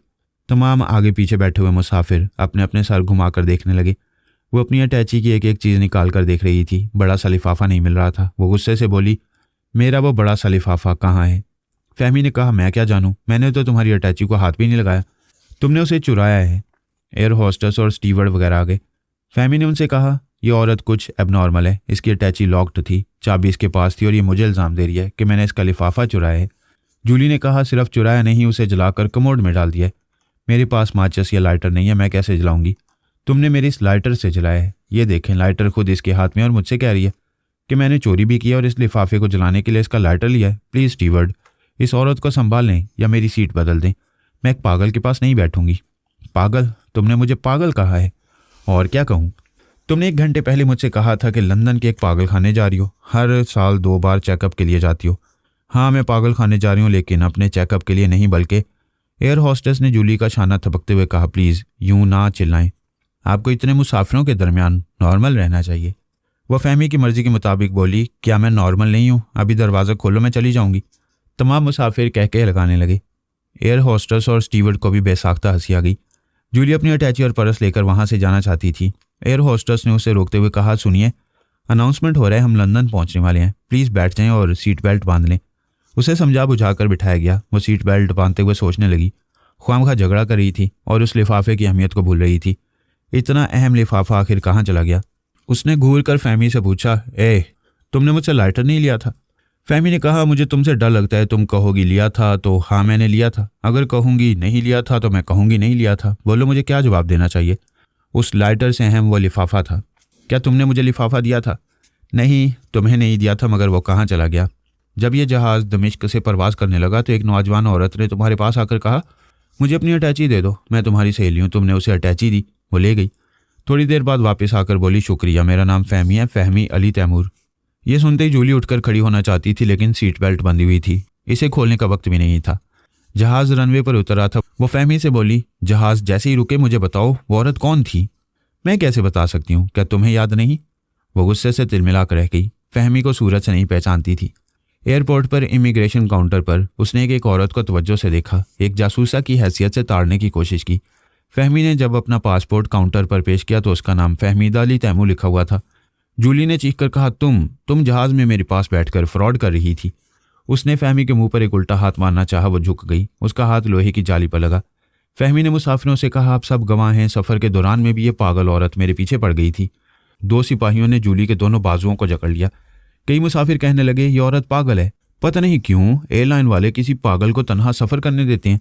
तमाम आगे पीछे बैठे हुए मुसाफिर अपने अपने सर घुमाकर देखने लगे। वो अपनी अटैची की एक एक चीज़ निकाल कर देख रही थी, बड़ा सा लिफाफा नहीं मिल रहा था। वो गुस्से से बोली, मेरा वो बड़ा सा लिफाफा कहाँ है? फहमी ने कहा, मैं क्या जानूं, मैंने तो तुम्हारी अटैची को हाथ भी नहीं लगाया, तुमने उसे चुराया है। एयर होस्टेस और स्टीवर्ड वगैरह आ गए। फहमी ने उनसे कहा, यह औरत कुछ एबनॉर्मल है, इसकी अटैची लॉक्ड थी, चाबी इसके पास थी और ये मुझे इल्ज़ाम दे रही है कि मैंने इसका लिफाफा चुराया है। जूली ने कहा, सिर्फ चुराया नहीं, उसे जलाकर कमोड में डाल दिया। मेरे पास माचिस या लाइटर नहीं है, मैं कैसे जलाऊंगी? तुमने मेरी इस लाइटर से जलाया है। ये देखें, लाइटर खुद इसके हाथ में और मुझसे कह रही है कि मैंने चोरी भी की और इस लिफाफे को जलाने के लिए इसका लाइटर लिया है। प्लीज़ स्टीवर्ड, इस औरत को संभाल लें या मेरी सीट बदल दें, मैं एक पागल के पास नहीं बैठूंगी। पागल? तुमने मुझे पागल कहा है? और क्या कहूँ? तुमने 1 घंटे पहले मुझसे कहा था कि लंदन के एक पागल खाने जा रही हो, हर साल 2 बार चेकअप के लिए जाती हो। हाँ, मैं पागल खाने जा रही हूँ, लेकिन अपने चेकअप के लिए नहीं, बल्कि। एयर हॉस्टेस ने जूली का शाना थपकते हुए कहा, प्लीज़ यूं ना चिल्लाएं, आपको इतने मुसाफिरों के दरमियान नॉर्मल रहना चाहिए। वह फहमी की मर्जी के मुताबिक बोली, क्या मैं नॉर्मल नहीं हूँ? अभी दरवाज़ा खोलो, मैं चली जाऊँगी। तमाम मुसाफिर कह के लगाने लगे। एयर हॉस्टेस और स्टीवर्ड को भी बेसाख्ता हंसी आ गई। जूली अपनी अटैची और पर्स लेकर वहाँ से जाना चाहती थी। एयर हॉस्टेस ने उसे रोकते हुए कहा, सुनिए, अनाउंसमेंट हो रहा है, हम लंदन पहुँचने वाले हैं, प्लीज़ बैठ जाएँ और सीट बेल्ट बांध लें। उसे समझा बुझाकर बिठाया गया। वो सीट बेल्ट बांधते हुए सोचने लगी। ख्वामखा झगड़ा कर रही थी और उस लिफाफे की अहमियत को भूल रही थी। इतना अहम लिफाफा आखिर कहाँ चला गया? उसने घूर कर फहमी से पूछा, तुमने मुझसे लाइटर नहीं लिया था? फहमी ने कहा, मुझे तुमसे डर लगता है, तुम कहोगी लिया था तो हाँ मैंने लिया था, अगर कहूँगी नहीं लिया था तो मैं कहूँगी नहीं लिया था। बोलो, मुझे क्या जवाब देना चाहिए? उस लाइटर से अहम वो लिफाफा था। क्या तुमने मुझे लिफाफा दिया था? नहीं, तुम्हें नहीं दिया था, मगर वो कहाँ चला गया? जब ये जहाज़ दमिश्क से परवास करने लगा तो एक नौजवान औरत ने तुम्हारे पास आकर कहा, मुझे अपनी अटैची दे दो, मैं तुम्हारी सहेली हूँ। तुमने उसे अटैची दी, वो ले गई। थोड़ी देर बाद वापस आकर बोली, शुक्रिया, मेरा नाम फहमी है, फहमी अली तैमूर। ये सुनते ही जूली उठकर खड़ी होना चाहती थी, लेकिन सीट बेल्ट बंधी हुई थी, इसे खोलने का वक्त भी नहीं था। जहाज़ रनवे पर उतरा था। वो फहमी से बोली, जहाज़ जैसे ही रुके मुझे बताओ वो औरत कौन थी? मैं कैसे बता सकती हूँ, क्या तुम्हें याद नहीं? वो गुस्से से तिलमिला कर रह गई। फहमी को सूरत से नहीं पहचानती थी। एयरपोर्ट पर इमिग्रेशन काउंटर पर उसने एक औरत को तवज्जो से देखा, एक जासूसा की हैसियत से ताड़ने की कोशिश की। फहमी ने जब अपना पासपोर्ट काउंटर पर पेश किया तो उसका नाम फहमीदा अली तैमूर लिखा हुआ था। जूली ने चीखकर कहा, तुम जहाज़ में मेरे पास बैठकर फ्रॉड कर रही थी। उसने फहमी के मुंह पर एक उल्टा हाथ मारना चाहा, वो झुक गई, उसका हाथ लोहे की जाली पर लगा। फहमी ने मुसाफिरों से कहा, आप सब गवाह हैं, सफ़र के दौरान में भी ये पागल औरत मेरे पीछे पड़ गई थी। 2 सिपाहियों ने जूली के दोनों बाजुओं को जकड़ लिया। कई मुसाफिर कहने लगे, ये औरत पागल है, पता नहीं क्यों एयरलाइन वाले किसी पागल को तनहा सफ़र करने देते हैं।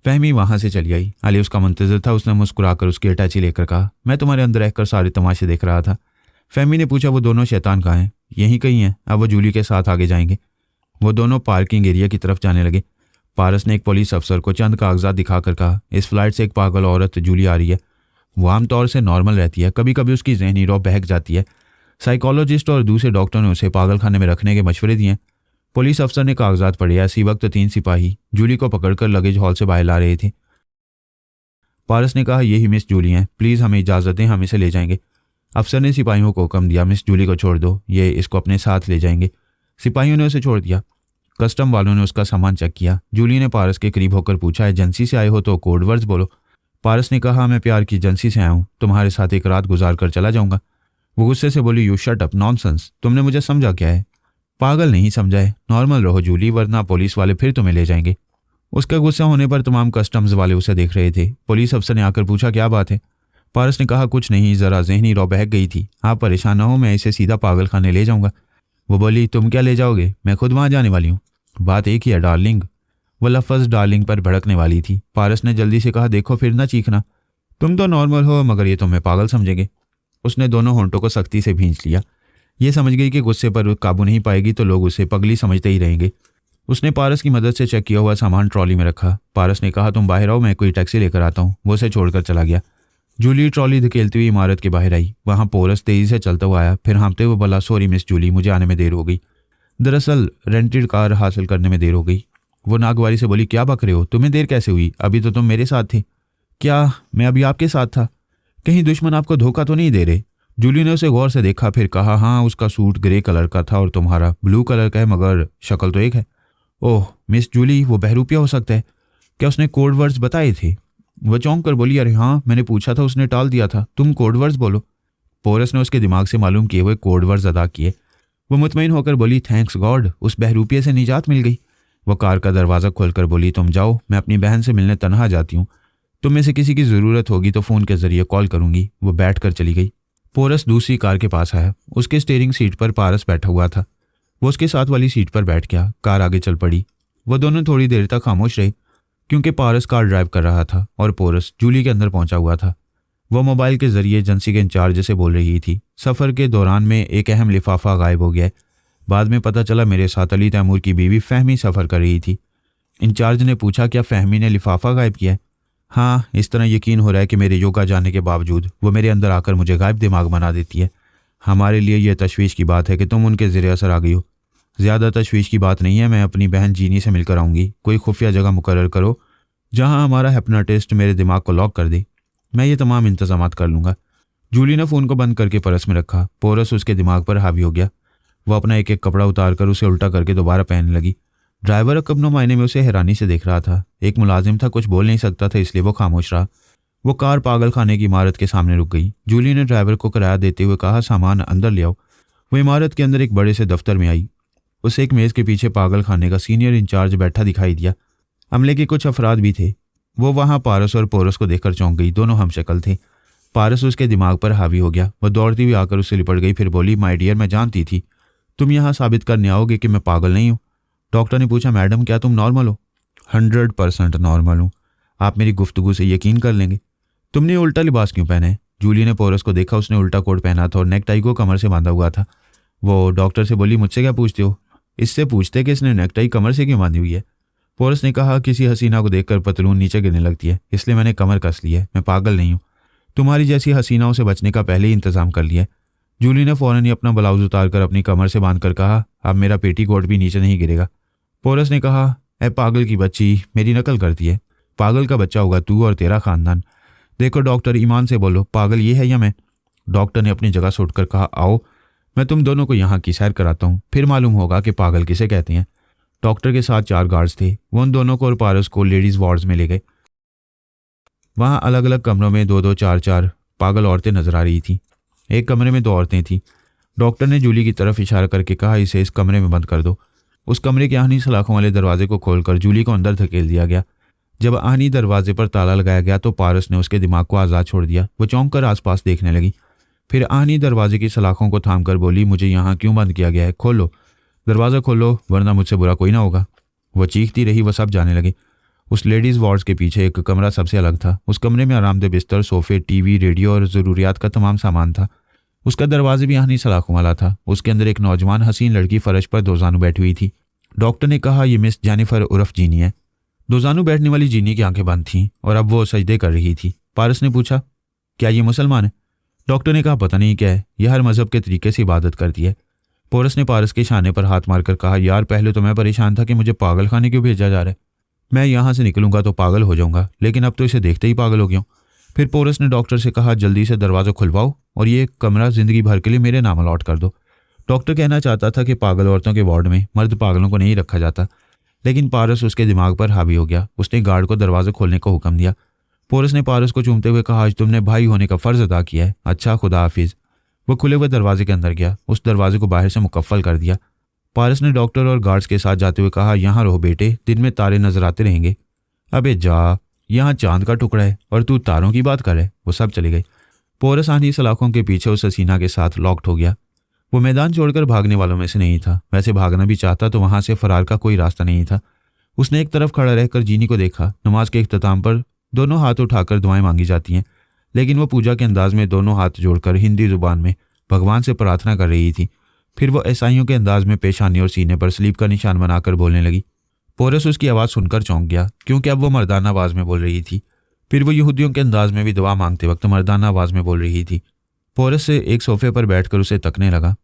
फहमी वहाँ से चली आई। अली उसका मुंतज़िर था। उसने मुस्कुराकर उसकी अटैची लेकर कहा, मैं तुम्हारे अंदर रहकर सारे तमाशे देख रहा था। फहमी ने पूछा, वो दोनों शैतान कहाँ हैं? यहीं कहीं हैं। अब वो जूली के साथ आगे जाएंगे। वो दोनों पार्किंग एरिया की तरफ जाने लगे। पारस ने एक पुलिस अफसर को चंद कागजात दिखाकर कहा, इस फ्लाइट से एक पागल औरत जूली आ रही है। वो आमतौर से नॉर्मल रहती है, कभी कभी उसकी जहनी रौ बहक जाती है। साइकोलॉजिस्ट और दूसरे डॉक्टर ने उसे पागल खाने में रखने के मशवरे दिए। पुलिस अफसर ने कागजात पढ़े। इसी वक्त 3 सिपाही जूली को पकड़कर लगेज हॉल से बाहर ला रहे थे। पारस ने कहा, यही मिस जूली हैं, प्लीज़ हमें इजाज़त दें, हम इसे ले जाएंगे। अफसर ने सिपाहियों को हुक्म दिया, मिस जूली को छोड़ दो, ये इसको अपने साथ ले जाएंगे। सिपाहियों ने उसे छोड़ दिया। कस्टम वालों ने उसका सामान चेक किया। जूली ने पारस के करीब होकर पूछा, एजेंसी से आए हो तो कोड वर्ड्स बोलो। पारस ने कहा, मैं प्यार की एजेंसी से आया हूँ, तुम्हारे साथ एक रात गुजार कर चला जाऊँगा। वो गुस्से से बोली, यू शट अप, नॉनसेंस, तुमने मुझे समझा क्या है? पागल नहीं समझा है, नॉर्मल रहो जूली, वरना पुलिस वाले फिर तुम्हें ले जाएंगे। उसका गुस्सा होने पर तमाम कस्टम्स वाले उसे देख रहे थे। पुलिस अफसर ने आकर पूछा, क्या बात है? पारस ने कहा, कुछ नहीं, ज़रा जहनी रौ बहक गई थी। आप परेशान ना हो, मैं इसे सीधा पागल खाने ले जाऊंगा। वो बोली, तुम क्या ले जाओगे? मैं खुद वहां जाने वाली हूँ। बात एक ही है डार्लिंग। वो लफ्ज़ डार्लिंग पर भड़कने वाली थी। पारस ने जल्दी से कहा, देखो फिर ना चीखना, तुम तो नॉर्मल हो मगर ये तुम्हें पागल समझेंगे। उसने दोनों होंठों को सख्ती से भींच लिया। ये समझ गई कि गुस्से पर काबू नहीं पाएगी तो लोग उसे पगली समझते ही रहेंगे। उसने पारस की मदद से चेक किया हुआ सामान ट्रॉली में रखा। पारस ने कहा, तुम बाहर आओ, मैं कोई टैक्सी लेकर आता हूँ। वो उसे छोड़कर चला गया। जूली ट्रॉली धकेलती हुई इमारत के बाहर आई। वहां पोरस तेजी से चलता हुआ आया, फिर हाँफते हुए बोला, सॉरी मिस जूली, मुझे आने में देर हो गई। दरअसल रेंटेड कार हासिल करने में देर हो गई। वो नागवारी से बोली, क्या बक रहे हो? तुम्हें देर कैसे हुई? अभी तो तुम मेरे साथ थे। क्या? मैं अभी आपके साथ था। कहीं दुश्मन आपको धोखा तो नहीं दे रहे? जूली ने उसे गौर से देखा, फिर कहा, हाँ, उसका सूट ग्रे कलर का था और तुम्हारा ब्लू कलर का है, मगर शक्ल तो एक है। ओह मिस जूली, वो बहरूपिया हो सकता है। क्या उसने कोड वर्ड्स बताए थे? वह चौंक कर बोली, अरे हाँ, मैंने पूछा था, उसने टाल दिया था। तुम कोड वर्ड्स बोलो। पोरस ने उसके दिमाग से मालूम किए हुए कोड वर्ड्स अदा किए। वो मुतमईन होकर बोली, थैंक्स गॉड, उस बहरूपिये से निजात मिल गई। वो कार का दरवाज़ा खोलकर बोली, तुम जाओ, मैं अपनी बहन से मिलने तनहा जाती हूँ। तुम में से किसी की ज़रूरत होगी तो फ़ोन के ज़रिए कॉल करूंगी। वो बैठ कर चली गई। पोरस दूसरी कार के पास आया। उसके स्टीयरिंग सीट पर पारस बैठा हुआ था। वो उसके साथ वाली सीट पर बैठ गया। कार आगे चल पड़ी। वो दोनों थोड़ी देर तक खामोश रहे, क्योंकि पारस कार ड्राइव कर रहा था और पोरस जूली के अंदर पहुंचा हुआ था। वो मोबाइल के जरिए एजेंसी के इंचार्ज से बोल रही थी। सफ़र के दौरान में एक अहम लिफाफा गायब हो गया। बाद में पता चला मेरे साथ अली तैमूर की बीवी फहमी सफ़र कर रही थी। इंचार्ज ने पूछा, क्या फहमी ने लिफाफा गायब किया है? हाँ, इस तरह यकीन हो रहा है कि मेरे योगा जाने के बावजूद वो मेरे अंदर आकर मुझे गायब दिमाग बना देती है। हमारे लिए यह तशवीश की बात है कि तुम उनके ज़रिए असर आ गई हो। ज़्यादा तशवीश की बात नहीं है, मैं अपनी बहन जीनी से मिलकर आऊँगी। कोई खुफिया जगह मुकर्रर करो जहाँ हमारा हिप्नोटिस्ट मेरे दिमाग को लॉक कर दे। मैं ये तमाम इंतजामात कर लूँगा। जूली ने फ़ोन को बंद करके पर्स में रखा। पोरस उसके दिमाग पर हावी हो गया। वो अपना एक एक कपड़ा उतार कर उसे उल्टा करके दोबारा पहनने लगी। ड्राइवर कब्नो मायने में उसे हैरानी से देख रहा था। एक मुलाजिम था, कुछ बोल नहीं सकता था, इसलिए वो खामोश रहा। वो कार पागल खाने की इमारत के सामने रुक गई। जूली ने ड्राइवर को किराया देते हुए कहा, सामान अंदर ले आओ। वो इमारत के अंदर एक बड़े से दफ्तर में आई। उसे एक मेज़ के पीछे पागल खाने का सीनियर इंचार्ज बैठा दिखाई दिया। अमले के कुछ अफराद भी थे। वो वहाँ पारस और पोरस को देखकर चौंक गई। दोनों हमशक्ल थे। पारस उसके दिमाग पर हावी हो गया। वह दौड़ती हुई आकर उससे लिपट गई, फिर बोली, माय डियर, मैं जानती थी तुम यहाँ साबित करने आओगे कि मैं पागल नहीं हूँ। डॉक्टर ने पूछा, मैडम क्या तुम नॉर्मल हो? 100% नॉर्मल हूँ। आप मेरी गुफ्तगू से यकीन कर लेंगे। तुमने उल्टा लिबास क्यों पहना है? जूली ने पोरस को देखा। उसने उल्टा कोट पहना था और नेकटाई को कमर से बांधा हुआ था। वो डॉक्टर से बोली, मुझसे क्या पूछते हो? इससे पूछते कि इसने नेकटाई कमर से क्यों बांधी हुई है। पोरस ने कहा, किसी हसीना को देखकर पतलून नीचे गिरने लगती है, इसलिए मैंने कमर कस ली है। मैं पागल नहीं हूँ। तुम्हारी जैसी हसीनाओं से बचने का पहले ही इंतजाम कर लिया। जूली ने फौरन ही अपना ब्लाउज उतारकर अपनी कमर से बांधकर कहा, अब मेरा पेटीकोट भी नीचे नहीं गिरेगा। पोरस ने कहा, ए पागल की बच्ची, मेरी नकल करती है। पागल का बच्चा होगा तू और तेरा खानदान। देखो डॉक्टर, ईमान से बोलो, पागल ये है या मैं? डॉक्टर ने अपनी जगह से उठकर कहा, आओ मैं तुम दोनों को यहाँ की सैर कराता हूँ, फिर मालूम होगा कि पागल किसे कहते हैं। डॉक्टर के साथ 4 गार्ड्स थे। वो उन दोनों को और पारस को लेडीज़ वार्ड्स में ले गए। वहाँ अलग अलग कमरों में 2-2, 4-4 पागल औरतें नजर आ रही थी। एक कमरे में 2 औरतें थीं। डॉक्टर ने जूली की तरफ इशारा करके कहा, इसे इस कमरे में बंद कर दो। उस कमरे के आहनी सलाखों वाले दरवाजे को खोलकर जूली को अंदर धकेल दिया गया। जब आहनी दरवाजे पर ताला लगाया गया तो पारस ने उसके दिमाग को आज़ाद छोड़ दिया। वो चौंक कर आसपास देखने लगी। फिर आहनी दरवाजे की सलाखों को थामकर बोली, मुझे यहाँ क्यों बंद किया गया है? खोलो, दरवाज़ा खोलो, वरना मुझसे बुरा कोई ना होगा। वो चीखती रही। वो सब जाने लगे। उस लेडीज़ वार्ड्स के पीछे एक कमरा सबसे अलग था। उस कमरे में आरामदेह बिस्तर, सोफे, टीवी, रेडियो और ज़रूरियात का तमाम सामान था। उसका दरवाजे भी आहनी सलाखों वाला था। उसके अंदर एक नौजवान हसीन लड़की फर्श पर दोजानू बैठी हुई थी। डॉक्टर ने कहा, यह मिस जेनिफर उर्फ जीनी है। दोजानू बैठने वाली जीनी की आंखें बंद थीं और अब वो सजदे कर रही थी। पारस ने पूछा, क्या ये मुसलमान है? डॉक्टर ने कहा, पता नहीं क्या है, यह हर मजहब के तरीके से इबादत करती है। पोरस ने पारस के शाने पर हाथ मारकर कहा, यार पहले तो मैं परेशान था कि मुझे पागल खाने क्यों भेजा जा रहा है। मैं यहाँ से निकलूंगा तो पागल हो जाऊंगा, लेकिन अब तो इसे देखते ही पागल हो गया हूँ। फिर पोरस ने डॉक्टर से कहा, जल्दी से दरवाज़ा खुलवाओ और ये कमरा ज़िंदगी भर के लिए मेरे नाम अलॉट कर दो। डॉक्टर कहना चाहता था कि पागल औरतों के वार्ड में मर्द पागलों को नहीं रखा जाता, लेकिन पारस उसके दिमाग पर हावी हो गया। उसने गार्ड को दरवाज़ा खोलने का हुक्म दिया। पोरस ने पारस को चूमते हुए कहा, आज तुमने भाई होने का फ़र्ज़ अदा किया है। अच्छा, खुदा हाफिज़। वो खुले हुए दरवाजे के अंदर गया। उस दरवाजे को बाहर से मुकफ्फल कर दिया। पारस ने डॉक्टर और गार्ड्स के साथ जाते हुए कहा, यहाँ रहो बेटे, दिन में तारे नजर आते रहेंगे। अबे जा, यहाँ चांद का टुकड़ा है और तू तारों की बात कर रहे। वो सब चले गए। पोरस आंधी सलाखों के पीछे उस हसीना के साथ लॉक्ड हो गया। वो मैदान छोड़कर भागने वालों में से नहीं था। वैसे भागना भी चाहता तो वहां से फरार का कोई रास्ता नहीं था। उसने एक तरफ खड़ा रहकर जीनी को देखा। नमाज के इख्तिताम पर दोनों हाथ उठाकर दुआएं मांगी जाती हैं, लेकिन वो पूजा के अंदाज में दोनों हाथ जोड़कर हिंदी जुबान में भगवान से प्रार्थना कर रही थी। फिर वो ईसाइयों के अंदाज में पेशानी और सीने पर सलीब का निशान बनाकर बोलने लगी। पोरस उसकी आवाज़ सुनकर चौंक गया, क्योंकि अब वो मर्दाना आवाज़ में बोल रही थी। फिर वो यहूदियों के अंदाज में भी दुआ मांगते वक्त मर्दाना आवाज़ में बोल रही थी। पोरस से एक सोफे पर बैठकर उसे तकने लगा।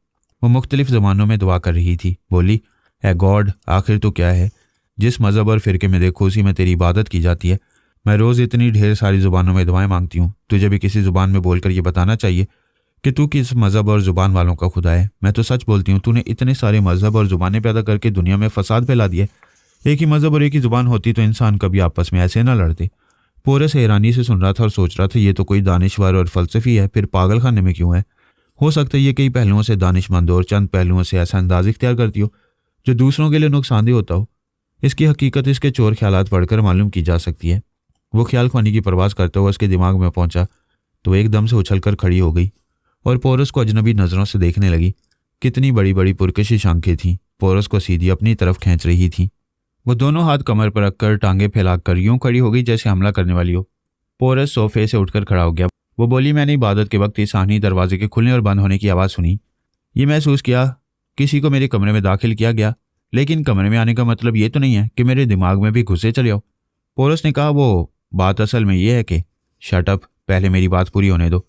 वो मुख्तलिफ ज़बानों में दुआ कर रही थी। बोली, ए गॉड, आखिर तो क्या है? जिस मज़हब और फ़िरके में देखो उसी में तेरी इबादत की जाती है। मैं रोज़ इतनी ढेर सारी ज़ुबानों में दुआएं मांगती हूँ, तुझे भी किसी ज़ुबान में बोलकर ये बताना चाहिए कि तू किस मज़हब और ज़ुबान वालों का खुदा है। मैं तो सच बोलती हूँ, तूने इतने सारे मज़हब और ज़ुबानें पैदा करके दुनिया में फसाद फैला दिया। एक ही मज़हब और एक ही ज़ुबान होती तो इंसान कभी आपस में ऐसे ना लड़ते। पोरस हैरानी से सुन रहा था और सोच रहा था, ये तो कोई दानिशवर और फ़लसफ़ी है, फिर पागल खाने में क्यों है? हो सकता है ये कई पहलुओं से दानिशमंद और चंद पहलुओं से ऐसा अंदाज इख्तियार करती हो जो दूसरों के लिए नुकसानदेह होता हो। इसकी हकीकत इसके चोर ख्यालात पढ़कर मालूम की जा सकती है। वो ख्याल खानी की परवाज़ करते हुए उसके दिमाग में पहुंचा तो एकदम से उछलकर खड़ी हो गई और पोरस को अजनबी नज़रों से देखने लगी। कितनी बड़ी बड़ी पुरकशिश आंखें थीं, पोरस को सीधी अपनी तरफ खींच रही थीं। वो दोनों हाथ कमर पर रखकर टांगे फैलाकर यूं खड़ी हो गई जैसे हमला करने वाली हो। पोरस सोफे से उठकर खड़ा हो गया। वो बोली, मैंने इबादत के वक्त इस साहनी दरवाजे के खुलने और बंद होने की आवाज़ सुनी। ये महसूस किया किसी को मेरे कमरे में दाखिल किया गया, लेकिन कमरे में आने का मतलब ये तो नहीं है कि मेरे दिमाग में भी घुसे चले आओ। पोरस ने कहा, वो बात असल में ये है कि शट अप, पहले मेरी बात पूरी होने दो।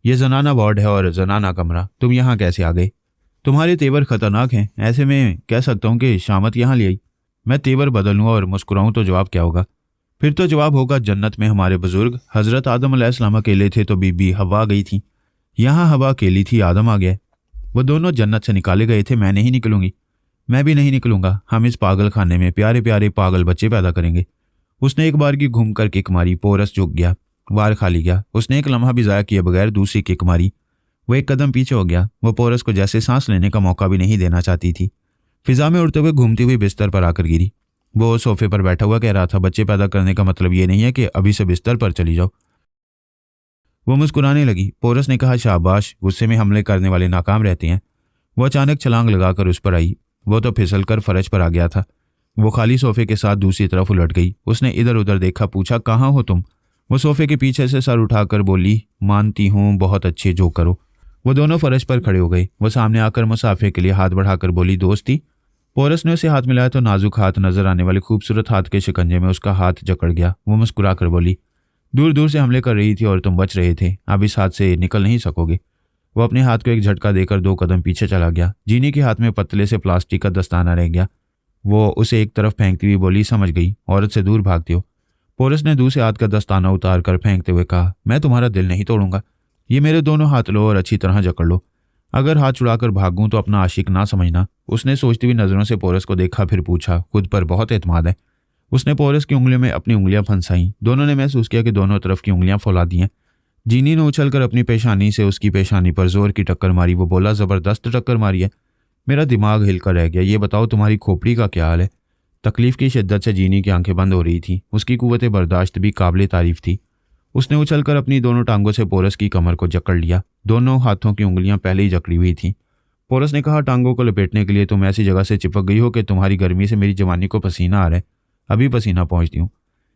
ये जनाना वार्ड है और जनाना कमरा, तुम यहाँ कैसे आ गए? तुम्हारे तेवर खतरनाक हैं, ऐसे में कह सकता हूँ कि शामत यहाँ ले आई। मैं तेवर बदल लूँ और मुस्कुराऊँ तो जवाब क्या होगा? फिर तो जवाब होगा, जन्नत में हमारे बुजुर्ग हज़रत आदम अलैहिस्सलाम अकेले थे तो बीबी हवा गई थी। यहाँ हवा अकेली थी, आदम आ गया। वो दोनों जन्नत से निकाले गए थे, मैं नहीं निकलूंगी। मैं भी नहीं निकलूंगा। हम इस पागल खाने में प्यारे प्यारे पागल बच्चे पैदा करेंगे। उसने एक बार की घूम कर किक मारी। पोरस झुक गया, वार खाली गया। उसने एक लम्हा भी ज़ाया किए बगैर दूसरी किक मारी। वो एक कदम पीछे हो गया। वो पोरस को जैसे सांस लेने का मौका भी नहीं देना चाहती थी। फिजा में उड़ते हुए घूमती हुई बिस्तर पर आकर गिरी। वो सोफे पर बैठा हुआ कह रहा था, बच्चे पैदा करने का मतलब ये नहीं है कि अभी से बिस्तर पर चली जाओ। वो मुस्कुराने लगी। पोरस ने कहा, शाबाश, गुस्से में हमले करने वाले नाकाम रहते हैं। वो अचानक छलांग लगाकर उस पर आई। वो तो फिसल कर फर्श पर आ गया था। वो खाली सोफे के साथ दूसरी तरफ उलट गई। उसने इधर उधर देखा, पूछा, कहाँ हो तुम? वो सोफे के पीछे से सर उठाकर बोली, मानती हूँ, बहुत अच्छे, जो करो। वो दोनों फर्श पर खड़े हो गए। वो सामने आकर मुसाफे के लिए हाथ बढ़ाकर बोली, दोस्ती। पोरस ने उसे हाथ मिलाया तो नाजुक हाथ नजर आने वाले खूबसूरत हाथ के शिकंजे में उसका हाथ जकड़ गया। वो मुस्कुरा कर बोली, दूर दूर से हमले कर रही थी और तुम बच रहे थे, अब इस हाथ से निकल नहीं सकोगे। वो अपने हाथ को एक झटका देकर 2 कदम पीछे चला गया। जीनी के हाथ में पतले से प्लास्टिक का दस्ताना रह गया। वो उसे एक तरफ फेंकती हुई बोली, समझ गई, औरत से दूर भागती हो। पोरस ने दूसरे हाथ का दस्ताना उतार कर फेंकते हुए कहा, मैं तुम्हारा दिल नहीं तोड़ूंगा। ये मेरे दोनों हाथ लो और अच्छी तरह जकड़ लो। अगर हाथ छुड़ाकर भागूं तो अपना आशिक ना समझना। उसने सोचती हुई नजरों से पोरस को देखा, फिर पूछा, खुद पर बहुत एतमाद है? उसने पोरस की उंगलियों में अपनी उंगलियां फंसाई। दोनों ने महसूस किया कि दोनों तरफ की उंगलियां फौला दी हैं। जीनी ने उछलकर अपनी पेशानी से उसकी पेशानी पर जोर की टक्कर मारी। वो बोला, जबरदस्त टक्कर मारी है, मेरा दिमाग हिलकर रह गया। ये बताओ तुम्हारी खोपड़ी का क्या हाल है? तकलीफ की शिद्दत से जीनी की आंखें बंद हो रही थी। उसकी कुव्वत बर्दाश्त भी काबिल तारीफ थी। उसने उछलकर अपनी दोनों टांगों से पोरस की कमर को जकड़ लिया। दोनों हाथों की उंगलियां पहले ही जकड़ी हुई थीं। पोरस ने कहा, टांगों को लपेटने के लिए तुम ऐसी जगह से चिपक गई हो कि तुम्हारी गर्मी से मेरी जवानी को पसीना आ रहा है। अभी पसीना पहुंचती हूँ।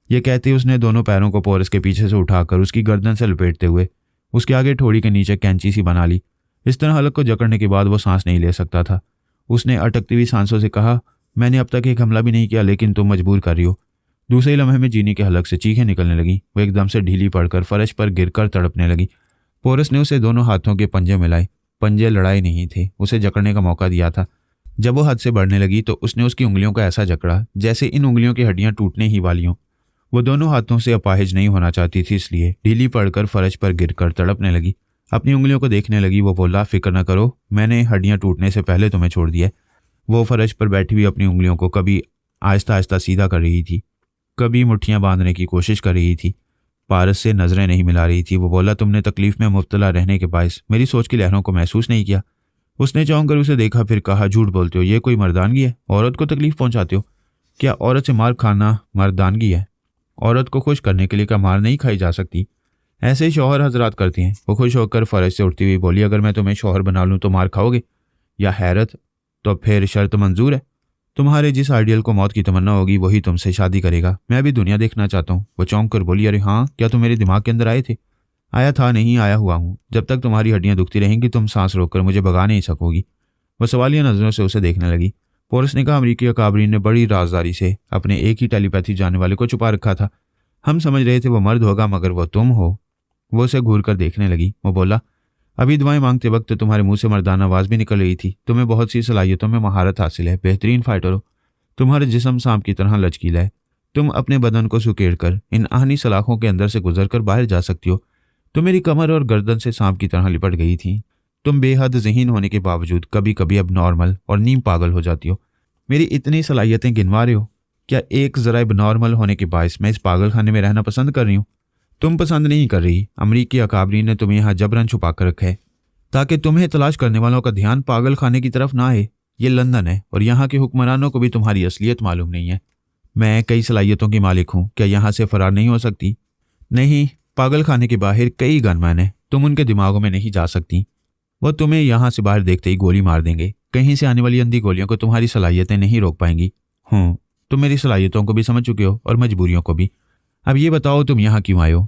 ये कहते उसने दोनों पैरों को पोरस के पीछे से उठाकर उसकी गर्दन से लपेटते हुए उसके आगे ठोड़ी के नीचे कैंची सी बना ली। इस तरह हलक को जकड़ने के बाद वो सांस नहीं ले सकता था। उसने अटकती हुई सांसों से कहा, मैंने अब तक एक हमला भी नहीं किया, लेकिन तुम मजबूर कर रही हो। दूसरे लम्हे में जीनी के हलक से चीखें निकलने लगी। वो एकदम से ढीली पड़कर फर्श पर गिरकर तड़पने लगी। पोरस ने उसे दोनों हाथों के पंजे मिलाए। पंजे लड़ाई नहीं थे, उसे जकड़ने का मौका दिया था। जब वो हद से बढ़ने लगी तो उसने उसकी उंगलियों को ऐसा जकड़ा जैसे इन उंगलियों की हड्डियां टूटने ही वाली हों। वो दोनों हाथों से अपाहिज नहीं होना चाहती थी, इसलिए ढीली पड़कर फर्श पर गिरकर तड़पने लगी। अपनी उंगलियों को देखने लगी। वो बोला, फिक्र न करो, मैंने हड्डियां टूटने से पहले तुम्हें छोड़ दिया। वो फर्श पर बैठी हुई अपनी उंगलियों को कभी आहिस्ता आहिस्ता सीधा कर रही थी, कभी मुट्ठियां बांधने की कोशिश कर रही थी। पारस से नजरें नहीं मिला रही थी। वो बोला, तुमने तकलीफ में मुब्तला रहने के बायस मेरी सोच की लहरों को महसूस नहीं किया? उसने चौंक कर उसे देखा, फिर कहा, झूठ बोलते हो, ये कोई मर्दानगी है? औरत को तकलीफ पहुंचाते हो? क्या औरत से मार खाना मर्दानगी है? औरत को खुश करने के लिए क्या मार नहीं खाई जा सकती? ऐसे ही शौहर हजरात करती हैं। वो खुश होकर फर्श से उठती हुई बोली, अगर मैं तुम्हें शौहर बना लूँ तो मार खाओगे? या हैरत, तो फिर शर्त मंजूर है। तुम्हारे जिस आइडियल को मौत की तमन्ना होगी वही तुमसे शादी करेगा। मैं भी दुनिया देखना चाहता हूँ। वो चौंक कर बोली, अरे हाँ, क्या तुम मेरे दिमाग के अंदर आए थे? आया था नहीं, आया हुआ हूँ। जब तक तुम्हारी हड्डियां दुखती रहेंगी तुम सांस रोककर मुझे भगा नहीं सकोगी। वह सवालिया नजरों से उसे देखने लगी। पोरस ने कहा, अमरीकी अकाबरीन ने बड़ी राजदारी से अपने एक ही टेलीपैथी जानने वाले को छुपा रखा था। हम समझ रहे थे वो मर्द होगा, मगर वो तुम हो। वो उसे घूर कर देखने लगी। वो बोला, अभी दुआएं मांगते वक्त तुम्हारे मुंह से मर्दाना आवाज भी निकल रही थी। तुम्हें बहुत सी सलाहियतों में महारत हासिल है, बेहतरीन फाइटर हो। तुम्हारा जिस्म सांप की तरह लचकीला है। तुम अपने बदन को सुकेड़ कर इन आहनी सलाखों के अंदर से गुजर कर बाहर जा सकती हो। तुम मेरी कमर और गर्दन से सांप की तरह लिपट गई थी। तुम बेहद ज़हीन होने के बावजूद कभी कभी अब नॉर्मल और नीम पागल हो जाती हो। मेरी इतनी सलाहियतें गिनवा रहे हो? क्या एक ज़रा अब नॉर्मल होने के बायस मैं इस पागल खाने में रहना पसंद कर रही हूँ? तुम पसंद नहीं कर रही। अमरीकी अकाबरीन ने तुम्हें यहाँ जबरन छुपा कर रखा है ताकि तुम्हें तलाश करने वालों का ध्यान पागल खाने की तरफ ना आए। ये लंदन है और यहाँ के हुक्मरानों को भी तुम्हारी असलियत मालूम नहीं है। मैं कई सलाहियतों की मालिक हूँ, क्या यहाँ से फरार नहीं हो सकती? नहीं, पागल खाने के बाहर कई गनमैन हैं, तुम उनके दिमागों में नहीं जा सकती। वो तुम्हें यहाँ से बाहर देखते ही गोली मार देंगे। कहीं से आने वाली अंधी गोलियों को तुम्हारी सलाहियतें नहीं रोक पाएंगी। तुम मेरी सलाहियतों को भी समझ चुके हो और मजबूरियों को भी। अब ये बताओ तुम यहाँ क्यों आए हो?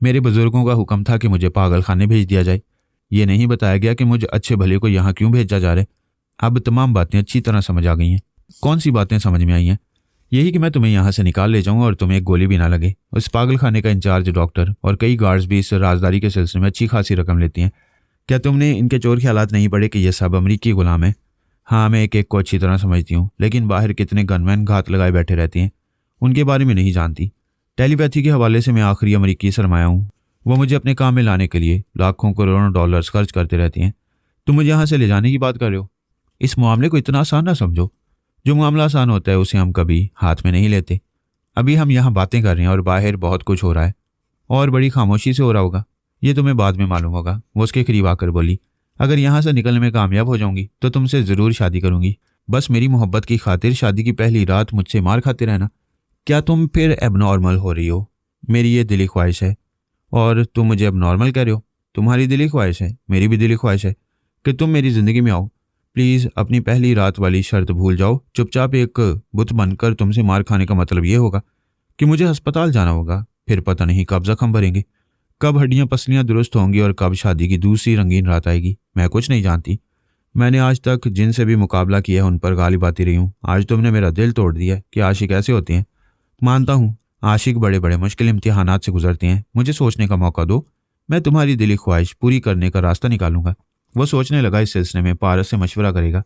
मेरे बुजुर्गों का हुक्म था कि मुझे पागल खाने भेज दिया जाए। ये नहीं बताया गया कि मुझे अच्छे भले को यहाँ क्यों भेजा जा रहा है। अब तमाम बातें अच्छी तरह समझ आ गई हैं। कौन सी बातें समझ में आई हैं? यही कि मैं तुम्हें यहाँ से निकाल ले जाऊँ और तुम्हें एक गोली भी ना लगे। उस पागल खाने का इंचार्ज डॉक्टर और कई गार्ड्स भी इस राजदारी के सिलसिले में अच्छी खासी रकम लेती हैं। क्या तुमने इनके चोर ख्यालात नहीं पड़े कि ये सब अमरीकी गुलाम है? हाँ, मैं एक एक को अच्छी तरह समझती हूँ, लेकिन बाहर कितने गनमैन घात लगाए बैठे रहते हैं उनके बारे में नहीं जानती। टेलीपैथी के हवाले से मैं आखिरी अमरीकी सरमाया हूँ। वो मुझे अपने काम में लाने के लिए लाखों करोड़ों डॉलर्स खर्च करते रहते हैं। तुम मुझे यहाँ से ले जाने की बात कर रहे हो? इस मामले को इतना आसान ना समझो। जो मामला आसान होता है उसे हम कभी हाथ में नहीं लेते। अभी हम यहाँ बातें कर रहे हैं और बाहर बहुत कुछ हो रहा है और बड़ी खामोशी से हो रहा होगा। ये तुम्हें बाद में मालूम होगा। वो उसके करीब आकर बोली, अगर यहाँ से निकलने में कामयाब हो जाऊंगी तो तुमसे ज़रूर शादी करूंगी। बस मेरी मोहब्बत की खातिर शादी की पहली रात मुझसे मार खाते रहना। क्या तुम फिर एबनॉर्मल हो रही हो? मेरी ये दिली ख्वाहिश है और तुम मुझे एबनॉर्मल कह रहे हो? तुम्हारी दिली ख्वाहिश है, मेरी भी दिली ख्वाहिश है कि तुम मेरी ज़िंदगी में आओ। प्लीज़ अपनी पहली रात वाली शर्त भूल जाओ। चुपचाप एक बुत बनकर तुमसे मार खाने का मतलब ये होगा कि मुझे अस्पताल जाना होगा। फिर पता नहीं कब जख्म भरेंगे, कब हड्डियां पसलियां दुरुस्त होंगी और कब शादी की दूसरी रंगीन रात आएगी। मैं कुछ नहीं जानती। मैंने आज तक जिनसे भी मुकाबला किया है उन पर गालिब आती रही हूँ। आज तुमने मेरा दिल तोड़ दिया कि आशिक ऐसे होते हैं। मानता हूँ आशिक बड़े बड़े मुश्किल इम्तिहानात से गुजरते हैं। मुझे सोचने का मौका दो, मैं तुम्हारी दिली ख्वाहिश पूरी करने का रास्ता निकालूंगा। वो सोचने लगा इस सिलसिले में पारस से मशवरा करेगा।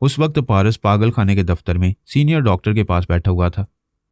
उस वक्त पारस पागल खाने के दफ्तर में सीनियर डॉक्टर के पास बैठा हुआ था।